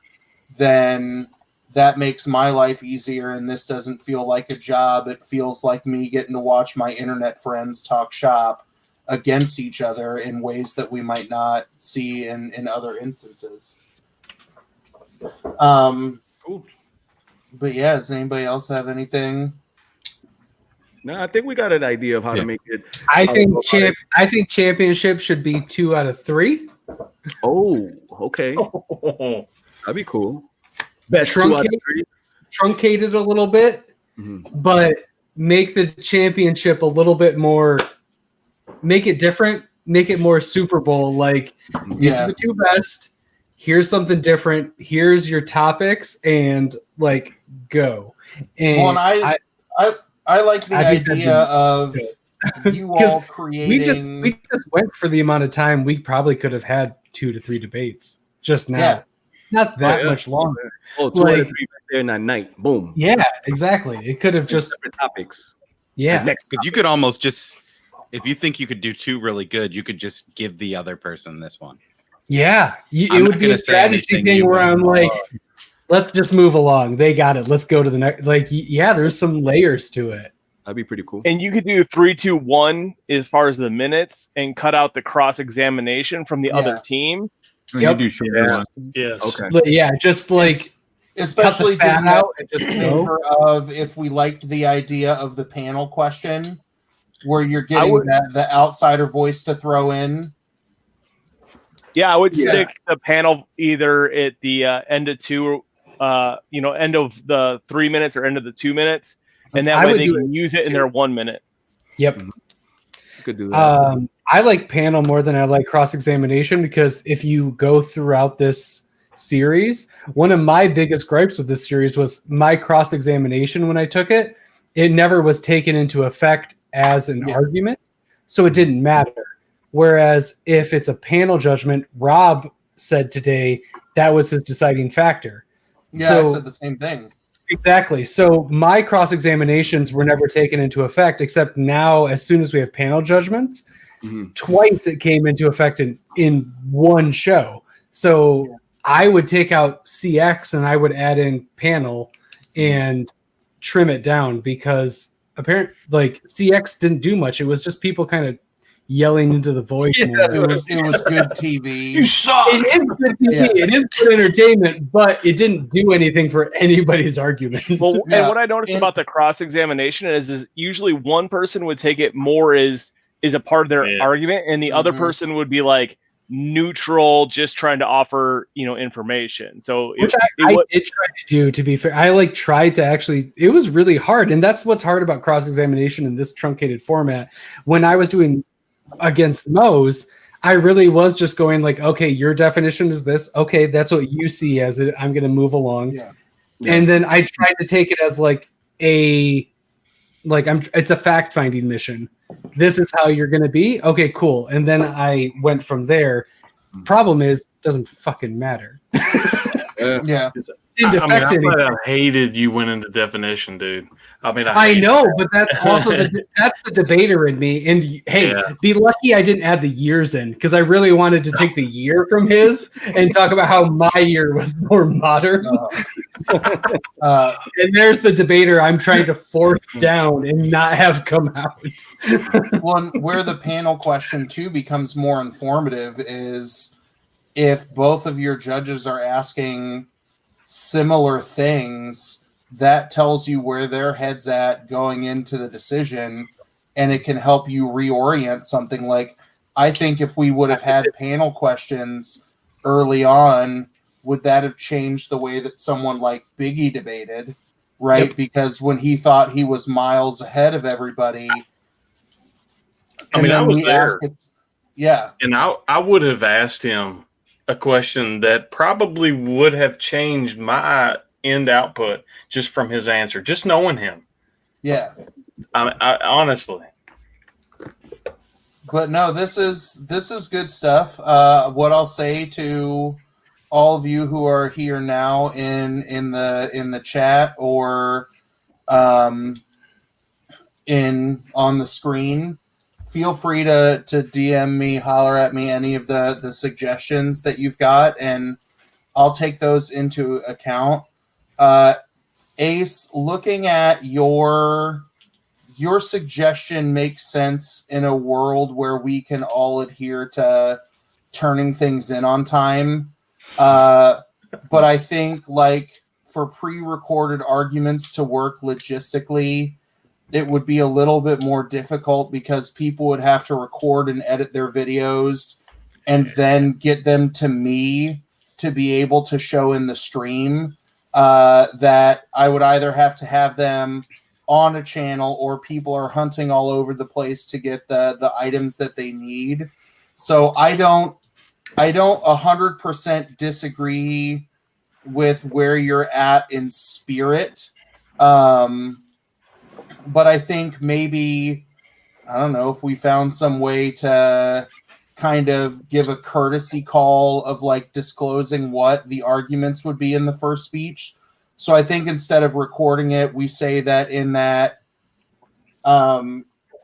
then that makes my life easier, and this doesn't feel like a job. It feels like me getting to watch my internet friends talk shop against each other in ways that we might not see in other instances. Cool. But yeah, does anybody else have anything? No, I think we got an idea of how to make it. I think championship should be 2 out of 3. Oh, okay. That'd be cool. Best 2 out of 3. Truncated a little bit, but make the championship a little bit more. Make it different. Make it more Super Bowl. Like, these are the 2 best. Here's something different. Here's your topics, and like go. And well, and I like the idea of you all creating. We just went for the amount of time we probably could have had 2 to 3 debates just now. Yeah. Not that much longer. Oh, 2 out of 3 right there in that night. Boom. Yeah, exactly. It could have just different topics. Yeah. Because you could almost just, if you think you could do 2 really good, you could just give the other person this one. Yeah. It would be a strategy thing where I'm like, let's just move along. They got it. Let's go to the next. Like, yeah, there's some layers to it. That'd be pretty cool. And you could do 3, 2, 1 as far as the minutes, and cut out the cross examination from the other team. You do shorter one. Yes. Okay. Yeah, just like especially to out and just favor of if we liked the idea of the panel question, where you're getting the outsider voice to throw in. Yeah, I would stick the panel either at the end of 2, end of the 3 minutes or end of the 2 minutes, and that way they can use it in their 1 minute. Yep. Could do that. I like panel more than I like cross-examination, because if you go throughout this series, one of my biggest gripes with this series was my cross-examination when I took it. It never was taken into effect as an argument, so it didn't matter. Whereas if it's a panel judgment, Rob said today that was his deciding factor. Yeah, so, I said the same thing. Exactly. So my cross-examinations were never taken into effect, except now, as soon as we have panel judgments, twice it came into effect in one show. So I would take out CX and I would add in panel and trim it down, because apparently, like, CX didn't do much. It was just people kind of yelling into the voice. It was good TV. You suck. It is good TV. Yeah. It is good entertainment, but it didn't do anything for anybody's argument. Well, and what I noticed about the cross-examination is usually one person would take it more as a part of their argument, and the other person would be like neutral, just trying to offer information. So which I did try to do, to be fair. I tried to actually. It was really hard, and that's what's hard about cross-examination in this truncated format. When I was doing against Moe's, I really was just going like, okay, your definition is this. Okay, that's what you see as it. I'm going to move along. Yeah. And then I tried to take it as it's a fact-finding mission. This is how you're going to be. Okay, cool. And then I went from there. Problem is, it doesn't fucking matter. Yeah. I hated you went into definition, dude. I mean, I know, but that's also that's the debater in me. And hey, be lucky I didn't add the years in, because I really wanted to take the year from his and talk about how my year was more modern. And there's the debater I'm trying to force down and not have come out. Where the panel question too becomes more informative is if both of your judges are asking similar things, that tells you where their head's at going into the decision, and it can help you reorient something. Like, I think if we would have had panel questions early on, would that have changed the way that someone like Biggie debated, right? Yep. Because when he thought he was miles ahead of everybody, I mean, I was there. And I would have asked him a question that probably would have changed my end output just from his answer, just knowing him. Yeah. I honestly. But no, this is good stuff. What I'll say to all of you who are here now in the chat or on the screen, feel free to DM me, holler at me, any of the suggestions that you've got, and I'll take those into account. Ace, looking at your suggestion makes sense in a world where we can all adhere to turning things in on time. But I think, like, for pre-recorded arguments to work logistically, it would be a little bit more difficult because people would have to record and edit their videos and then get them to me to be able to show in the stream. That I would either have to have them on a channel or people are hunting all over the place to get the items that they need. So I don't 100% disagree with where you're at in spirit. But I think maybe, I don't know, if we found some way to kind of give a courtesy call of like disclosing what the arguments would be in the first speech. So I think instead of recording it, we say that in that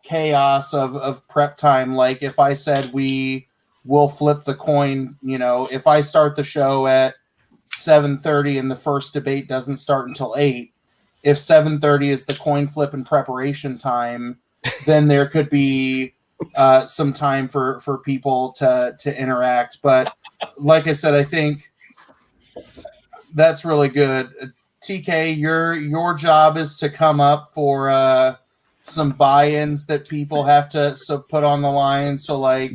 chaos of prep time, like if I said we will flip the coin, you know, if I start the show at 7:30 and the first debate doesn't start until 8, if 7:30 is the coin flip and preparation time, then there could be some time for people to interact. But like I said, I think that's really good. TK, your job is to come up for some buy-ins that people have to put on the line. So, like,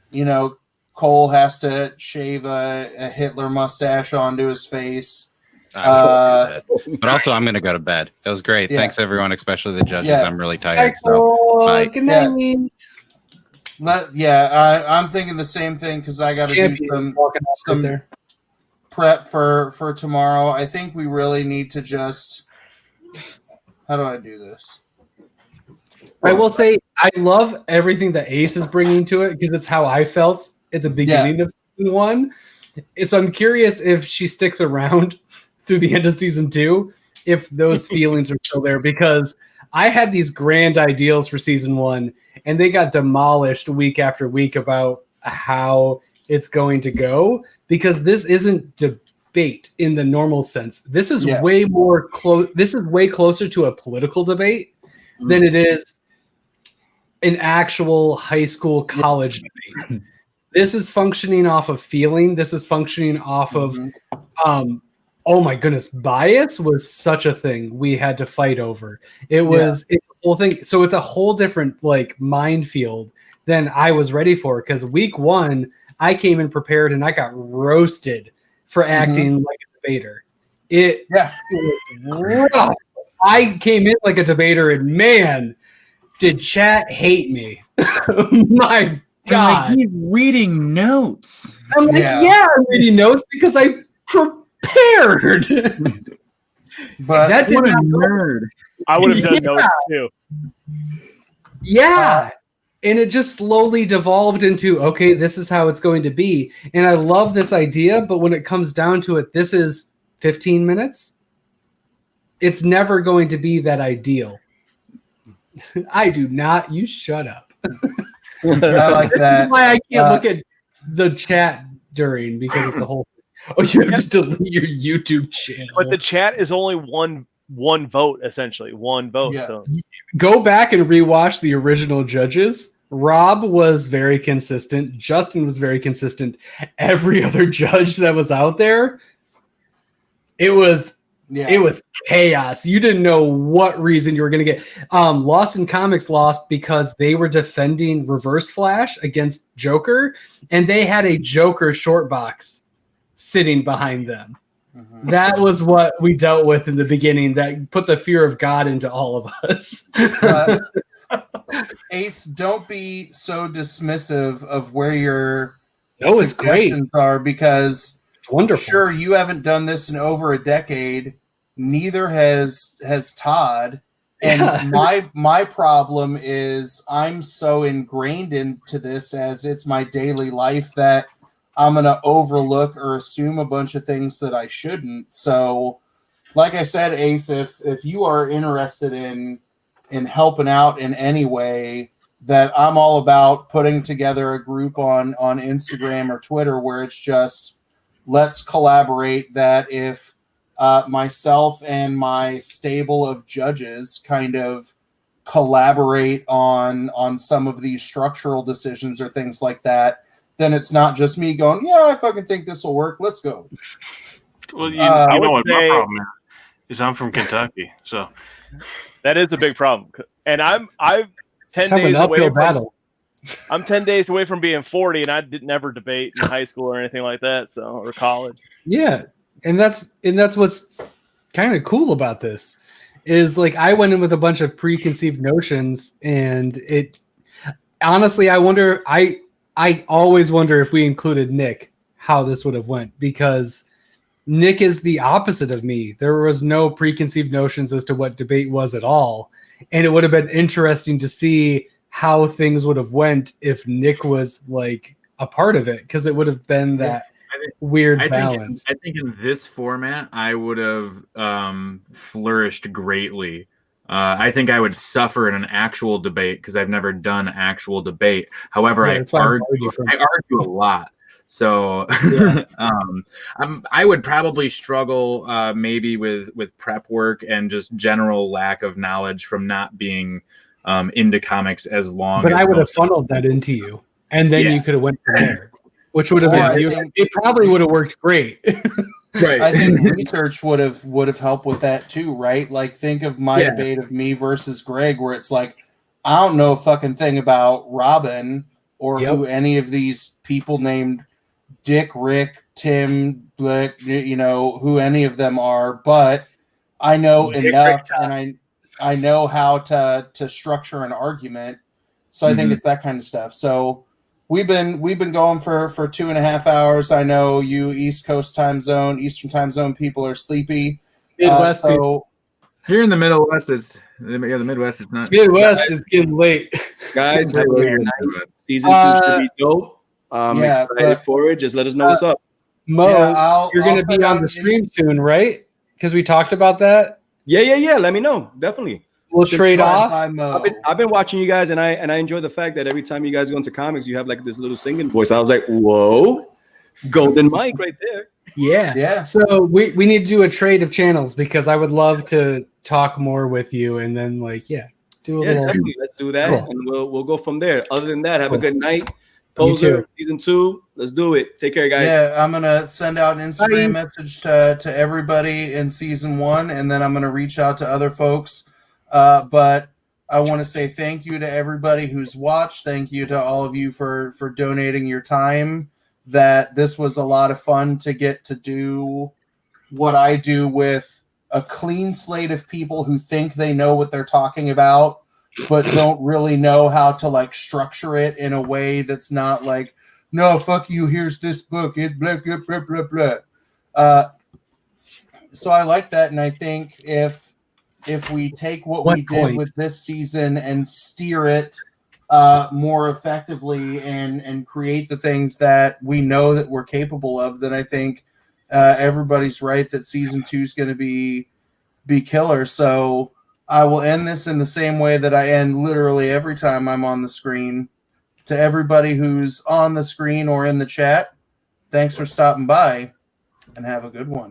you know, Cole has to shave a Hitler mustache onto his face. But also, I'm going to go to bed. It was great. Yeah. Thanks, everyone, especially the judges. Yeah. I'm really tired. So, bye. Good night. I'm thinking the same thing because I got to do some prep for tomorrow. I think we really need to just. How do I do this? I will say I love everything that Ace is bringing to it because it's how I felt at the beginning of season 1. So I'm curious if she sticks around through the end of season 2, if those feelings are still there, because I had these grand ideals for season 1 and they got demolished week after week about how it's going to go, because this isn't debate in the normal sense. This is way more close. This is way closer to a political debate than it is an actual high school college debate. This is functioning off of feeling. This is functioning off of, oh my goodness, bias was such a thing we had to fight over. It was it's a whole thing. So it's a whole different like minefield than I was ready for, because week 1 I came in prepared and I got roasted for acting like a debater. It was rough. I came in like a debater and man, did chat hate me. My God. Like, he's reading notes. I'm like, I'm reading notes because I prepared prepared. But That did What a not go. nerd. I would have done notes too. Yeah. And it just slowly devolved into, okay, this is how it's going to be. And I love this idea, but when it comes down to it, this is 15 minutes. It's never going to be that ideal. I do not. You shut up. I like that. That's why I can't look at the chat during, because it's a whole. Oh, you have to delete your YouTube channel. But the chat is only one vote, essentially. One vote. Yeah. So. Go back and rewatch the original judges. Rob was very consistent. Justin was very consistent. Every other judge that was out there, it was chaos. You didn't know what reason you were going to get. Lost in Comics lost because they were defending Reverse Flash against Joker, and they had a Joker short box sitting behind them. Mhm. That was what we dealt with in the beginning. That put the fear of God into all of us. Ace, don't be so dismissive of where your No, it's great. suggestions are, because It's wonderful. sure, you haven't done this in over a decade. Neither has Todd. And Yeah. my problem is I'm so ingrained into this as it's my daily life that I'm going to overlook or assume a bunch of things that I shouldn't. So, like I said, Ace, if you are interested in helping out in any way, that I'm all about putting together a group on Instagram or Twitter where it's just, let's collaborate, that if myself and my stable of judges kind of collaborate on some of these structural decisions or things like that, then it's not just me going, yeah, I fucking think this will work. Let's go. Well, you know what my say- problem is I'm from Kentucky, so That is a big problem. And I'm 10 Kind of days an away uphill from battle. I'm 10 days away from being 40, and I did never debate in high school or anything like that, or college. Yeah, and that's what's kind of cool about this is, like, I went in with a bunch of preconceived notions, and it honestly, I always wonder if we included Nick, how this would have went, because Nick is the opposite of me. There was no preconceived notions as to what debate was at all, and it would have been interesting to see how things would have went if Nick was like a part of it, because it would have been that weird balance. I think in this format, I would have flourished greatly. I think I would suffer in an actual debate because I've never done actual debate. However, Yeah, that's why I argue a lot. So I would probably struggle maybe with prep work and just general lack of knowledge from not being into comics as long. But as I would have most funneled that into you, and then Yeah. you could have went from there, which would have Well, I been think- it probably would have worked great. Right. I think research would have helped with that too, right? Like, think of my Yeah. debate of me versus Greg, where it's like, I don't know a fucking thing about Robin or Yep. who any of these people named Dick, Rick, Tim, Blick, who any of them are, but I know Dick, enough, Rick, Tom. and I know how to structure an argument. So I think it's that kind of stuff. So we've been going for 2.5 hours. I know you Eastern time zone people are sleepy. Midwest, So here in the Midwest, the Midwest is not. Midwest is getting late. Guys, have a good night. Season 2 should be dope. I'm yeah, excited for it. Just let us know what's up. Mo, yeah, you're going to I'll be send on out the stream soon, right? Because we talked about that. Yeah. Let me know. Definitely. We'll trade off. by Mo. I've been watching you guys, and I enjoy the fact that every time you guys go into comics, you have like this little singing voice. I was like, whoa, golden mic right there. Yeah. Yeah. So we need to do a trade of channels, because I would love to talk more with you, and then do a Yeah, little. definitely. Let's do that, Cool. and we'll go from there. Other than that, have a Cool. good night. You Poser, too. season 2. Let's do it. Take care, guys. Yeah, I'm gonna send out an Instagram Bye. message to everybody in season 1, and then I'm gonna reach out to other folks. But I want to say thank you to everybody who's watched. Thank you to all of you for donating your time. That this was a lot of fun to get to do what I do with a clean slate of people who think they know what they're talking about, but don't really know how to structure it in a way that's not like, no, fuck you, here's this book, it's blah, blah, blah, blah, blah. So I like that, and I think if we take what we did with this season and steer it more effectively and create the things that we know that we're capable of, then I think everybody's right that season 2 is going to be killer. So I will end this in the same way that I end literally every time I'm on the screen. To everybody who's on the screen or in the chat, thanks for stopping by, and have a good one.